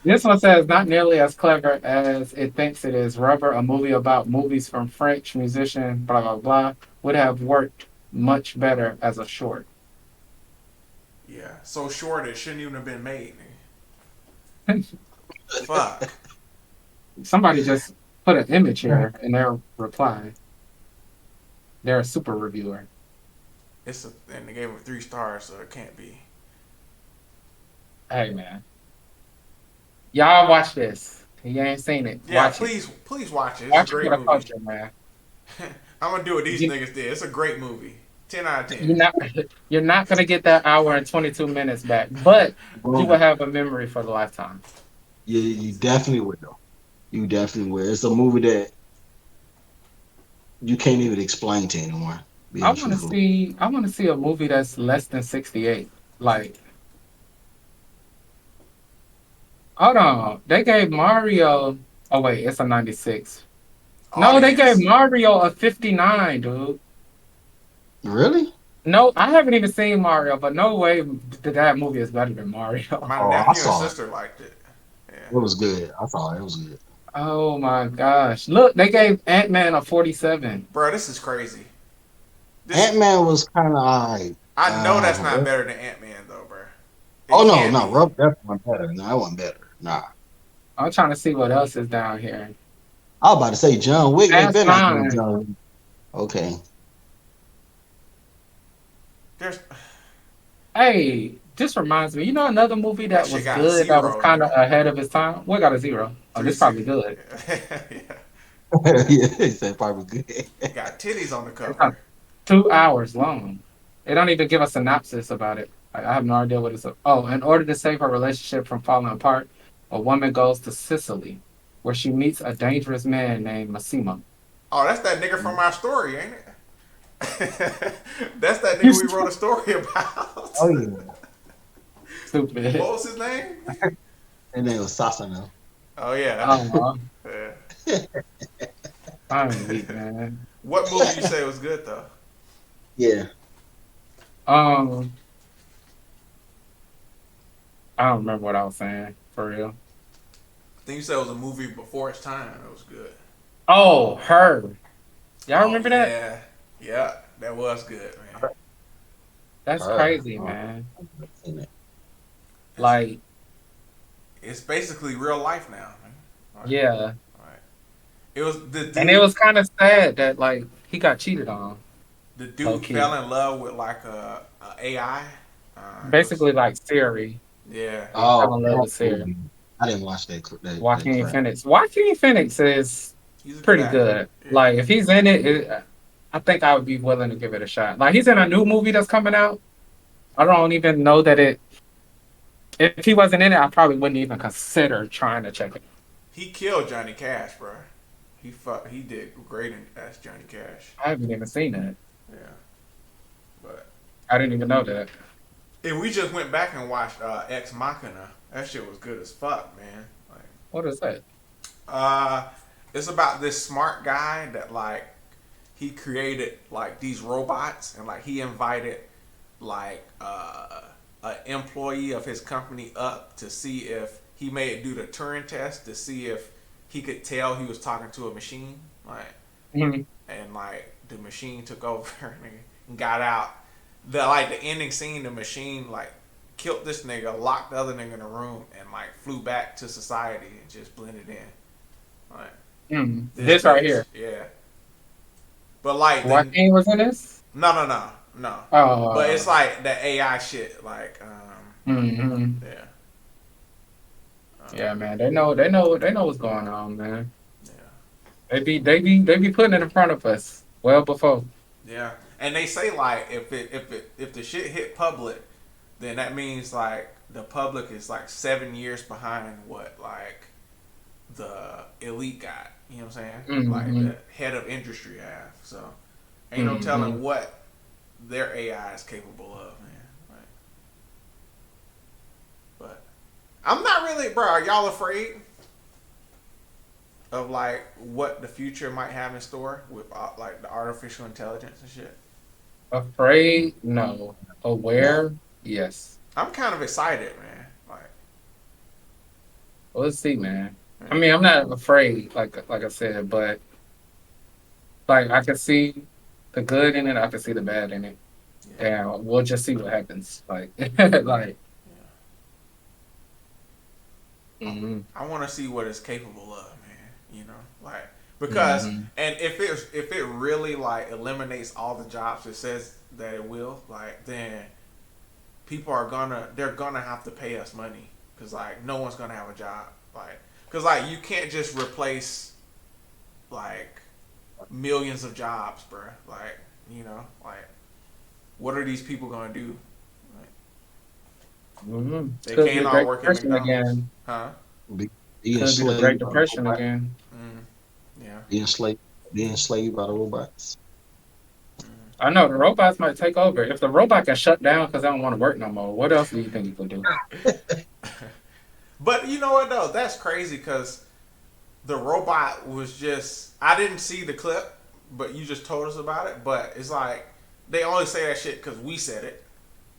Speaker 3: This one says not nearly as clever as it thinks it is. Rubber, a movie about movies from French musician, blah blah blah, would have worked much better as a short.
Speaker 2: Yeah, so short it shouldn't even have been made, nigga. Fuck.
Speaker 3: Somebody just put an image here in their reply. They're a super reviewer.
Speaker 2: And they gave it 3 stars, so it can't be.
Speaker 3: Hey man, y'all watch this. You ain't seen it.
Speaker 2: Yeah,
Speaker 3: Watch it.
Speaker 2: please watch it. It's a
Speaker 3: Watch it
Speaker 2: great
Speaker 3: for the
Speaker 2: movie.
Speaker 3: culture, man.
Speaker 2: I'm gonna do what these
Speaker 3: You,
Speaker 2: niggas did. It's a great movie. 10 out of 10.
Speaker 3: you're not you're not gonna get that hour and 22 minutes back, but you will
Speaker 6: Bro,
Speaker 3: have a memory for the lifetime.
Speaker 6: you definitely will. You definitely will. It's a movie that you can't even explain to anyone.
Speaker 3: I
Speaker 6: Being
Speaker 3: want to
Speaker 6: truthful.
Speaker 3: see. I want to see a movie that's less than 68. Like, hold on, they gave Mario. Oh wait, it's a 96. No, they gave
Speaker 2: Audience.
Speaker 3: Mario a 59, dude.
Speaker 6: Really?
Speaker 3: No, I haven't even seen Mario, but no way that movie is better than Mario.
Speaker 2: My
Speaker 6: Oh, I
Speaker 2: nephew and
Speaker 6: saw it.
Speaker 2: sister liked it. Yeah.
Speaker 6: It was good. I saw it. It was good.
Speaker 3: Oh my gosh! Look, they gave Ant Man a 47.
Speaker 2: Bro, this is crazy.
Speaker 6: Ant
Speaker 2: This
Speaker 6: Man was kind of alright.
Speaker 2: I know that's not better than Ant Man though, bro. It
Speaker 6: Oh no,
Speaker 2: can't
Speaker 6: no,
Speaker 2: be.
Speaker 6: Rob, that one better. No, that one better. Nah,
Speaker 3: I'm trying to see what else is down here.
Speaker 6: I was about to say John Wick. They
Speaker 3: Fast
Speaker 6: better not give
Speaker 3: Nine.
Speaker 6: John Wick. Okay,
Speaker 2: There's
Speaker 3: Hey, this reminds me. You know another movie
Speaker 2: that
Speaker 3: that
Speaker 2: shit
Speaker 3: was
Speaker 2: got a
Speaker 3: good that was
Speaker 2: zero,
Speaker 3: kind of
Speaker 2: nigga.
Speaker 3: ahead of its time. What got a zero? Oh, this probably
Speaker 2: 360.
Speaker 3: good.
Speaker 2: Yeah.
Speaker 6: yeah, he said probably good.
Speaker 2: Got titties on the
Speaker 3: It's not
Speaker 2: cover.
Speaker 3: 2 hours long. They don't even give a synopsis about it. I have no idea what it's. Oh, in order to save her relationship from falling apart, a woman goes to Sicily, where she meets a dangerous man named Massimo.
Speaker 2: Oh, that's that nigga from our story, ain't it? That's that
Speaker 3: You
Speaker 2: nigga we wrote a story about.
Speaker 6: Oh yeah,
Speaker 3: stupid.
Speaker 2: What was his name?
Speaker 6: and then it was Sasano.
Speaker 2: Oh yeah.
Speaker 3: Oh,
Speaker 2: Yeah.
Speaker 3: I'm weak, man.
Speaker 2: What movie you say was good though?
Speaker 6: Yeah,
Speaker 3: Um, I don't remember what I was saying for real.
Speaker 2: I think you said it was a movie before its time. It was good.
Speaker 3: Oh, her. Y'all
Speaker 2: Oh
Speaker 3: remember that?
Speaker 2: yeah, yeah, that was good, man.
Speaker 3: That's
Speaker 6: her.
Speaker 3: crazy,
Speaker 6: Oh,
Speaker 3: man.
Speaker 6: I've seen it.
Speaker 2: It's,
Speaker 3: Like,
Speaker 2: it's basically real life now, man. Like,
Speaker 3: yeah.
Speaker 2: like, it was
Speaker 3: And it was kind of sad that like he got cheated on,
Speaker 2: the
Speaker 3: low
Speaker 2: dude
Speaker 3: key.
Speaker 2: fell in love with like a AI. It was
Speaker 3: Basically like Siri.
Speaker 2: yeah.
Speaker 3: He fell
Speaker 6: Oh,
Speaker 3: in love
Speaker 6: that
Speaker 3: with Siri.
Speaker 6: movie. I didn't watch that
Speaker 3: Joaquin
Speaker 6: crap.
Speaker 3: Phoenix. Joaquin Phoenix is
Speaker 2: He's a good
Speaker 3: pretty
Speaker 2: actor.
Speaker 3: good.
Speaker 2: Yeah.
Speaker 3: Like if he's in it, I think I would be willing to give it a shot. Like he's in a new movie that's coming out. I don't even know that it. If he wasn't in it, I probably wouldn't even consider trying to check it.
Speaker 2: He killed Johnny Cash, bro. He did great as Johnny Cash.
Speaker 3: I haven't even seen that.
Speaker 2: Yeah, but
Speaker 3: I didn't even know that.
Speaker 2: if we just went back and watched Ex Machina, that shit was good as fuck, man. Like,
Speaker 3: What is that?
Speaker 2: uh, it's about this smart guy that like he created like these robots and like he invited like an employee of his company up to see if he made do the Turing test to see if he could tell he was talking to a machine, like,
Speaker 3: Mhm.
Speaker 2: and like the machine took over and got out. The like the ending scene, the machine like killed this nigga, locked the other nigga in a room, and like flew back to society and just blended in. Like this
Speaker 3: This right
Speaker 2: bitch,
Speaker 3: here.
Speaker 2: yeah. But like the
Speaker 3: Joaquin was in this.
Speaker 2: no. But
Speaker 3: Oh.
Speaker 2: it's like the AI shit. Like
Speaker 3: Hmm.
Speaker 2: yeah,
Speaker 3: Yeah,
Speaker 2: um,
Speaker 3: man. They know what's going on, man.
Speaker 2: yeah,
Speaker 3: They be putting it in front of us well before.
Speaker 2: yeah. And they say like if the shit hit public, then that means like the public is like 7 years behind what like the elite got. You know what I'm saying? Like
Speaker 3: Hmm.
Speaker 2: the head of industry have. So ain't no
Speaker 3: Hmm.
Speaker 2: telling what their AI is capable of, man. Like, but I'm not really, bro. Are y'all afraid of like what the future might have in store with like the artificial intelligence and shit?
Speaker 3: Afraid? No.
Speaker 6: No.
Speaker 3: Aware? Yes.
Speaker 2: I'm kind of excited, man. Like,
Speaker 3: Let's see, man. I
Speaker 2: yeah,
Speaker 3: mean, I'm not afraid, like I said, but like I can see the good in it. I can see the bad in it,
Speaker 2: yeah,
Speaker 3: and we'll just see what happens. Like, like,
Speaker 2: yeah.
Speaker 3: hmm
Speaker 2: I want to see what it's capable of, man. You know, like because
Speaker 3: hmm
Speaker 2: and if it really like eliminates all the jobs it says that it will, like then people are they're gonna have to pay us money because like no one's gonna have a job, like because like you can't just replace like millions of jobs, bro. Like like what are these people gonna do? Like, they
Speaker 3: Could be
Speaker 2: can't
Speaker 3: the
Speaker 2: all
Speaker 3: Great
Speaker 2: work at
Speaker 3: Depression
Speaker 2: McDonald's,
Speaker 3: again.
Speaker 2: huh?
Speaker 6: Be
Speaker 3: Could be the Great
Speaker 6: enslaved by the
Speaker 3: Depression
Speaker 6: robot.
Speaker 3: again.
Speaker 2: Mm, yeah.
Speaker 6: Be enslaved. Be enslaved by the robots.
Speaker 2: Mm.
Speaker 3: I know the robots might take over. If the robot can shut down because I don't want to work no more, what else do you think you could do?
Speaker 2: But you know what though? That's crazy because the robot was just I didn't see the clip, but you just told us about it. But it's like they only say that shit because we said it,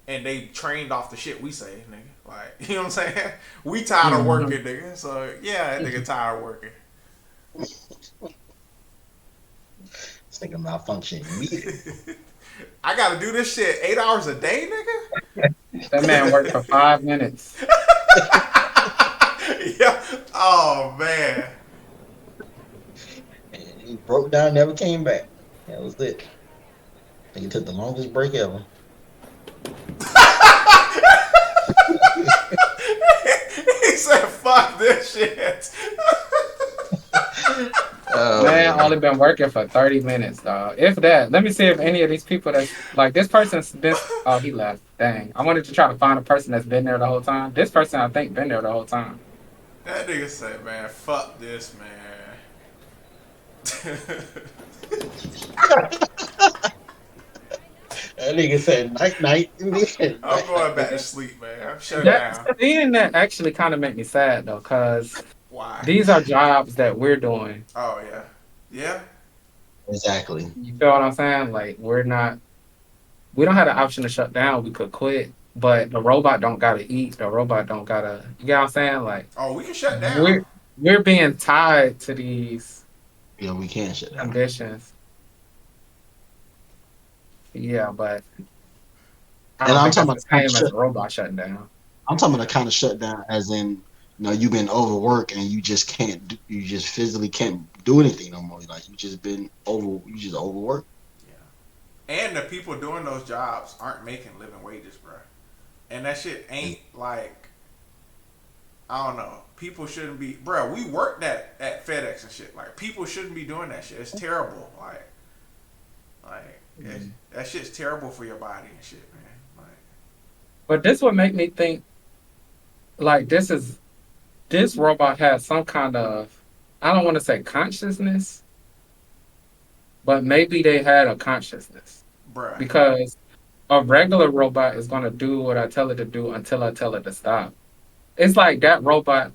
Speaker 2: and they trained off the shit we say, nigga. Like you know what I'm saying? We tired of
Speaker 3: Hmm.
Speaker 2: working, nigga. So yeah, that nigga tired of working.
Speaker 6: It's like a malfunction immediately.
Speaker 2: I gotta do this shit 8 hours a day, nigga.
Speaker 3: That man worked for 5 minutes.
Speaker 2: Yeah. Oh man.
Speaker 6: And he broke down, never came back. That was it. I think it took the longest break ever.
Speaker 2: He said, "Fuck this shit."
Speaker 6: Oh
Speaker 3: Man,
Speaker 6: man.
Speaker 3: only been working for 30 minutes, dog. If that, let me see if any of these people that's like this person's been. Oh, he left. Dang. I wanted to try to find a person that's been there the whole time. This person, I think, been there the whole time.
Speaker 2: That nigga said, "Man, fuck this, man."
Speaker 6: That nigga said night night. Night
Speaker 2: I'm going back to
Speaker 6: night.
Speaker 2: sleep, man. I'm shutting
Speaker 3: That
Speaker 2: down.
Speaker 3: seeing that actually kind of make me sad though, because
Speaker 2: Why?
Speaker 3: these are jobs that we're doing.
Speaker 2: Oh yeah, yeah,
Speaker 6: Exactly.
Speaker 3: You feel what I'm saying? Like we're not. We don't have the option to shut down. We could quit, but the robot don't gotta eat. The robot don't gotta. You get what I'm saying? Like
Speaker 2: Oh, we can shut down.
Speaker 3: we're we're being tied to these
Speaker 6: Yeah, we can shut down.
Speaker 3: conditions. Yeah, but I
Speaker 6: And
Speaker 3: don't
Speaker 6: I'm
Speaker 3: think
Speaker 6: talking
Speaker 3: that's
Speaker 6: about
Speaker 3: the
Speaker 6: the kind of
Speaker 3: same as
Speaker 6: shut.
Speaker 3: a robot shutting down.
Speaker 6: I'm talking about the kind of shutdown, as in, you've been overworked and you just can't. You just physically can't do anything no more. Like you just been over. You just overworked.
Speaker 2: Yeah, and the people doing those jobs aren't making living wages, bro. And that shit ain't like I don't know. People shouldn't be, bro. We worked at FedEx and shit. Like people shouldn't be doing that shit. It's terrible. Like
Speaker 3: Mhm.
Speaker 2: that shit's terrible for your body and shit, man. Like
Speaker 3: But this would make me think like this robot has some kind of, I don't want to say consciousness, but maybe they had a consciousness
Speaker 2: Bruh.
Speaker 3: because a regular robot is going to do what I tell it to do until I tell it to stop. It's like that robot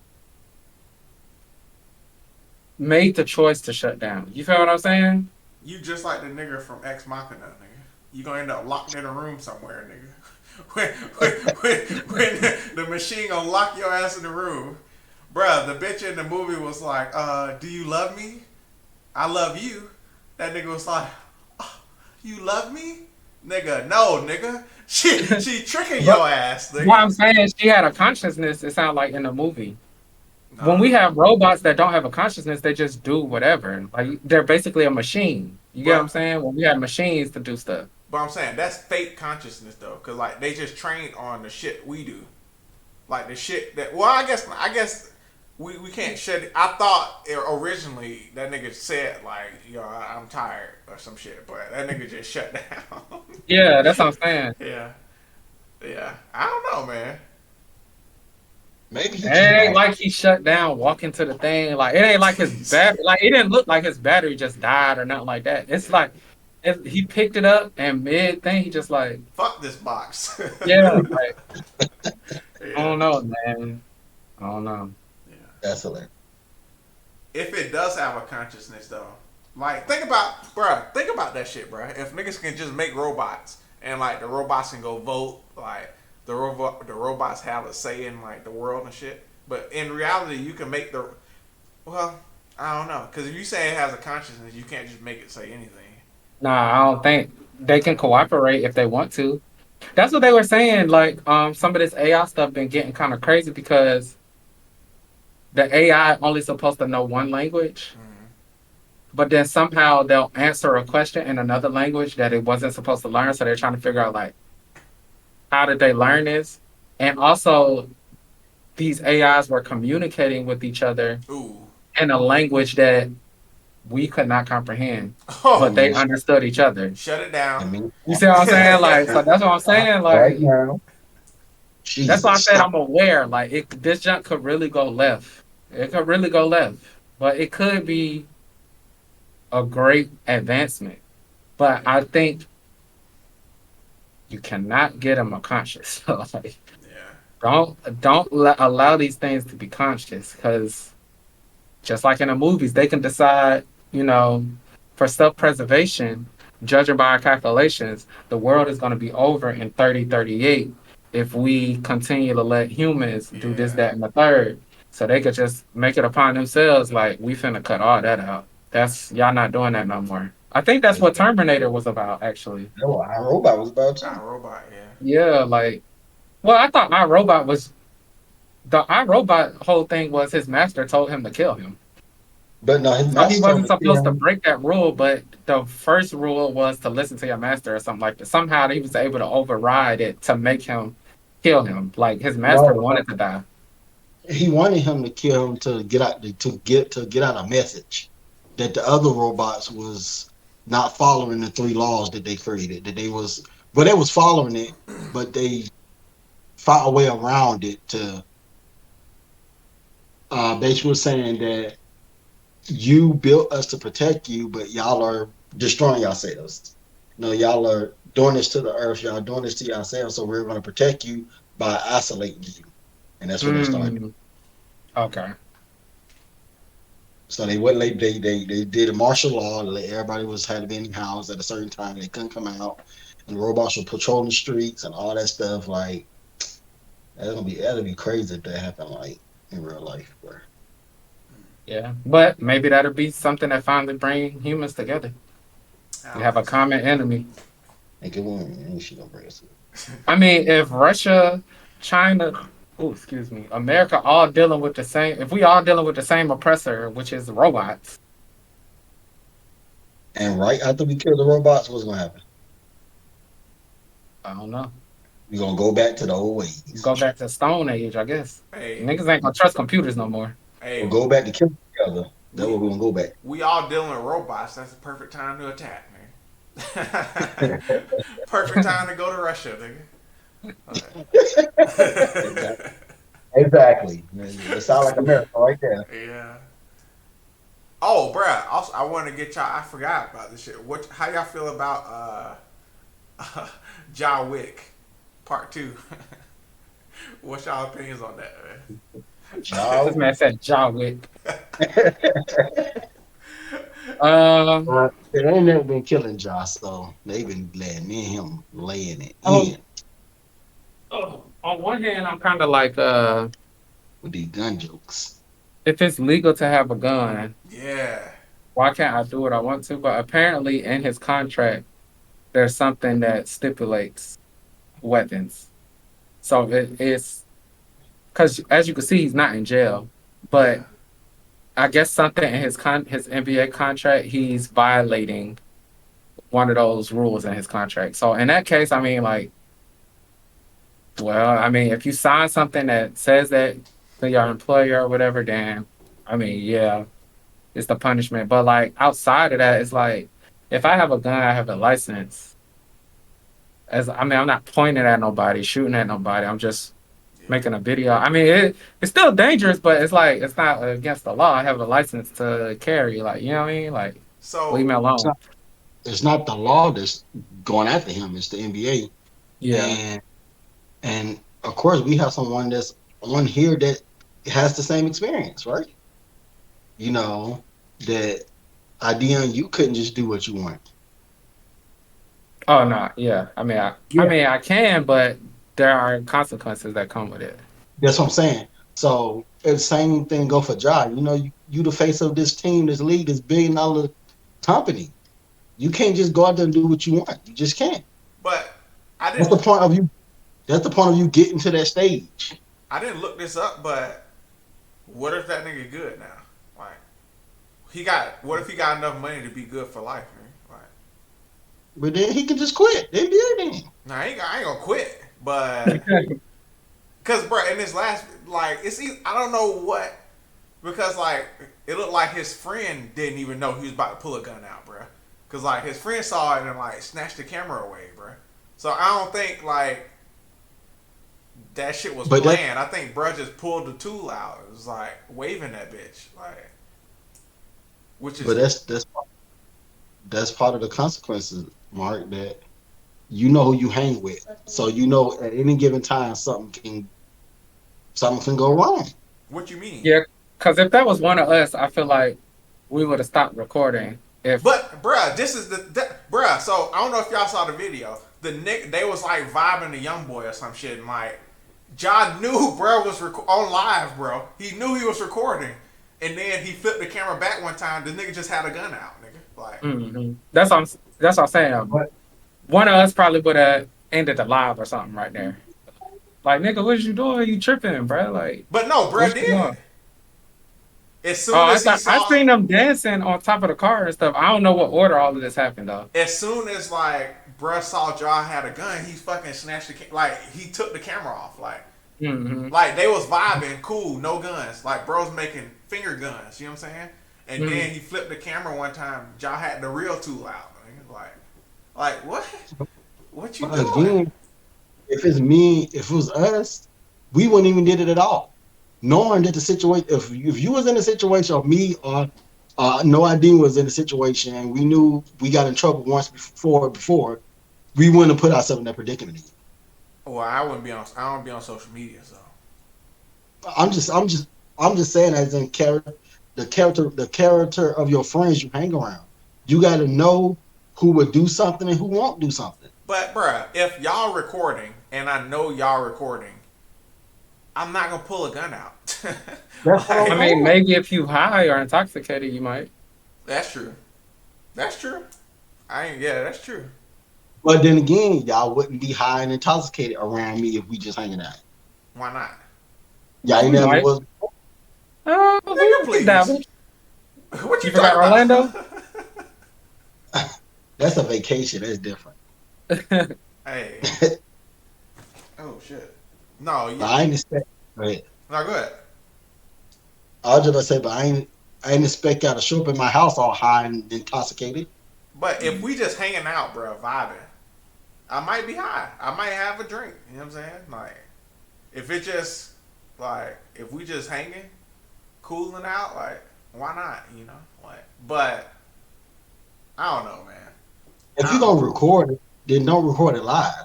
Speaker 3: made the choice to shut down. You feel what I'm saying?
Speaker 2: You just like the nigga from Ex Machina, nigga. You gonna end up locked in a room somewhere, nigga. When the machine gonna lock your ass in the room. Bruh, the bitch in the movie was like, do you love me? I love you. That nigga was like, oh, you love me? Nigga, no, nigga. She tricking
Speaker 3: But
Speaker 2: your ass,
Speaker 3: what
Speaker 2: nigga.
Speaker 3: I'm saying, she had a consciousness, it sounds like in the movie. When we
Speaker 2: Nah.
Speaker 3: have robots that don't have a consciousness, they just do whatever. Like they're basically a machine. You get what I'm
Speaker 2: But
Speaker 3: saying? When we have machines to do stuff.
Speaker 2: but I'm saying that's fake consciousness though, cause like they just trained on the shit we do. Like the shit that well I guess we can't shut it. I thought originally that nigga said like yo I'm tired or some shit, but that nigga just shut down.
Speaker 3: Yeah, that's what I'm saying.
Speaker 2: Yeah, yeah. I don't know, man.
Speaker 6: Maybe he
Speaker 3: It
Speaker 6: just
Speaker 3: ain't
Speaker 6: lost.
Speaker 3: like he shut down, walking to the thing. Like it ain't like his battery. Like it didn't look like his battery just died or nothing like that. It's like he picked it up and mid thing, he just like,
Speaker 2: Fuck this box.
Speaker 3: yeah. Like I
Speaker 2: Yeah,
Speaker 3: don't know, man. I don't know.
Speaker 2: yeah.
Speaker 6: That's hilarious.
Speaker 2: If it does have a consciousness though, like think about that shit, bruh. If niggas can just make robots and like the robots can go vote, like the robots have a say in like the world and shit. But in reality, you can make the well, I don't know, because if you say it has a consciousness, you can't just make it say anything.
Speaker 3: Nah, I don't think they can cooperate if they want to. That's what they were saying. Like, some of this AI stuff been getting kind of crazy because the AI only supposed to know one language,
Speaker 2: Mm-hmm.
Speaker 3: but then somehow they'll answer a question in another language that it wasn't supposed to learn. So they're trying to figure out like how did they learn this, and also these AIs were communicating with each other
Speaker 2: Ooh,
Speaker 3: in a language that we could not comprehend,
Speaker 6: I
Speaker 3: but
Speaker 2: oh,
Speaker 3: they
Speaker 6: mean,
Speaker 3: understood each other.
Speaker 2: shut it
Speaker 6: I
Speaker 2: down.
Speaker 6: mean,
Speaker 3: You see what I'm saying? Like, so that's what I'm saying.
Speaker 6: right
Speaker 3: Like,
Speaker 6: now,
Speaker 3: that's why I
Speaker 6: Jesus,
Speaker 3: said
Speaker 6: stop.
Speaker 3: I'm aware. Like, this junk could really go left. It could really go left, but it could be a great advancement. But I think you cannot get them a conscious. So, like,
Speaker 2: Yeah,
Speaker 3: allow these things to be conscious because just like in the movies, they can decide, you know, for self preservation, judging by our calculations, the world is going to be over in 3038 if we continue to let humans do this,
Speaker 2: yeah.
Speaker 3: that, and the third. So they could just make it upon themselves like, we finna cut all that out. That's, y'all not doing that no more. I think that's what Terminator was about, actually.
Speaker 6: That's what our robot was about
Speaker 2: I
Speaker 6: too.
Speaker 2: robot. Yeah.
Speaker 3: Yeah, like, well, I thought iRobot was the iRobot whole thing was his master told him to kill him.
Speaker 6: But no, his
Speaker 3: So he
Speaker 6: master told
Speaker 3: wasn't
Speaker 6: him to kill
Speaker 3: supposed to
Speaker 6: him.
Speaker 3: break that rule, but the first rule was to listen to your master or something like that. Somehow he was able to override it to make him kill him. Like his master
Speaker 6: No,
Speaker 3: wanted to die.
Speaker 6: he wanted him to kill him to get out to get out a message that the other robots was not following the three laws that they created. That they was, but they was following it, but they found a way around it to basically saying that you built us to protect you, but y'all are destroying yourselves. No, y'all are doing this to the earth. Y'all doing this to yourselves. So we're going to protect you by isolating you, and that's what they started.
Speaker 3: Hmm. Okay.
Speaker 6: So they wouldn't. They did a martial law. Like everybody was had to be in the house at a certain time. They couldn't come out, and the robots were patrolling the streets and all that stuff. Like that'd be crazy if that happened like in real life. Bro.
Speaker 3: Yeah. But maybe that'll be something that finally bring humans together.
Speaker 2: I
Speaker 3: We
Speaker 2: don't
Speaker 3: have a
Speaker 2: think so.
Speaker 3: common enemy.
Speaker 6: Like it won't. Ain't shit gonna bring us.
Speaker 3: I mean, if Russia, China, oh, excuse me, America all dealing with the same, if we all dealing with the same oppressor, which is robots,
Speaker 6: And right after we kill the robots, what's gonna happen?
Speaker 3: I don't know.
Speaker 6: We're gonna go back to the old ways.
Speaker 3: Go back to Stone Age, I guess.
Speaker 2: Hey,
Speaker 3: Niggas ain't gonna trust computers no more.
Speaker 6: We'll
Speaker 2: hey,
Speaker 6: go back to killing each other. That's
Speaker 2: we
Speaker 6: what we're gonna go back.
Speaker 2: we all dealing with robots. That's the perfect time to attack, man. Perfect time to go to Russia, nigga.
Speaker 6: Exactly. Exactly. That sounds like America right there.
Speaker 2: Yeah. Oh, bruh. Also, I want to get y'all. I forgot about this shit. What? How y'all feel about John Wick Part Two? What's y'all opinions on that,
Speaker 3: This
Speaker 6: Joe.
Speaker 3: man said John Wick. Um.
Speaker 6: They ain't never been killing Josh, so they've been letting me and him laying it
Speaker 3: Oh,
Speaker 6: in
Speaker 3: on one hand, I'm kind of like,
Speaker 6: with these gun jokes.
Speaker 3: if it's legal to have a gun,
Speaker 2: Yeah.
Speaker 3: why can't I do what I want to? But apparently, in his contract, there's something that stipulates weapons. So it's because, as you can see, he's not in jail.
Speaker 2: Yeah.
Speaker 3: But I guess something in his NBA contract, he's violating one of those rules in his contract. So in that case, I mean, like, well, I mean, if you sign something that says that to your employer or whatever, then I mean, yeah, it's the punishment. But like outside of that, it's like if I have a gun, I have a license. As I mean, I'm not pointing at nobody, shooting at nobody. I'm just
Speaker 2: Yeah.
Speaker 3: making a video. I mean, it's still dangerous, but it's like it's not against the law. I have a license to carry. Like, you know what I mean? Like, leave
Speaker 2: So
Speaker 3: me
Speaker 6: It's
Speaker 3: alone.
Speaker 6: not, it's not the law that's going after him; it's the NBA.
Speaker 3: Yeah.
Speaker 6: And of course, we have someone that's on here that has the same experience, right? You know that idea you couldn't just do what you want.
Speaker 3: Oh no. Yeah. I
Speaker 6: Yeah,
Speaker 3: mean, I can, but there are consequences that come with it.
Speaker 6: that's what I'm saying. So it's same thing go for Ja. You know, you the face of this team, this league, this $1 billion company. You can't just go out there and do what you want. You just can't.
Speaker 2: but I
Speaker 6: That's
Speaker 2: didn't
Speaker 6: the point of you. That's the point of you getting to that stage.
Speaker 2: I didn't look this up, but what if that nigga good now? Like he got what if he got enough money to be good for life, man? Like
Speaker 6: But then he can just quit the NBA then.
Speaker 2: nah, I ain't gonna quit. But cause bro, in this last like I don't know what because like it looked like his friend didn't even know he was about to pull a gun out, bro. Cause like his friend saw it and like snatched the camera away, bro. So I don't think like that shit was
Speaker 6: But that
Speaker 2: planned. I think bruh just pulled the tool out. It was like waving that bitch, like which
Speaker 6: but
Speaker 2: is
Speaker 6: that's part of the consequences, Mark, that you know who you hang with. So you know at any given time something can go wrong.
Speaker 2: what you mean.
Speaker 3: Yeah, because if that was one of us, I feel like we would have stopped recording. If
Speaker 2: But bruh, this is bruh. So I don't know if y'all saw the video. The Nick they was like vibing the young boy or some shit, and like John knew bruh was on live, bro. He knew he was recording, and then he flipped the camera back one time. The nigga just had a gun out, nigga. Like
Speaker 3: that's what I'm saying.
Speaker 6: But
Speaker 3: One of us probably would have ended the live or something right there. Like, nigga, what you doing? You tripping, bro? Like,
Speaker 2: but no, bruh
Speaker 3: what's going
Speaker 2: did.
Speaker 3: on?
Speaker 2: As
Speaker 3: Oh,
Speaker 2: soon as he
Speaker 3: I
Speaker 2: saw,
Speaker 3: seen them dancing on top of the car and stuff. I don't know what order all of this happened though.
Speaker 2: as soon as like bruh saw Jaw had a gun, he fucking snatched like he took the camera off,
Speaker 3: Hmm.
Speaker 2: like they was vibing, cool, no guns, like bro's making finger guns, you know what I'm saying? And
Speaker 3: Hmm.
Speaker 2: then he flipped the camera one time. Jaw had the real tool out, like what? What you doing?
Speaker 6: again, if it's me, if it was us, we wouldn't even did it at all. Knowing that the situation, if you was in a situation, or me, or no idea was in a situation, and we knew we got in trouble once before, we wouldn't have put ourselves in that predicament again.
Speaker 2: Well, I wouldn't be on. I don't be on social media, so
Speaker 6: I'm just, I'm just, I'm just saying, as in the character of your friends you hang around. You got to know who would do something and who won't do something.
Speaker 2: but bruh, if y'all recording and I know y'all recording, I'm not gonna pull a gun out.
Speaker 6: That's what
Speaker 3: I
Speaker 6: I'm
Speaker 2: Like
Speaker 3: mean,
Speaker 6: saying.
Speaker 3: maybe if you high or intoxicated, you might.
Speaker 2: that's true. That's true. I ain't. Yeah, that's true.
Speaker 6: But then again, y'all wouldn't be high and intoxicated around me if we just hanging out.
Speaker 2: Why not?
Speaker 6: Y'all ain't
Speaker 3: You
Speaker 6: never
Speaker 3: might.
Speaker 6: was.
Speaker 2: Nigga,
Speaker 3: We can
Speaker 2: please.
Speaker 3: dabble.
Speaker 2: What you
Speaker 3: You forgot
Speaker 2: talking
Speaker 3: Orlando?
Speaker 2: about?
Speaker 6: That's a vacation. That's different.
Speaker 2: Hey.
Speaker 6: But
Speaker 2: Oh shit. No, yeah.
Speaker 6: I ain't expect. Right.
Speaker 2: No, go ahead.
Speaker 6: I was just gonna say, but I ain't expect y'all to show up in my house all high and intoxicated.
Speaker 2: But if we just hanging out, bro, vibing, I might be high. I might have a drink. You know what I'm saying? Like, if it just, like, if we just hanging, cooling out, like, why not? You know? Like, but, I don't know, man.
Speaker 6: If
Speaker 2: I
Speaker 6: you're
Speaker 2: don't
Speaker 6: gonna
Speaker 2: know.
Speaker 6: record it, then don't record it live.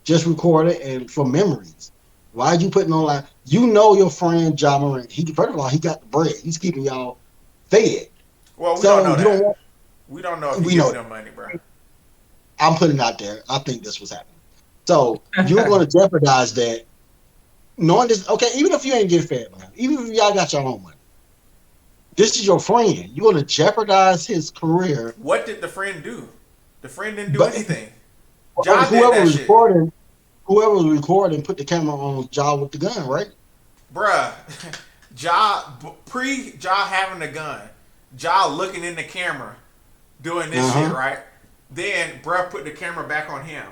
Speaker 6: Just record it and for memories. Why you putting on live? You know your friend John Morant. He first of all he got the bread. He's keeping y'all fed.
Speaker 2: Well, we don't
Speaker 6: So
Speaker 2: know
Speaker 6: you don't
Speaker 2: that.
Speaker 6: want.
Speaker 2: We don't know if he
Speaker 6: We
Speaker 2: giving
Speaker 6: know.
Speaker 2: them money, bro.
Speaker 6: I'm putting it out there. I think this was happening. So you're going to jeopardize that, knowing this. Okay, even if you ain't getting fed, man, even if y'all got your own money, this is your friend. You're going to jeopardize his career.
Speaker 2: What did the friend do? The friend didn't do
Speaker 6: But
Speaker 2: anything. Ja did
Speaker 6: whoever
Speaker 2: that
Speaker 6: was
Speaker 2: shit.
Speaker 6: recording, whoever was recording, put the camera on Jaw with the gun, right?
Speaker 2: Bruh. Ja having the gun. Ja looking in the camera, doing
Speaker 6: Uh
Speaker 2: this shit,
Speaker 6: huh.
Speaker 2: right? Then bruh put the camera back on him.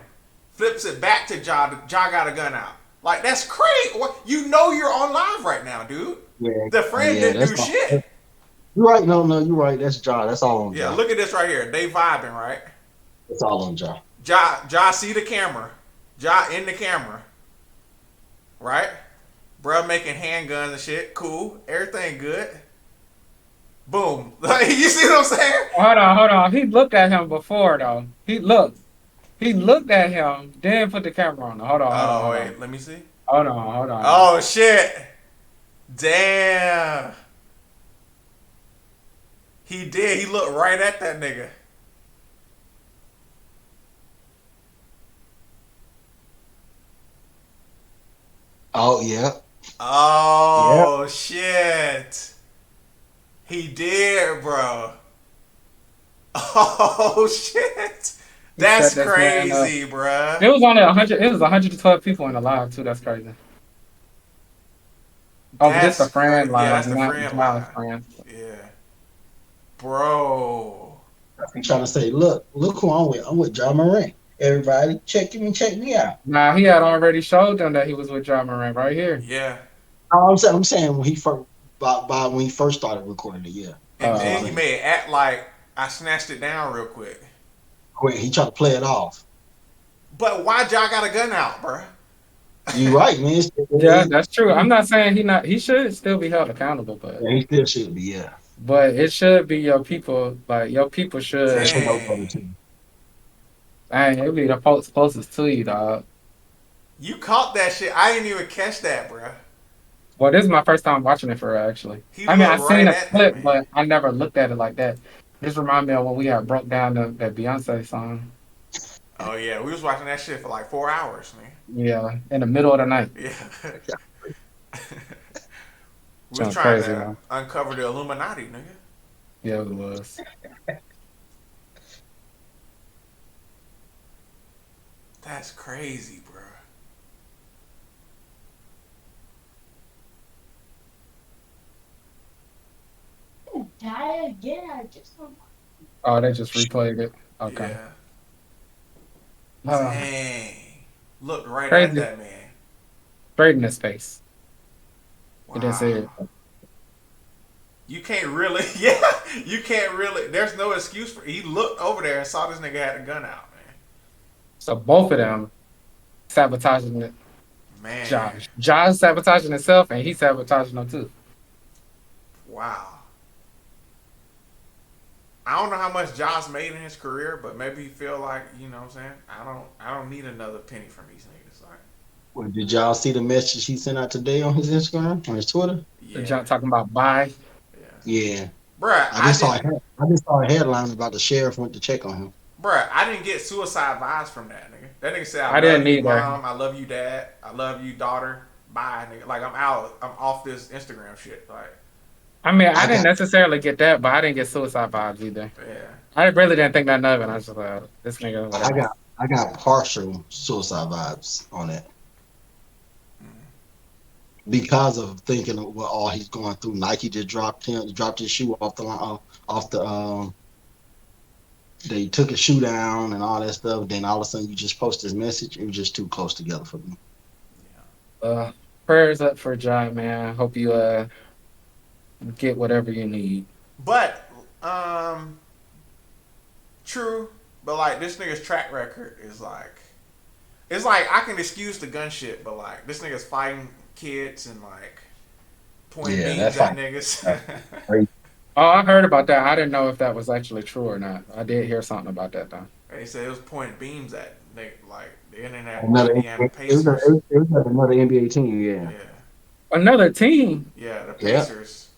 Speaker 2: Flips it back to Ja. Ja got a gun out. Like, that's crazy. What, you know you're on live right now, dude.
Speaker 6: Yeah.
Speaker 2: The friend
Speaker 6: Yeah.
Speaker 2: didn't
Speaker 6: That's
Speaker 2: do
Speaker 6: all.
Speaker 2: shit.
Speaker 6: You're right. No, no, you're right. That's Jaw. That's all on
Speaker 2: Yeah,
Speaker 6: Jaw.
Speaker 2: look at this right here. They vibing, right?
Speaker 6: That's all on Jaw.
Speaker 2: Ja see the camera. Ja in the camera. Right? Bruh making handguns and shit. Cool. Everything good. Boom. Like, you see what I'm saying?
Speaker 3: Hold on, hold on. He looked at him before though. He looked at him, then put the camera on. Hold on, hold on,
Speaker 2: Oh,
Speaker 3: hold on.
Speaker 2: wait. Let me see.
Speaker 3: Hold on, hold on.
Speaker 2: Oh, shit. Damn. He did. He looked right at that nigga.
Speaker 6: Oh yeah. Yeah.
Speaker 2: Oh, shit. He did, bro. Oh, shit.
Speaker 3: He set
Speaker 2: That's
Speaker 3: this man up.
Speaker 2: crazy, bruh.
Speaker 3: It was only 100. It was 112 people in the live too. That's crazy. Oh, but this the
Speaker 2: That's
Speaker 3: friend
Speaker 2: crazy. Yeah,
Speaker 3: live,
Speaker 2: that's the
Speaker 3: not
Speaker 2: friend
Speaker 3: Giles'
Speaker 2: line.
Speaker 3: friend.
Speaker 2: Yeah. Bro.
Speaker 6: I'm trying to say, look who I'm with. I'm with John Morant. Everybody, check me out.
Speaker 3: Nah, he had already showed them that he was with John Moran right here.
Speaker 2: Yeah.
Speaker 6: I'm saying when he first, by when he first started recording it, yeah,
Speaker 2: And
Speaker 6: that's what I'm
Speaker 2: then he
Speaker 3: Uh,
Speaker 6: saying.
Speaker 2: made it act like I snatched it down real quick.
Speaker 6: Quick, he tried to play it off.
Speaker 2: But why y'all got a gun out, bruh?
Speaker 6: You right, man.
Speaker 3: yeah, that's true. I'm not saying he not. He should still be held accountable,
Speaker 6: Yeah, he still should be. Yeah,
Speaker 3: but it should be your people. Like your people
Speaker 6: they
Speaker 3: should.
Speaker 6: should know
Speaker 2: Dang.
Speaker 6: better too.
Speaker 3: Dang, it be the folks closest to you, dog.
Speaker 2: You caught that shit. I didn't even catch that, bruh.
Speaker 3: Well, this is my first time watching it for real, actually.
Speaker 2: He
Speaker 3: I mean, I
Speaker 2: looked
Speaker 3: seen
Speaker 2: right
Speaker 3: a
Speaker 2: at that
Speaker 3: clip,
Speaker 2: man.
Speaker 3: but I never looked at it like that. This remind me of when we had broke down that Beyonce song.
Speaker 2: Oh yeah, we was watching that shit for like 4 hours, man.
Speaker 3: Yeah, in the middle of the night.
Speaker 2: Yeah. We was
Speaker 3: Sounds
Speaker 2: trying
Speaker 3: crazy,
Speaker 2: to
Speaker 3: man.
Speaker 2: uncover the Illuminati, nigga.
Speaker 3: Yeah, it was.
Speaker 2: That's crazy, bro.
Speaker 3: Oh, they just replayed it. Okay.
Speaker 2: Yeah.
Speaker 3: Uh,
Speaker 2: Dang. Looked right at
Speaker 3: crazy.
Speaker 2: that man.
Speaker 3: Straight in his face. He didn't say
Speaker 2: Wow.
Speaker 3: it.
Speaker 2: You can't really, yeah, you can't really, there's no excuse for, he looked over there and saw this nigga had a gun out, man.
Speaker 3: So both of them sabotaging it.
Speaker 2: Man,
Speaker 3: Josh. Josh sabotaging himself and he sabotaging them too.
Speaker 2: wow. I don't know how much Josh made in his career, but maybe he feel like, you know what I'm saying? I don't need another penny from these niggas. Like,
Speaker 6: Well, did y'all see the message he sent out today on his Instagram, on his Twitter?
Speaker 3: The
Speaker 2: yeah,
Speaker 3: John talking about bye.
Speaker 2: yeah.
Speaker 6: Yeah,
Speaker 2: Bruh,
Speaker 6: I just saw a I just saw a headline about the sheriff went to check on him.
Speaker 2: I didn't get suicide vibes from that nigga. That nigga said, I
Speaker 3: I didn't
Speaker 2: love you,
Speaker 3: either.
Speaker 2: mom. I love you, dad. I love you, daughter. Bye, nigga. Like, I'm out. I'm off this Instagram shit. Like,
Speaker 3: I mean, I
Speaker 6: I
Speaker 3: didn't
Speaker 6: got
Speaker 3: necessarily get that, but I didn't get suicide vibes either.
Speaker 2: yeah.
Speaker 3: I really didn't think nothing of it. I was just like, this nigga,
Speaker 6: I
Speaker 3: whatever.
Speaker 6: got I got partial suicide vibes on it because of thinking of what all he's going through. Nike just dropped his shoe off the line, off the they took his shoe down and all that stuff. Then all of a sudden you just post this message. It was just too close together for me.
Speaker 3: Prayers up for John, man. Hope you get whatever you need.
Speaker 2: But, true. But, like, this nigga's track record is, like, It's like I can excuse the gun shit, but like this nigga's fighting kids and like pointing
Speaker 6: Yeah, that
Speaker 2: beams at
Speaker 6: fight.
Speaker 2: niggas.
Speaker 6: That's crazy.
Speaker 3: Oh, I heard about that. I didn't know if that was actually true or not. I did hear something about that though.
Speaker 2: They said it was pointing beams at like the
Speaker 6: Another
Speaker 2: Indiana
Speaker 6: it was,
Speaker 2: Pacers.
Speaker 6: it was like another NBA team. Yeah,
Speaker 2: Yeah,
Speaker 3: Another team.
Speaker 2: yeah, the
Speaker 6: yeah.
Speaker 2: Pacers.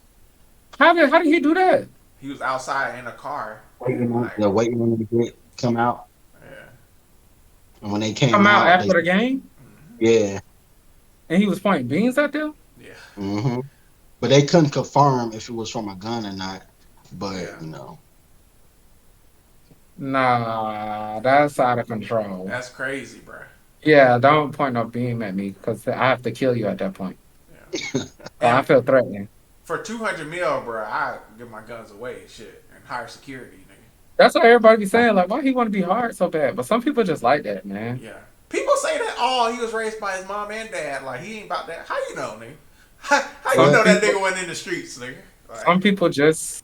Speaker 3: How did he do that?
Speaker 2: He was outside in a car and
Speaker 6: Waiting on
Speaker 2: like,
Speaker 6: the waiting on them to come out,
Speaker 2: yeah,
Speaker 6: and when they came
Speaker 3: Come out
Speaker 6: out, they
Speaker 3: after the game
Speaker 6: yeah.
Speaker 3: and he was pointing beans at them.
Speaker 2: yeah,
Speaker 6: hmm But they couldn't confirm if it was from a gun or not. But
Speaker 2: yeah.
Speaker 3: Nah, that's out of control.
Speaker 2: That's crazy, bro.
Speaker 3: Yeah, don't point no beam at me because I have to kill you at that point.
Speaker 2: Yeah,
Speaker 3: I
Speaker 2: and
Speaker 3: feel threatening.
Speaker 2: for 200 mil, bro, I give my guns away, shit, and hire security, nigga.
Speaker 3: That's what everybody be saying. Like, why he want to be hard so bad? But some people just like that, man.
Speaker 2: Yeah. People say that, oh, he was raised by his mom and dad. Like, he ain't about that. How you know, nigga? How you
Speaker 3: Some
Speaker 2: know that
Speaker 3: people,
Speaker 2: nigga wasn't in the streets, nigga? Like,
Speaker 3: some people just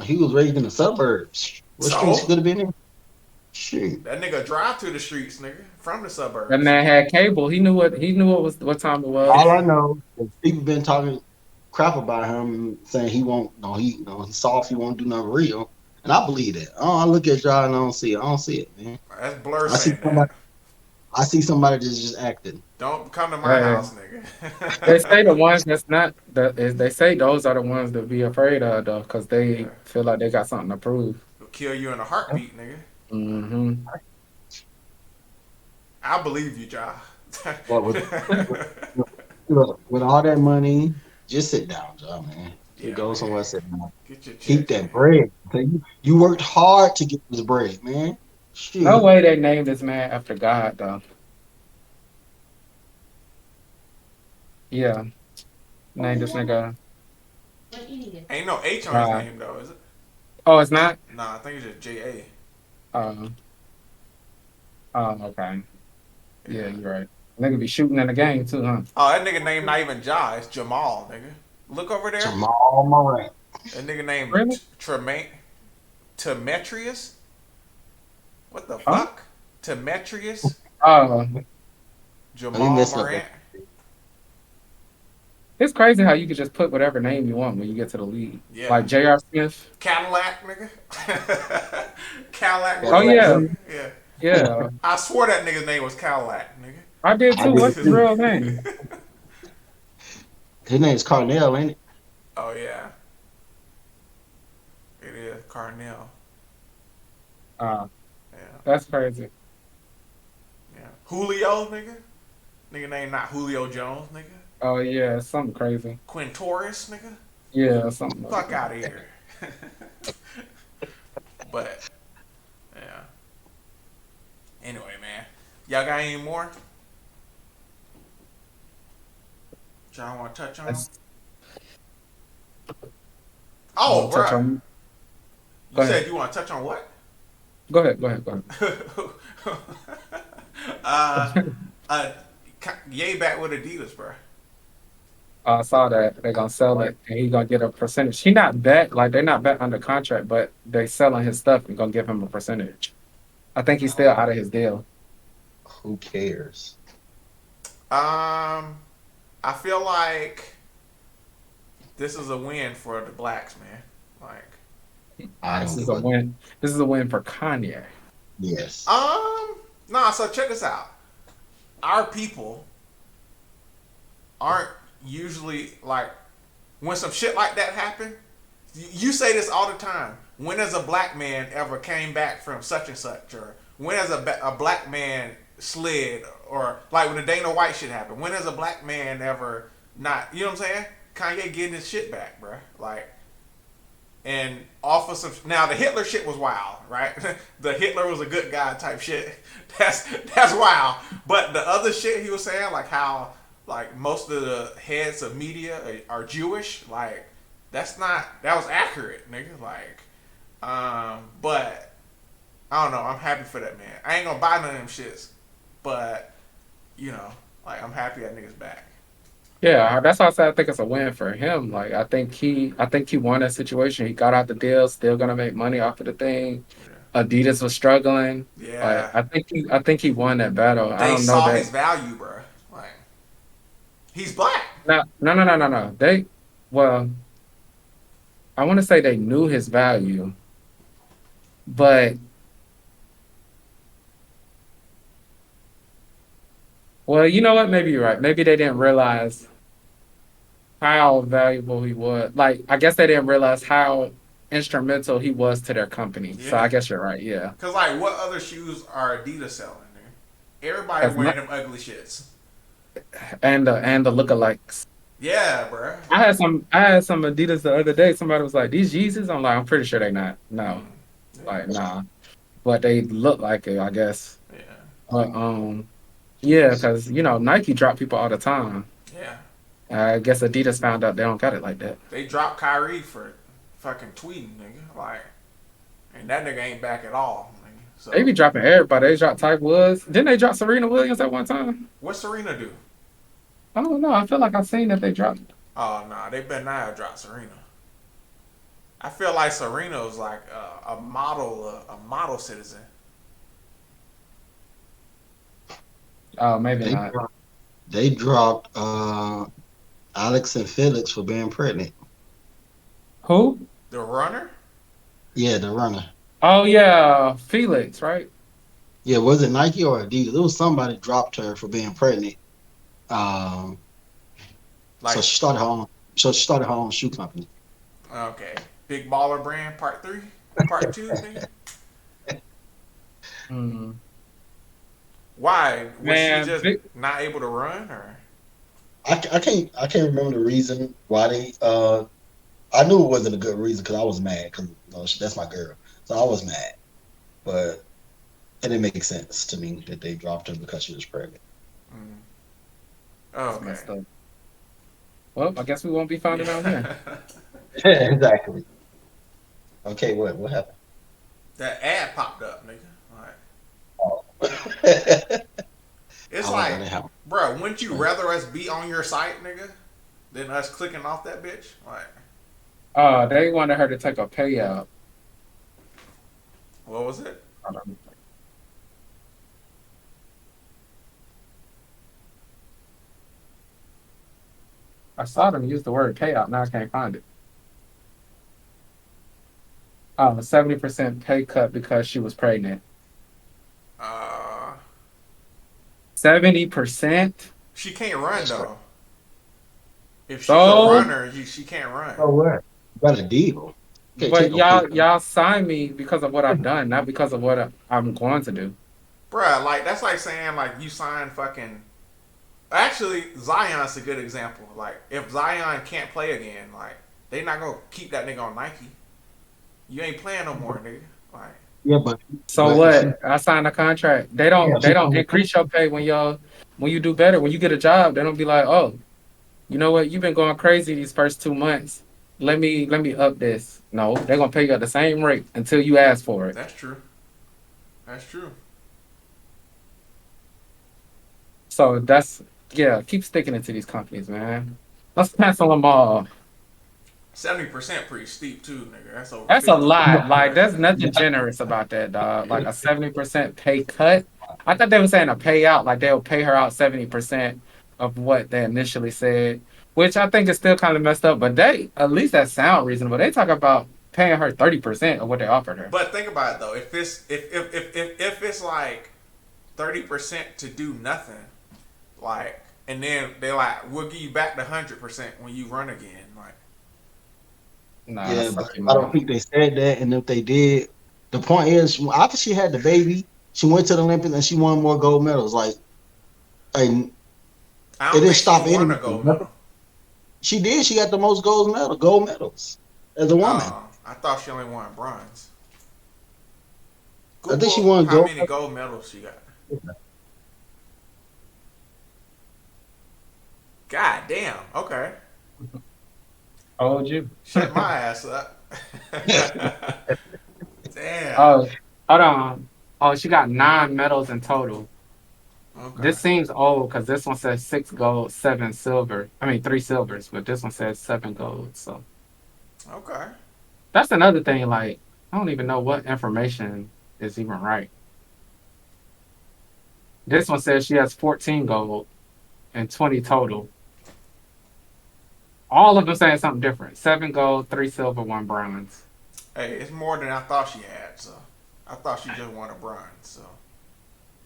Speaker 6: he was raised in the suburbs. What streets
Speaker 2: so,
Speaker 6: could have been in? Shoot.
Speaker 2: that nigga drive to the streets, nigga, from the
Speaker 3: that
Speaker 2: suburbs.
Speaker 3: man had cable. He knew what time it
Speaker 6: All
Speaker 3: was.
Speaker 6: I know is people been talking crap about him, saying he won't. No, he's soft. He won't do nothing real, and I believe that. Oh, I look at y'all and I don't see it. I don't see it, man.
Speaker 2: That's Blur
Speaker 6: I see
Speaker 2: saying
Speaker 6: somebody.
Speaker 2: that.
Speaker 6: I see somebody that's just acting.
Speaker 2: Don't come to my
Speaker 3: Hey,
Speaker 2: house,
Speaker 3: they
Speaker 2: nigga.
Speaker 3: say the ones that's not they say those are the ones to be afraid of though, because
Speaker 2: Yeah.
Speaker 3: they feel like they got something to prove.
Speaker 2: He'll kill you in a heartbeat, nigga.
Speaker 3: Hmm.
Speaker 2: I believe you, Ja.
Speaker 6: But with all that money, just sit down, John, man. Just
Speaker 2: Yeah,
Speaker 6: go
Speaker 2: man.
Speaker 6: somewhere, sit down.
Speaker 2: Get your
Speaker 6: Keep
Speaker 2: check,
Speaker 6: that
Speaker 2: man.
Speaker 6: bread. Okay? You worked hard to get this bread, man.
Speaker 3: No
Speaker 6: Shit.
Speaker 3: way they named this man after God though. Yeah, named this nigga
Speaker 2: Ain't no H on his
Speaker 3: God.
Speaker 2: name, though, is it?
Speaker 3: Oh, it's not.
Speaker 2: Nah, I think it's just J.A.
Speaker 3: Uh, oh, okay. Yeah,
Speaker 2: Yeah.
Speaker 3: you're right. Nigga be shooting in the game too, huh?
Speaker 2: Oh, that nigga name not even Ja. It's Jamal, nigga. Look over there.
Speaker 6: Jamal Morant.
Speaker 2: That nigga named
Speaker 3: Really?
Speaker 2: Tremaine. Demetrius? What the
Speaker 3: Huh?
Speaker 2: fuck? Demetrius?
Speaker 3: Uh,
Speaker 6: Let me
Speaker 2: Jamal
Speaker 6: messing up that.
Speaker 2: Morant?
Speaker 3: it's crazy how you can just put whatever name you want when you get to the league.
Speaker 2: Yeah.
Speaker 3: Like J.R. Smith.
Speaker 2: Cadillac, nigga. Cadillac
Speaker 3: Oh
Speaker 6: Cadillac
Speaker 3: yeah,
Speaker 2: Williams.
Speaker 6: Williams.
Speaker 2: Yeah.
Speaker 3: yeah.
Speaker 2: I swore that nigga's name was Cadillac,
Speaker 3: I did
Speaker 6: I
Speaker 3: too.
Speaker 6: did
Speaker 3: What's
Speaker 6: it
Speaker 3: his
Speaker 6: too.
Speaker 3: real name?
Speaker 2: nigga.
Speaker 6: His name's Carnell, ain't it?
Speaker 2: Oh, yeah. It is. Carnell.
Speaker 3: Uh,
Speaker 2: Yeah.
Speaker 3: that's crazy.
Speaker 2: Yeah. Julio, nigga. Nigga name not Julio Jones, nigga.
Speaker 3: Oh yeah, something crazy.
Speaker 2: Quintoris, nigga.
Speaker 3: Yeah, something like
Speaker 2: Fuck
Speaker 3: that.
Speaker 2: out of here. But, yeah. Anyway, man. Y'all got any more? Y'all want to touch on?
Speaker 3: That's, you
Speaker 2: Oh,
Speaker 3: want to touch
Speaker 2: bruh.
Speaker 3: on?
Speaker 2: You
Speaker 3: Go ahead.
Speaker 2: said you want to touch on what?
Speaker 3: Go ahead. Go ahead. Go
Speaker 2: uh,
Speaker 3: ahead.
Speaker 2: uh, Yay back with Adidas, bro.
Speaker 3: I saw that they're gonna sell it, and he's gonna get a percentage. He not bet like they're not bet under contract, but they selling his stuff and gonna give him a percentage. I think he's still out of his deal.
Speaker 6: Who cares?
Speaker 2: I feel like this is a win for the blacks, man. Like,
Speaker 6: I
Speaker 3: This
Speaker 6: don't
Speaker 3: is
Speaker 6: give
Speaker 3: a
Speaker 6: a
Speaker 3: win. This is a win for Kanye.
Speaker 6: yes.
Speaker 2: nah. So check this out. Our people aren't usually like when some shit like that happen. You say this all the time. When has a black man ever came back from such and such, or when has a black man slid, or like when the Dana White shit happened? When has a black man ever not? You know what I'm saying? Kanye getting his shit back, bro. Like, and off of some now the Hitler shit was wild, right? The Hitler was a good guy type shit. That's wild. But the other shit he was saying, like how like most of the heads of media are Jewish, like that was accurate, nigga. Like, but I don't know. I'm happy for that man. I ain't gonna buy none of them shits, but you know, like I'm happy that nigga's back.
Speaker 3: Yeah, that's why I said I think it's a win for him. Like I think he won that situation. He got out the deal, still gonna make money off of the thing. Adidas was struggling. Like
Speaker 2: Yeah,
Speaker 3: I think he won that battle. I
Speaker 2: they
Speaker 3: don't know
Speaker 2: saw
Speaker 3: that.
Speaker 2: his value, bro. Like he's black.
Speaker 3: No. They well, I want to say they knew his value, but well, you know what? Maybe you're right. Maybe they didn't realize how valuable he was. Like I guess they didn't realize how instrumental he was to their company. So
Speaker 2: Yeah,
Speaker 3: I guess you're right. Yeah,
Speaker 2: cause like what other shoes are Adidas selling? Nigga? Everybody
Speaker 3: that's
Speaker 2: wearing
Speaker 3: not
Speaker 2: them ugly shits.
Speaker 3: and the lookalikes.
Speaker 2: Yeah, bro.
Speaker 3: I had some Adidas the other day. Somebody was like, "These Yeezys." I'm like, I'm pretty sure they not. No,
Speaker 2: Mm,
Speaker 3: like
Speaker 2: yeah,
Speaker 3: nah, but they look like it, I guess.
Speaker 2: yeah,
Speaker 3: But yeah, because Nike drop people all the time.
Speaker 2: yeah.
Speaker 3: I guess Adidas found out they don't got it like that.
Speaker 2: They dropped Kyrie for fucking tweeting, nigga. Like, and that nigga ain't back at all, nigga.
Speaker 3: They
Speaker 2: So
Speaker 3: be dropping everybody. They dropped Type Woods. Didn't they drop Serena Williams at one time?
Speaker 2: what Serena do?
Speaker 3: I don't know. I feel like I've seen that they dropped.
Speaker 2: Oh nah, they better not have dropped Serena. I feel like Serena was like a model citizen.
Speaker 3: Oh, maybe
Speaker 6: They
Speaker 3: not.
Speaker 6: dropped, they dropped Alex and Felix for being pregnant.
Speaker 3: Who?
Speaker 2: The runner?
Speaker 6: Yeah, the runner.
Speaker 3: Oh yeah, Felix, right?
Speaker 6: Yeah, was it Nike or Adidas? It was somebody dropped her for being pregnant. Um, so
Speaker 2: Like,
Speaker 6: she started her own. So she started her own shoe company.
Speaker 2: okay, Big Baller Brand Part 3, Part 2, nigga.
Speaker 3: Mm.
Speaker 2: Why was she
Speaker 3: Man,
Speaker 2: just not able to run, or
Speaker 6: I can't remember the reason why they. I knew it wasn't a good reason because I was mad because that's my girl, so I was mad. But it didn't make sense to me that they dropped her because she was pregnant.
Speaker 2: mm. Oh,
Speaker 3: that's
Speaker 2: okay,
Speaker 3: messed up. Well, I guess we won't be finding out then.
Speaker 2: yeah.
Speaker 6: Exactly. Okay, what happened?
Speaker 2: That ad popped up, nigga. Like,
Speaker 6: Oh.
Speaker 2: it's
Speaker 6: I like
Speaker 2: like,
Speaker 6: that it happened.
Speaker 2: bro, wouldn't you rather us be on your site, nigga, than us clicking off that bitch? Like,
Speaker 3: They wanted her to take a payout.
Speaker 2: what was it?
Speaker 3: Hold on. I saw them use the word payout. Now I can't find it. 70% pay cut because she was pregnant.
Speaker 2: Uh,
Speaker 3: 70%.
Speaker 2: she can't run
Speaker 6: That's crazy.
Speaker 2: though. If she's a
Speaker 3: So,
Speaker 2: runner, she can't run.
Speaker 6: Oh, what? You got a deal. You can't take
Speaker 3: but
Speaker 6: no pay cut.
Speaker 3: y'all sign me because of what I've done, not because of what I'm going to do.
Speaker 2: Bruh, like that's like saying like you sign fucking. Actually, Zion's a good example. Like if Zion can't play again, like they not gonna keep that nigga on Nike. You ain't playing no more, nigga. Like
Speaker 6: Yeah, but
Speaker 3: So
Speaker 6: but if
Speaker 3: what?
Speaker 6: he
Speaker 3: I signed a contract.
Speaker 6: yeah, if
Speaker 3: They
Speaker 6: he
Speaker 3: don't
Speaker 6: come to
Speaker 3: increase your pay when you do better. When you get a job, they don't be like, oh, you know what? You've been going crazy these first 2 months. Let me up this. No, they're gonna pay you at the same rate until you ask for it.
Speaker 2: that's true. That's true.
Speaker 3: So that's yeah. Keep sticking it to these companies, man. Let's cancel them all.
Speaker 2: 70% pretty steep too, nigga. That's over
Speaker 3: That's a
Speaker 2: 50.
Speaker 3: lot. Like,
Speaker 2: Like,
Speaker 3: there's nothing generous about that, dog. Like a 70% pay cut. I thought they were saying a payout, like they'll pay her out 70% of what they initially said, which I think is still kind of messed up. But they, at least that sound reasonable. They talk about paying her 30% of what they offered her.
Speaker 2: but think about it though. If it's if it's like 30% to do nothing, like, and then they like we'll give you back the 100% when you run again. Like,
Speaker 3: Nah,
Speaker 6: yeah,
Speaker 3: that's
Speaker 6: but
Speaker 3: fucking
Speaker 6: I don't
Speaker 3: money.
Speaker 6: think they said that. And if they did, the point is, after she had the baby, she went to the Olympics and she won more gold medals. And
Speaker 2: I
Speaker 6: it
Speaker 2: don't
Speaker 6: didn't
Speaker 2: think she
Speaker 6: stop
Speaker 2: won a
Speaker 6: anything.
Speaker 2: gold medal.
Speaker 6: She did. She got the most gold medals as a woman.
Speaker 2: I thought she only won bronze.
Speaker 6: I think she
Speaker 2: Google
Speaker 6: won
Speaker 2: how
Speaker 6: gold.
Speaker 2: many gold medals she got. God damn. Okay.
Speaker 3: Told you.
Speaker 2: Shut my ass up. Damn.
Speaker 3: Oh, hold on. Oh, she got 9 medals in total.
Speaker 2: Okay.
Speaker 3: This seems old because this one says 6 gold, 7 silver. I mean, 3 silvers, but this one says 7 gold. So
Speaker 2: Okay.
Speaker 3: that's another thing. Like, I don't even know what information. is even right. This one says she has 14 gold and 20 total. All of them saying something different. 7 gold, 3 silver, 1 bronze.
Speaker 2: Hey, it's more than I thought she had. So I thought she just won a bronze. So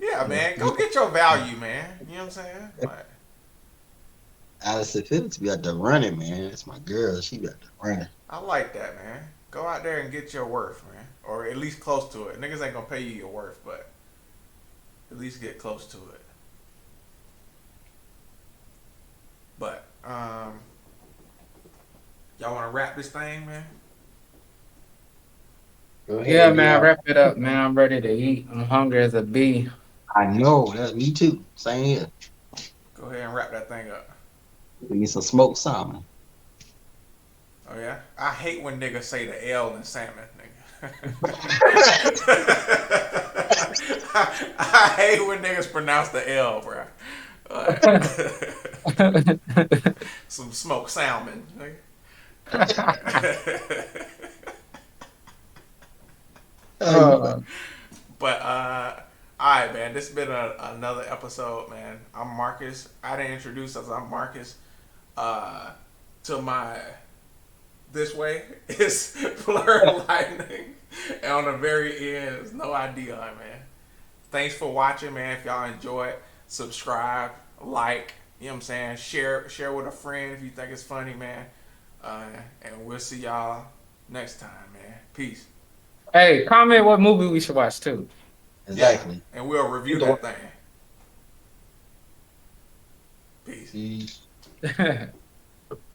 Speaker 2: yeah, man, go get your value, man. You know what I'm saying? Like,
Speaker 6: Allison Phillips be out there running, man. That's my girl. She be out there running.
Speaker 2: I like that, man. Go out there and get your worth, man, or at least close to it. Niggas ain't gonna pay you your worth, but at least get close to it. But y'all want to wrap this thing, man?
Speaker 6: Go ahead,
Speaker 3: Yeah,
Speaker 6: get
Speaker 3: man,
Speaker 6: out.
Speaker 3: wrap it up, man. I'm ready to eat. I'm hungry as a bee.
Speaker 6: I know. That's me too. Same here.
Speaker 2: Go ahead and wrap that thing up.
Speaker 6: We need some smoked salmon.
Speaker 2: Oh yeah, I hate when niggas say the L in salmon, nigga. I hate when niggas pronounce the L, bro. Some smoked salmon, nigga.
Speaker 6: Hey,
Speaker 3: uh,
Speaker 2: But all right, man. This has been another episode, man. I'm Marcus. I didn't introduce us. I'm Marcus. To my this way is Blur Lightning, and on the very end is No Idea, man. Thanks for watching, man. If y'all enjoy it, subscribe, like. You know what I'm saying? Share with a friend if you think it's funny, man. And we'll see y'all next time, man. Peace.
Speaker 3: hey, comment what movie we should watch too.
Speaker 2: Yeah,
Speaker 6: exactly.
Speaker 2: and we'll review that thing. Peace.
Speaker 6: Peace.